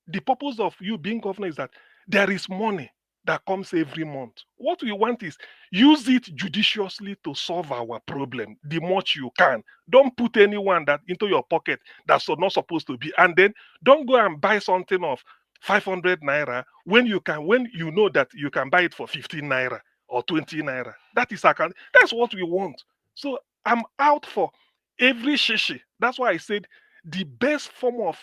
The purpose of you being governor is that there is money that comes every month. What we want is use it judiciously to solve our problem the much you can. Don't put anyone that into your pocket that's not supposed to be. And then don't go and buy something of 500 naira when you know that you can buy it for 15 naira or 20 naira. That's what we want. So I'm out for every shishi. That's why I said the best form of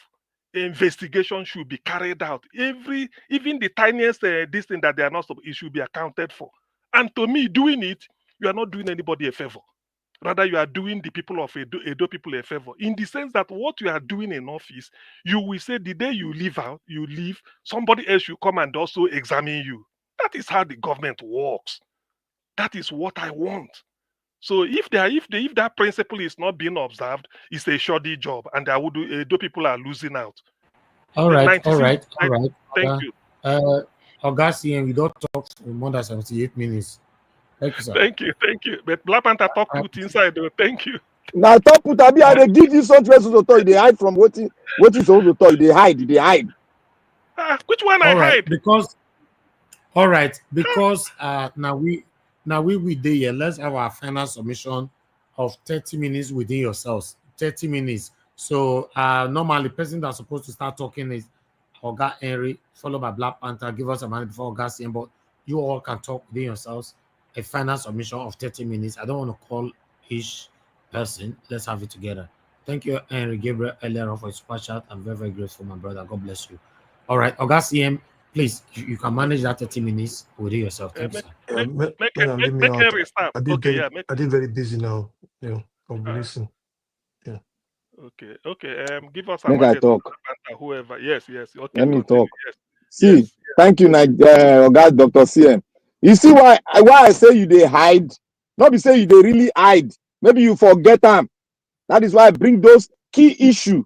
investigation should be carried out. Even the tiniest this thing that they are not, it should be accounted for. And to me, doing it, you are not doing anybody a favor. Rather, you are doing the people of Edo people a favor. In the sense that what you are doing in office, you will say the day you leave, somebody else will come and also examine you. That is how the government works. That is what I want. So if that principle is not being observed, it's a shoddy job, and Edo people are losing out. All right. Thank you. August, we don't talk for more than 78 minutes. Thank you, sir. Thank you. But Black Panther talk put inside though. Thank you. Now talk put I they give you something to talk. They hide from what is supposed to talk. They hide. Which one I hide? Because now we there here. Let's have our final submission of 30 minutes within yourselves. 30 minutes. So normally person that's supposed to start talking is Oga Henry, followed by Black Panther. Give us a minute before Oga CM, but you all can talk within yourselves. A final submission of 30 minutes. I don't want to call each person. Let's have it together. Thank you, Henry Gabriel, earlier on for his super chat. I'm very, very grateful, my brother. God bless you. All right, Oga CM, please, you can manage that 30 minutes within yourself. Thank you, sir. Make Henry start. I did very busy now. God bless you. Yeah. Okay. Give us a Make I talk. Whoever. Yes. Okay. Let me talk. Yes. See, thank you, Oga Dr. CM. You see why I say you they hide? Not be say you they really hide. Maybe you forget them. That is why I bring those key issue.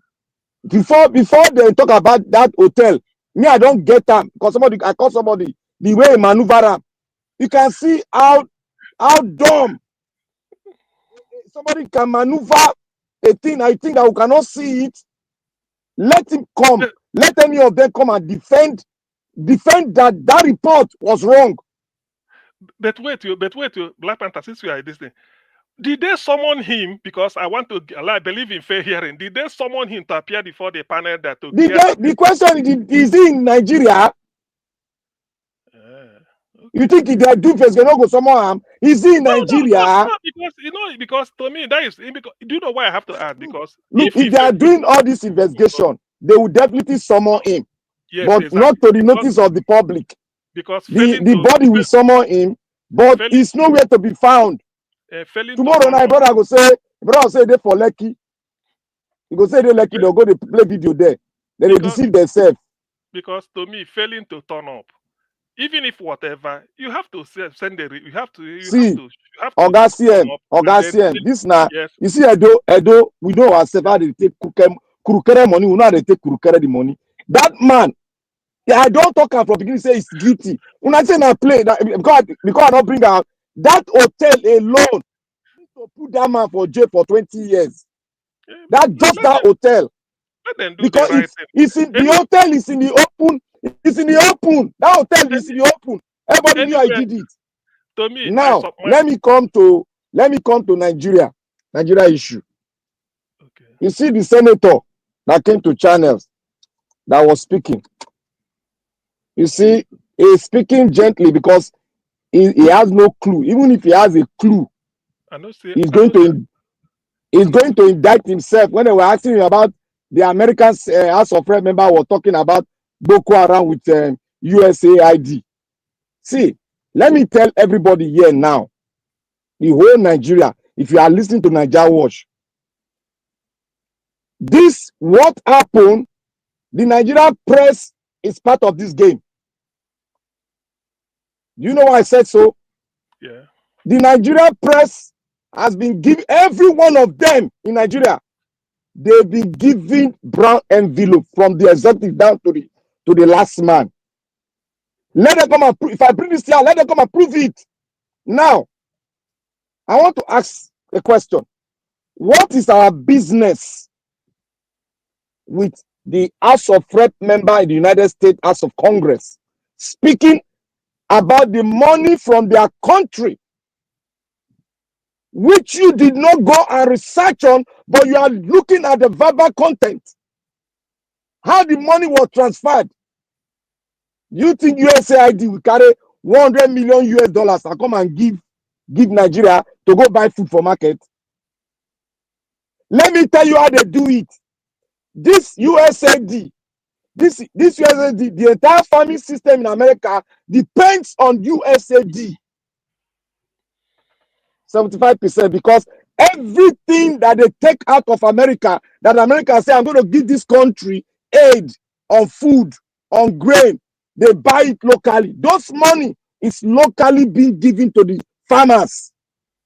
Before they talk about that hotel, me, I don't get them. Because I call somebody the way he maneuver them. You can see how dumb somebody can maneuver a thing. I think that we cannot see it. Let him come. Let any of them come and defend that report was wrong. But wait, Black Panther, since we are this thing, did they summon him? Because I believe in fair hearing. Did they summon him to appear before the panel the question is he in Nigeria? You think if they do face, they don't go summon him? Is he in No, Nigeria? because to me that is because, do you know why I have to ask? Because Look, if if they are doing all this investigation, they will definitely summon him, yes, but exactly. not to the notice of the public. Because The body will summon him, but he's nowhere to be found. Tomorrow night, brother go say they for Lekki. He go say they Lekki, they'll go to play video there. Then they deceive themselves. Because to me, failing to turn up, even if whatever, you have to send the you have to Oga turn CM, up Oga and then CM, this now, yes. you see Edo, we know ourselves how they take kurukere money, we know how they take kurukere the money. That man, I don't talk from beginning say he's guilty. When I say I play that because I don't bring out that hotel alone to put that man for jail for 20 years. That just that hotel. Let them do Because the right thing. it's in the hotel is in the open. It's in the open. That hotel is in the open. Everybody knew I did it. To me, now let me come to Nigeria issue. Okay. You see the senator that came to channels that was speaking. You see, he's speaking gently because he has no clue. Even if he has a clue, he's going to indict himself. When they were asking him about the American House of Rep member were talking about Boko Haram with USAID. See, let me tell everybody here now, the whole Nigeria, if you are listening to Nigeria Watch, this what happened, the Nigerian press is part of this game. Do you know why I said so? Yeah. The Nigerian press has been giving every one of them in Nigeria. They've been giving brown envelope from the executive down to the last man. Let them come and prove. If I bring this here, let them come and prove it. Now, I want to ask a question. What is our business with the House of Rep member in the United States House of Congress speaking about the money from their country, which you did not go and research on, but you are looking at the verbal content, how the money was transferred? You think USAID will carry $100 million and come and give Nigeria to go buy food for market? Let me tell you how they do it. This USAID, the entire farming system in America depends on USAID. 75%, because everything that they take out of America, that America say, I'm going to give this country aid on food, on grain, they buy it locally. Those money is locally being given to the farmers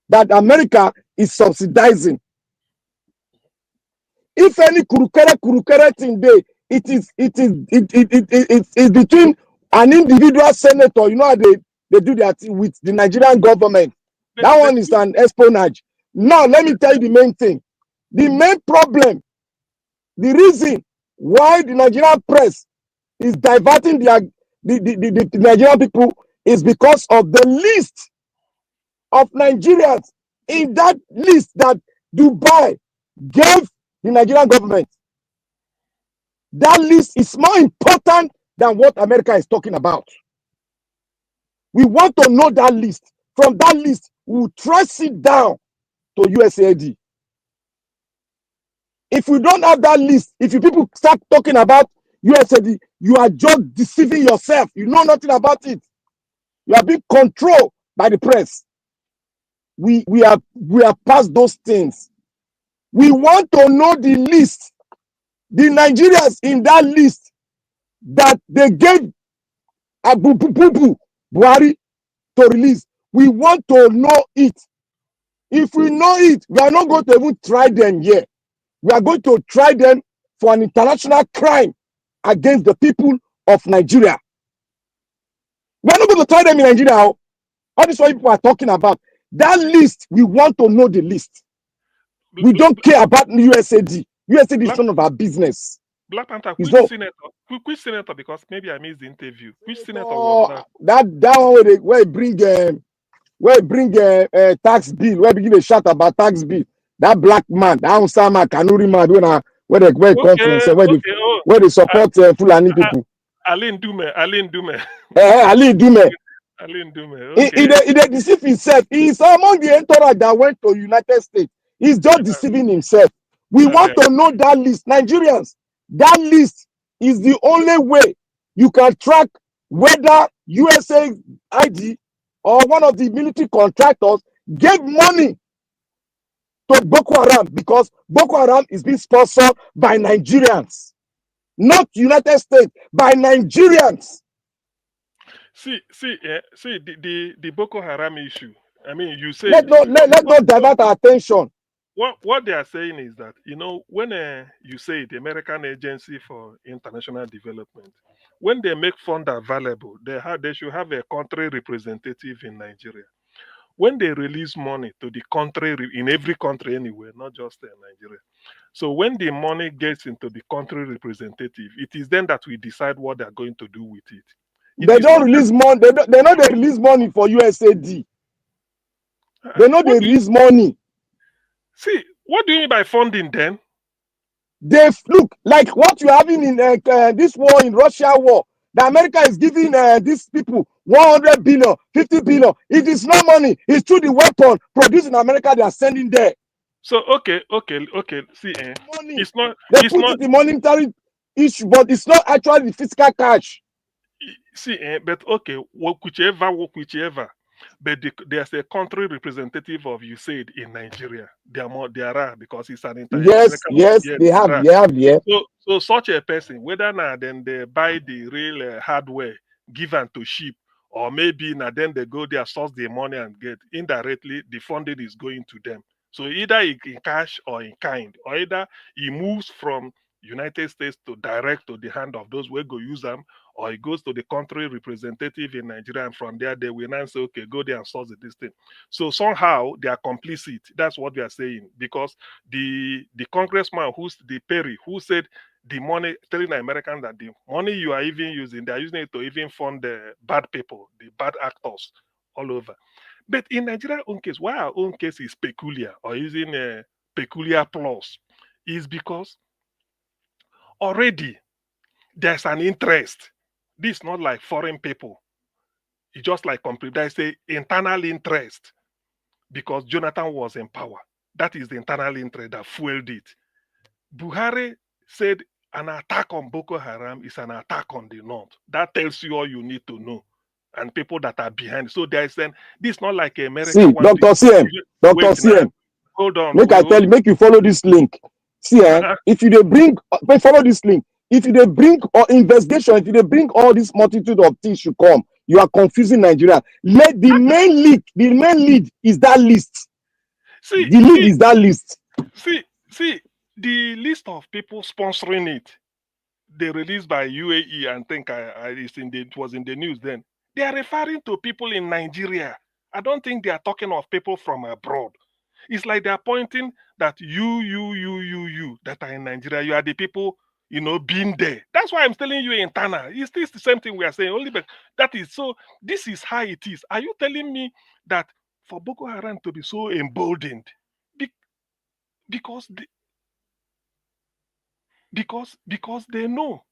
that America is subsidizing. If any kurukere thing there, it is between an individual senator, you know how they do that with the Nigerian government. That one is an espionage. Now, let me tell you the main thing. The main problem, the reason why the Nigerian press is diverting the Nigerian people is because of the list of Nigerians in that list that Dubai gave the Nigerian government. That list is more important than what America is talking about. We want to know that list. From that list, we'll trace it down to USAID. If we don't have that list, if you people start talking about USAID, you are just deceiving yourself. You know nothing about it. You are being controlled by the press. We are past those things. We want to know the list. The Nigerians in that list that they gave Buhari to release. We want to know it. If we know it, we are not going to even try them here. We are going to try them for an international crime against the people of Nigeria. We are not going to try them in Nigeria. All this is what people are talking about. That list, we want to know the list. We don't care about the USAID. USAID is none of our business. Black Panther, which senator, because maybe I missed the interview. Which senator was that? That one where they bring tax bill, where begin to shout about tax bill. That black man, that Osama Kanuri man, where they come from, where they support Fulani people. Aline Dume. Aline Dume. Okay. He dey deceive himself. He is among the entourage that went to United States. He's just deceiving himself. We want to know that list. Nigerians, that list is the only way you can track whether USA ID or one of the military contractors gave money to Boko Haram, because Boko Haram is being sponsored by Nigerians, not United States, by Nigerians. See, the Boko Haram issue. I mean, you say Let not divert our attention. What they are saying is that, you know, when you say the American Agency for International Development, when they make fund available, they should have a country representative in Nigeria. When they release money to the country, in every country anyway, not just in Nigeria. So when the money gets into the country representative, it is then that we decide what they're going to do with it. They don't release money. They know they release money for USAID. They know they release money. See, what do you mean by funding then? They look like what you're having in this war, in Russia war. The America is giving these people 100 billion, 50 billion. It is not money. It's through the weapon produced in America they are sending there. So okay. See, money. It's not. They It's put not it in monetary issue, but it's not actually the physical cash. See, but okay, whichever. But there's a country representative of USAID in Nigeria. There are, because it's an Yes, they have. Yeah. So such a person, whether now then they buy the real hardware given to ship, or maybe now then they go there, source the money and get indirectly the funding is going to them. So either in cash or in kind, or either he moves from United States to direct to the hand of those who go use them, or it goes to the country representative in Nigeria, and from there they will now say, okay, go there and source this thing. So somehow they are complicit. That's what they are saying, because the congressman the Perry, who said the money, telling the Americans that the money you are even using, they are using it to even fund the bad people, the bad actors all over. But in Nigeria's own case, why our own case is peculiar, or using a peculiar plus, is because already there's an interest. This is not like foreign people. It's just like there's a internal interest, because Jonathan was in power. That is the internal interest that fueled it. Buhari said an attack on Boko Haram is an attack on the North. That tells you all you need to know, and people that are behind. So this is not like America. See, Dr. CM, hold on. Make you follow this link. See, if you follow this link. If you bring investigation, if you bring all this multitude of things should come, you are confusing Nigeria. Let the main lead is that list. The lead is that list. See, the list of people sponsoring it, they released by UAE, and think it was in the news then. They are referring to people in Nigeria. I don't think they are talking of people from abroad. It's like they are pointing that you that are in Nigeria, you are the people, being there. That's why I'm telling you internal. It's this the same thing we are saying, only but that is so. This is how it is. Are you telling me that for Boko Haram to be so emboldened, because they know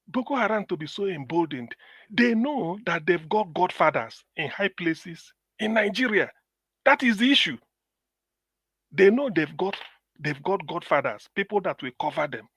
Boko Haram to be so emboldened, they know that they've got godfathers in high places in Nigeria. That is the issue. They know they've got godfathers, people that will cover them.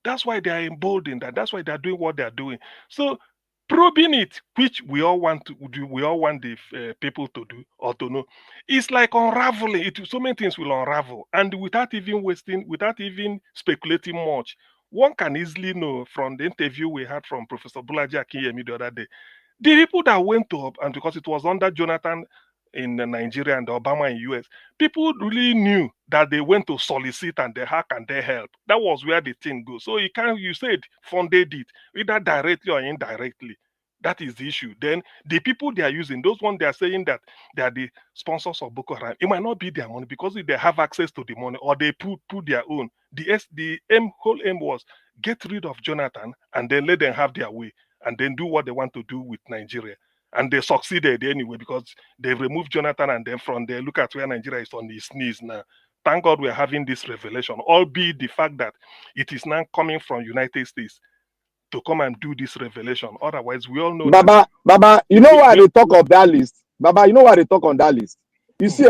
That's why they are emboldened, and that's why they are doing what they are doing. So probing it, which we all want to do, we all want the people to do or to know, it's like unraveling it. So many things will unravel, and without even speculating much, one can easily know from the interview we had from Professor Bulaji Akinyemi the other day, the people that went up, and because it was under Jonathan in Nigeria and Obama in US, people really knew that they went to solicit and how can they help. That was where the thing goes. So you said funded it, either directly or indirectly. That is the issue. Then the people they are using, those ones they are saying that they are the sponsors of Boko Haram, it might not be their money, because if they have access to the money, or they put their own. The whole aim was get rid of Jonathan and then let them have their way, and then do what they want to do with Nigeria. And they succeeded anyway, because they removed Jonathan, and then from there, look at where Nigeria is on its knees now. Thank God we're having this revelation, albeit the fact that it is now coming from United States. to come and do this revelation. Otherwise, we all know Baba, you know why they talk of that list? Baba, you know why they talk on that list? You see,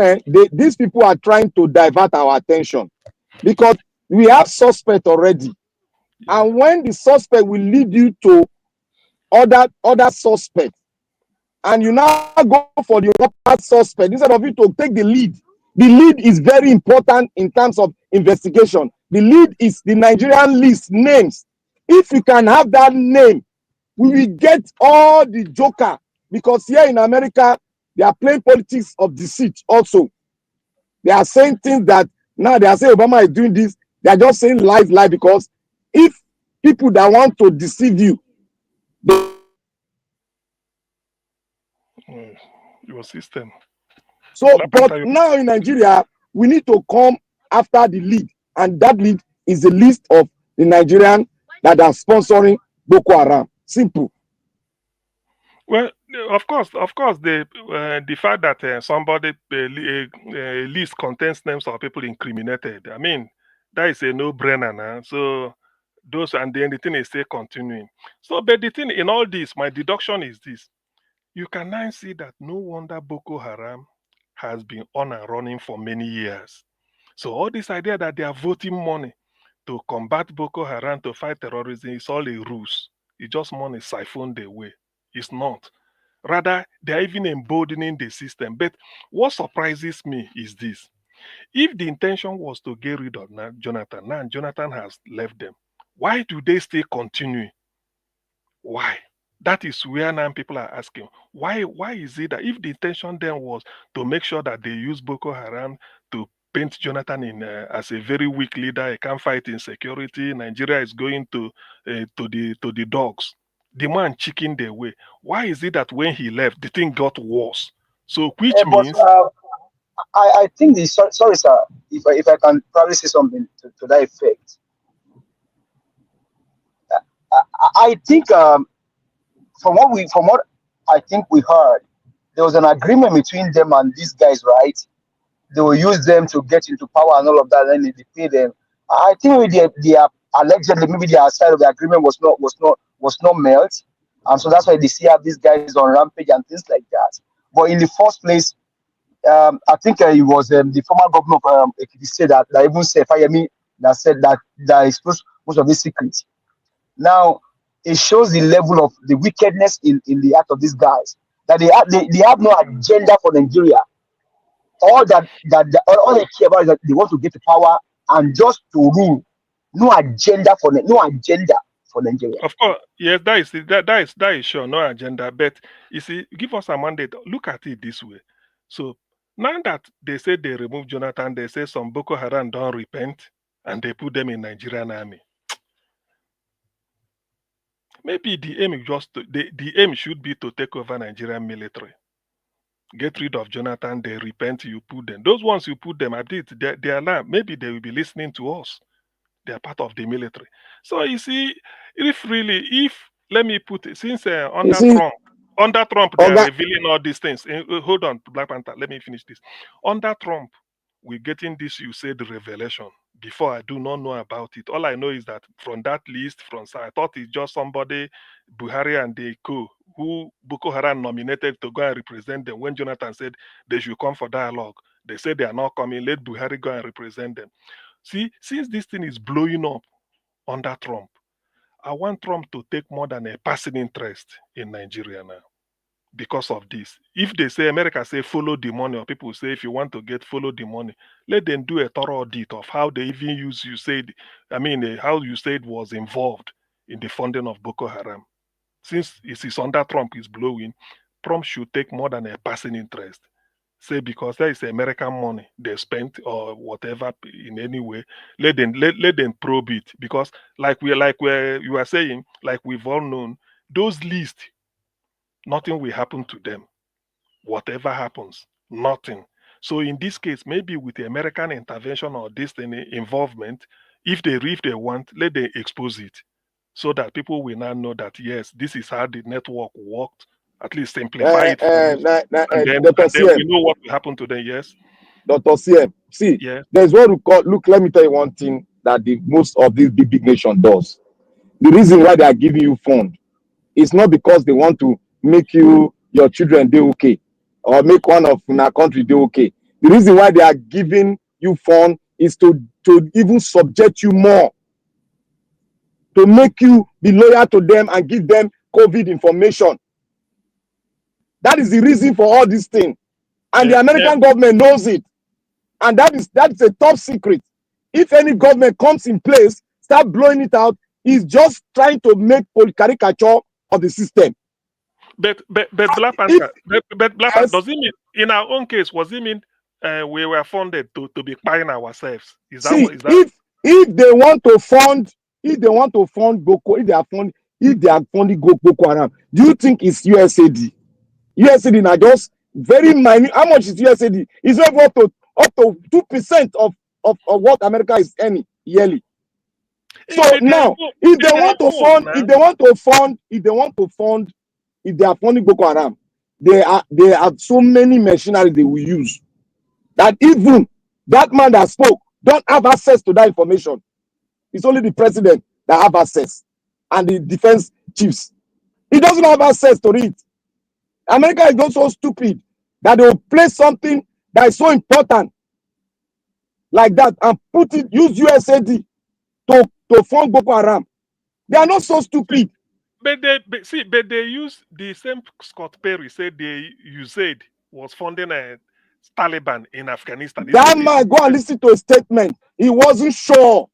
these people are trying to divert our attention because we have suspect already. Yeah. And when the suspect will lead you to other suspects, and you now go for the other suspect instead of you to take the lead. The lead is very important in terms of investigation. The lead is the Nigerian list names. If you can have that name, we will get all the joker, because here in America, they are playing politics of deceit also. They are saying things that now they are saying Obama is doing this. They are just saying lies, because if people that want to deceive you, your system. So, but now in Nigeria, we need to come after the lead, and that lead is the list of the Nigerian that are sponsoring Boko Haram. Simple. Well, of course, the fact that somebody list contains names of people incriminated. I mean, that is a no-brainer now. So those, and then the thing is still continuing. So, but the thing in all this, my deduction is this: you can now see that no wonder Boko Haram has been on and running for many years. So all this idea that they are voting money to combat Boko Haram, to fight terrorism, is all a ruse. It's just money siphoned away. It's not. Rather, they are even emboldening the system. But what surprises me is this. If the intention was to get rid of Jonathan, now Jonathan has left them, why do they still continue? Why? That is where now people are asking, why is it that if the intention then was to make sure that they use Boko Haram to paint Jonathan in as a very weak leader, he can't fight insecurity, Nigeria is going to the dogs, the man chicken their way. Why is it that when he left, the thing got worse? So which means... I think the, sorry sir, if I can probably say something to that effect. I think from what I think we heard, there was an agreement between them and these guys, right? They will use them to get into power and all of that, and then they pay them. I think maybe they are allegedly, maybe their side of the agreement was not met, and so that's why they see have these guys on rampage and things like that. But in the first place, I think it was the former governor of Ekiti said that even said Fayemi that said that exposed most of these secrets. Now it shows the level of the wickedness in the act of these guys, that they have no agenda for Nigeria. All that all they care about is that they want to get to power and just to rule. No agenda for Nigeria. Of course, yes, that is sure, no agenda. But you see, give us a mandate. Look at it this way. So now that they say they remove Jonathan, they say some Boko Haram don't repent and they put them in Nigerian army. Maybe the aim is the aim should be to take over Nigerian military. Get rid of Jonathan, they repent, you put them. Those ones you put them, they are now, maybe they will be listening to us. They are part of the military. So you see, let me put it, since under Trump, they are revealing all these things. Hold on, Black Panther, let me finish this. Under Trump, we're getting this, you said, revelation. Before, I do not know about it. All I know is that from that list, I thought it's just somebody, Buhari and the co, who Boko Haram nominated to go and represent them. When Jonathan said they should come for dialogue, they said they are not coming. Let Buhari go and represent them. See, since this thing is blowing up under Trump, I want Trump to take more than a passing interest in Nigeria now. Because of this, if they say America say follow the money, or people say if you want to follow the money, let them do a thorough audit of how they even use. How you said was involved in the funding of Boko Haram. Since it is under Trump is blowing, Trump should take more than a passing interest. Say because there is American money they spent or whatever in any way, let them probe it. Because like you are saying, like we've all known, those lists, nothing will happen to them. Whatever happens, nothing. So in this case, maybe with the American intervention or this involvement, if they want, let them expose it, so that people will now know that yes, this is how the network worked. At least simplify it. And then we know what will happen to them. Yes, Dr. CM. See, there's what we call. Look, let me tell you one thing that most of these big nation does. the reason why they are giving you fund is not because they want to make your children do okay or make one of our country do okay. The reason why they are giving you fund is to even subject you more, to make you be loyal to them and give them COVID information. That is the reason for all these things. And the American government knows it. And that is a top secret. If any government comes in place, start blowing it out, is just trying to make caricature of the system. But Black Panther, but Black Panther, does it mean, in our own case, was it mean we were funded to be buying ourselves? Is that what is that? If they want to fund Boko, if they are funding Boko Haram, do you think it's USAID? USAID now just very minute. How much is USAID? It's up to 2% of what America is earning yearly. So now, if they are funding Boko Haram, they have so many machinery they will use that even that man that spoke don't have access to that information. It's only the president that have access and the defense chiefs. He doesn't have access to it. America is not so stupid that they will place something that is so important like that and use USAID to fund Boko Haram. They are not so stupid. But they use the same Scott Perry said was funding Taliban in Afghanistan. That man, go and listen to a statement. He wasn't sure.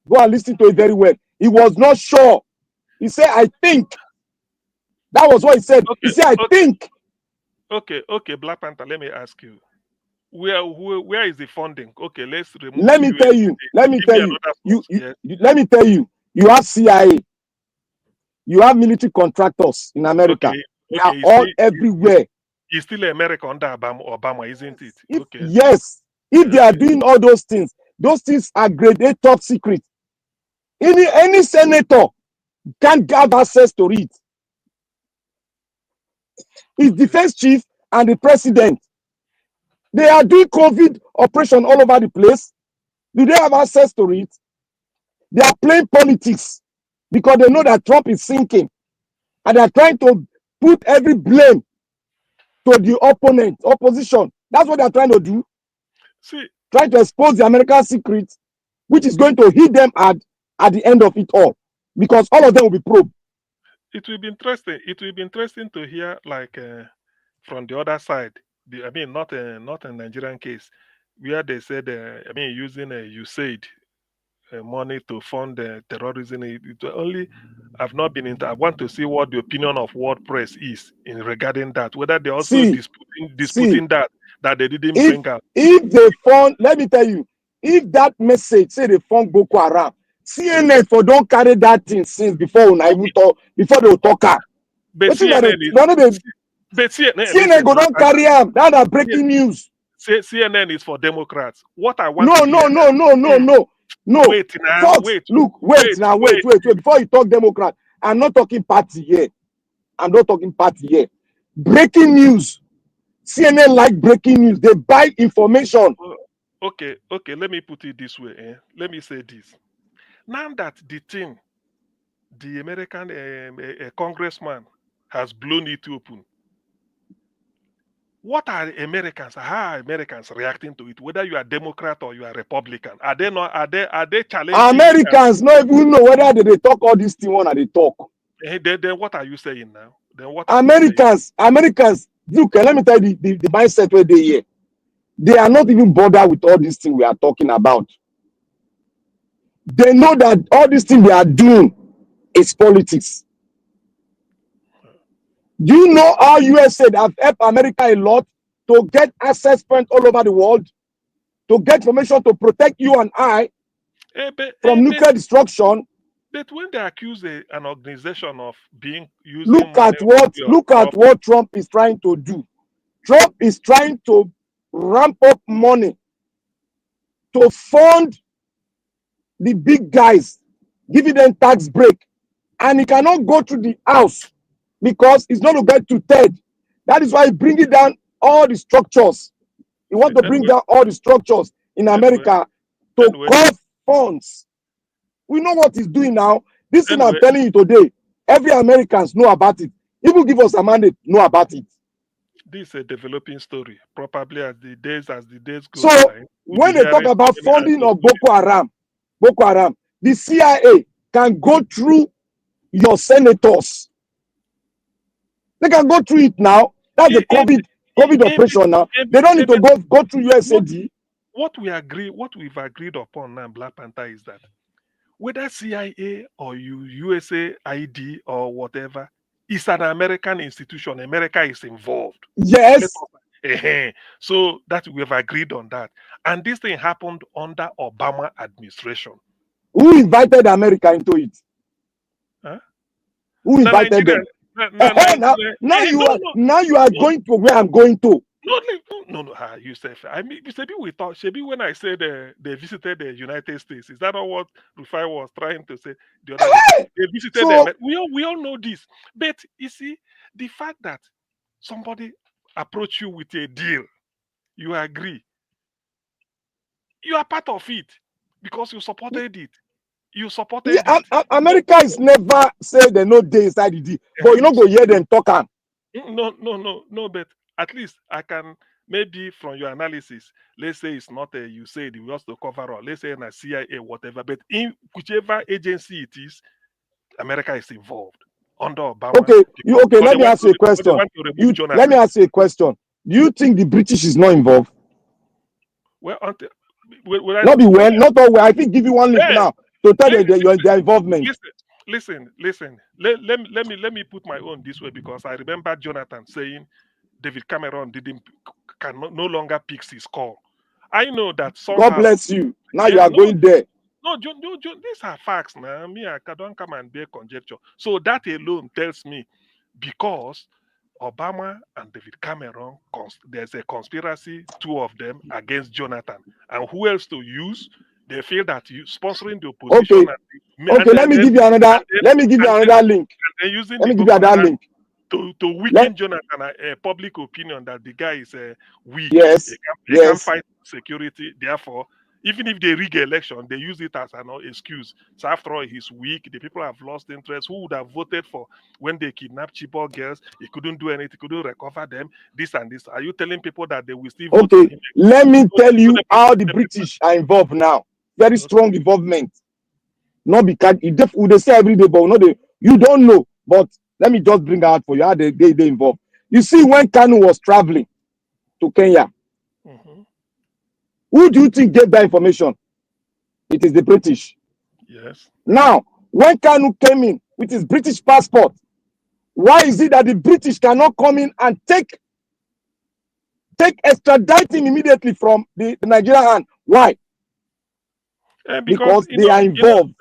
Go and listen to it very well. He was not sure. He said, I think. That was what he said. He said, I think. Okay, Black Panther, let me ask you. Where is the funding? Okay, let's remove. Let me tell you. Let me tell you. You have CIA. You have military contractors in America. They are all everywhere. It's still America under Obama, isn't it? Yes. If they are doing all those things are grade A top secret. Any senator can't have access to it. It's defense chief and the president. They are doing COVID operation all over the place. Do they have access to it? They are playing politics because they know that Trump is sinking. And they are trying to put every blame to the opposition. That's what they are trying to do. Trying to expose the American secret, which is going to hit them at the end of it all. Because all of them will be probed. It will be interesting. It will be interesting to hear, like, from the other side. I mean, not a Nigerian case, where they said, using USAID money to fund terrorism. I've not been into. I want to see what the opinion of world press is in regarding that. Whether they also disputing that they didn't bring out. If they fund, let me tell you, if that message say they fund Boko Haram, CNN for don't carry that thing since before they will talk. But CNN go don't carry them. That are breaking news. CNN is for Democrats. What I want. No. Wait. Before you talk Democrat, I'm not talking party here. Breaking news. CNN like breaking news. They buy information. Okay. Let me put it this way. Let me say this. Now that the American congressman has blown it open. What are Americans? How are Americans reacting to it? Whether you are Democrat or you are Republican, are they challenging? Americans don't even know whether they talk all these things when they talk. Then what are you saying now? Then what? Americans, look, let me tell you the mindset where they here. They are not even bothered with all these things we are talking about. They know that all these things they are doing is politics. Do you know how USA have helped America a lot to get access points all over the world, to get information to protect you and I from nuclear destruction? But when they accuse an organization of using, look at what Trump is trying to do. Trump is trying to ramp up money to fund the big guys, giving them tax break, and he cannot go to the house because it's not to get to TED. That is why he's bringing down all the structures. He wants to bring down all the structures in America to cut funds. We know what he's doing now. This thing I'm Anyway, telling you today, every Americans know about it. Even give us a mandate, know about it. this is a developing story. Probably as the days So goes by, we'll be when they talk hearing about so many funding answers. of Boko Haram, the CIA can go through your senators. They can go through it now. That's the COVID operation now. They don't need to go through USAID. What we've agreed upon now, Black Panther, is that whether CIA or USAID or whatever, it's an American institution. America is involved. Yes. So that we've agreed on that. And this thing happened under Obama administration. Who invited America into it? Huh? Who invited them? Now you are going to where I'm going to. No, Yusuf. I mean, Shebi, we thought, Shebi, when I said they visited the United States, is that not what Rufai was trying to say the other day? They visited them. We all know this. But you see, the fact that somebody approach you with a deal, you agree, you are part of it because you supported it. You supported it. America is never say they no dey inside the deal, but you no go hear them talk am. No, but at least I can, maybe from your analysis, let's say it's not a, you say it was to cover all, let's say in a CIA, whatever, but in whichever agency it is, America is involved under Obama. Okay, let me ask you a question. Let me ask you a question. Do you think the British is not involved? Well, not all. I think give you one link now to tell their involvement. Listen. Let me put my own this way, because I remember Jonathan saying David Cameron no longer picks his call. I know that somehow. God bless you. Now you are going there. No, these are facts now. Me, I don't come and be a conjecture. So that alone tells me, because Obama and David Cameron, there's a conspiracy, two of them against Jonathan, and who else to use? They feel that you sponsoring the opposition. Okay. Let me give you another link. And using link to weaken Jonathan, public opinion that the guy is weak. Yes. He can't fight security. Therefore, even if they rig election, they use it as an excuse. So after all, he's weak. The people have lost interest. Who would have voted for when they kidnapped Chibok girls? He couldn't do anything. He couldn't recover them. This and this. Are you telling people that they will still vote for him? Let me tell you how the British are involved now. Very strong involvement. Not because they say every day, but you don't know. But let me just bring out for you how they involved. You see, when Kanu was traveling to Kenya, who do you think gave that information? It is the British. Yes. Now, when Kanu came in with his British passport, why is it that the British cannot come in and extradite him immediately from the Nigerian hand? Why? Because they are involved.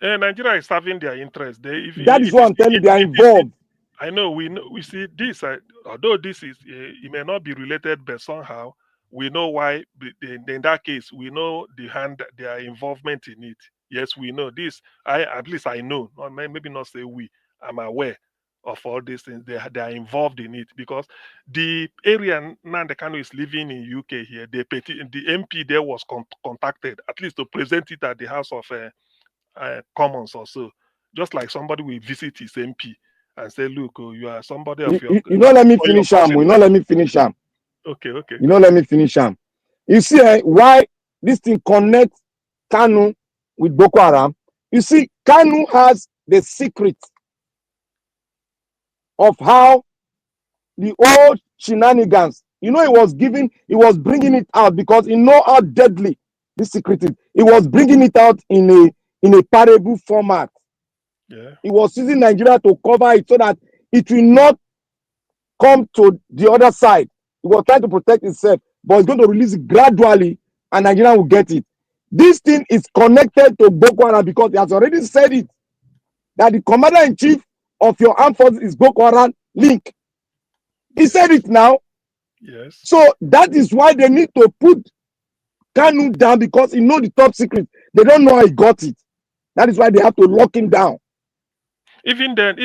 Nigeria is serving their interest. That is what I'm telling you. They are involved. I know. We see this. Although this is, it may not be related, but somehow we know why. In that case, we know their involvement in it. Yes, we know this. At least I know. Maybe not say we. I'm aware of all these things. They are involved in it, because the area Nnamdi Kanu is living in UK here. The MP there was contacted, at least to present it at the House of Commons or so. Just like somebody will visit his MP and say, "Look, you are somebody of your." You don't let me finish him. You don't let me finish him. Okay. You don't let me finish him. You see why this thing connects Kanu with Boko Haram? You see, Kanu has the secret of how the old shenanigans. He was bringing it out because he know how deadly this secret is. He was bringing it out in a parable format. Yeah. He was using Nigeria to cover it so that it will not come to the other side. He was trying to protect himself, but he's going to release it gradually, and Nigeria will get it. This thing is connected to Boko Haram because he has already said it, that the commander-in-chief of your armed forces is Boko Haram link. He said it now. Yes. So that is why they need to put Kanu down, because he knows the top secret. They don't know how he got it. That is why they have to lock him down. Even then,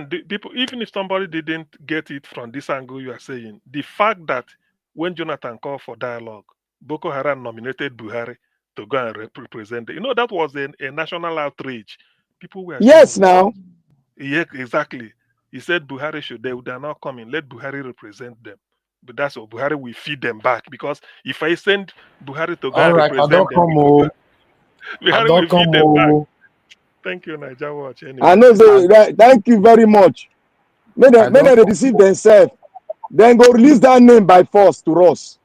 the people, even if somebody didn't get it from this angle you are saying, the fact that when Jonathan called for dialogue, Boko Haram nominated Buhari to go and represent it. That was a national outrage People were Yes, saying, now. yeah, exactly. He said Buhari they're not coming. Let Buhari represent them. But that's all. Buhari will feed them back because if I send Buhari to go All and right, I represent don't them, come home. I Buhari will don't come feed them back. home. Thank you, Niger Watch. I Anyway, know say thank you very much. May I they don't deceive themselves. Then go release that name by force to us.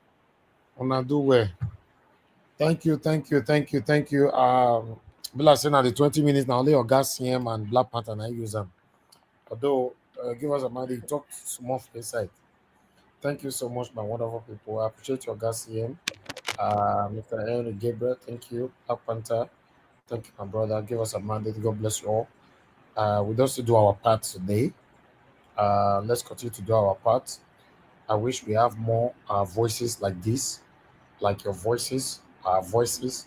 wanna do well. Thank you. Bila saying at the 20 minutes now, only your gas CM and Black Panther and I use them. Although, give us a mind, talk small inside. Thank you so much, my wonderful people. I appreciate your gas CM. Mr. Henry Gabriel, thank you. Black Panther, thank you, my brother. Give us a mandate. God bless you all. We just do our part today. Let's continue to do our part. I wish we have more voices like this, like your voices, our voices.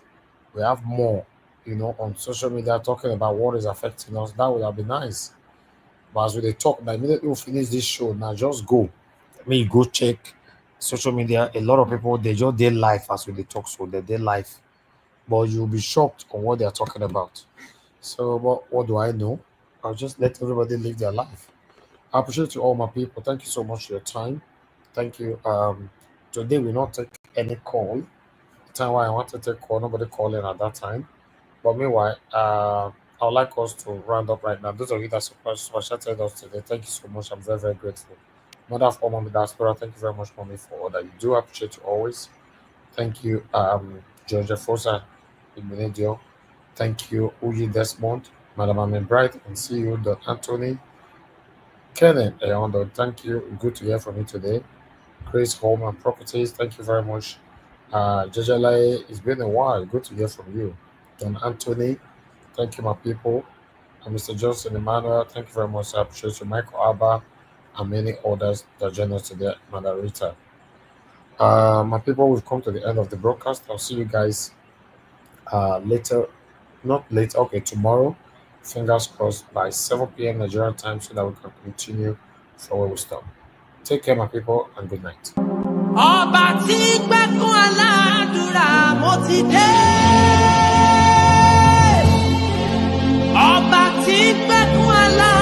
We have more, on social media talking about what is affecting us. That would have been nice. But as we talk, now immediately we finish this show, now just go. I mean, you go check social media. A lot of people they just their life as we talk, so their life. But you'll be shocked on what they are talking about. So, what do I know? I'll just let everybody live their life. I appreciate you all, my people. Thank you so much for your time. Thank you. Today we not take any call. The time why I want to take call, nobody calling at that time. But meanwhile, I would like us to round up right now. Those of you that supported us today, thank you so much. I'm very, very grateful. Mother of all Mommy Diaspora, thank you very much, Mommy, for all that you do. I appreciate you always. Thank you, Georgia Fosa, Igbenedion. Thank you, Uyi Desmond, Madam Amin Bright, and see you, Don Anthony. Kenneth Eyondo, thank you. Good to hear from you today. Grace Home and Properties, thank you very much. Jejele, it's been a while. Good to hear from you. Don Anthony, thank you, my people. And Mr. Johnson Emmanuel, thank you very much. I appreciate you. Michael Abba, and many others that joined us today, Margarita. My people, we've come to the end of the broadcast. I'll see you guys later. Not later, okay, tomorrow. Fingers crossed by 7 p.m. Nigerian time so that we can continue from where we stop. Take care, my people, and good night. Ọba tí gbẹ́kún aládùúrà mo ti dé. Ọba tí gbẹ́kún aládùúrà.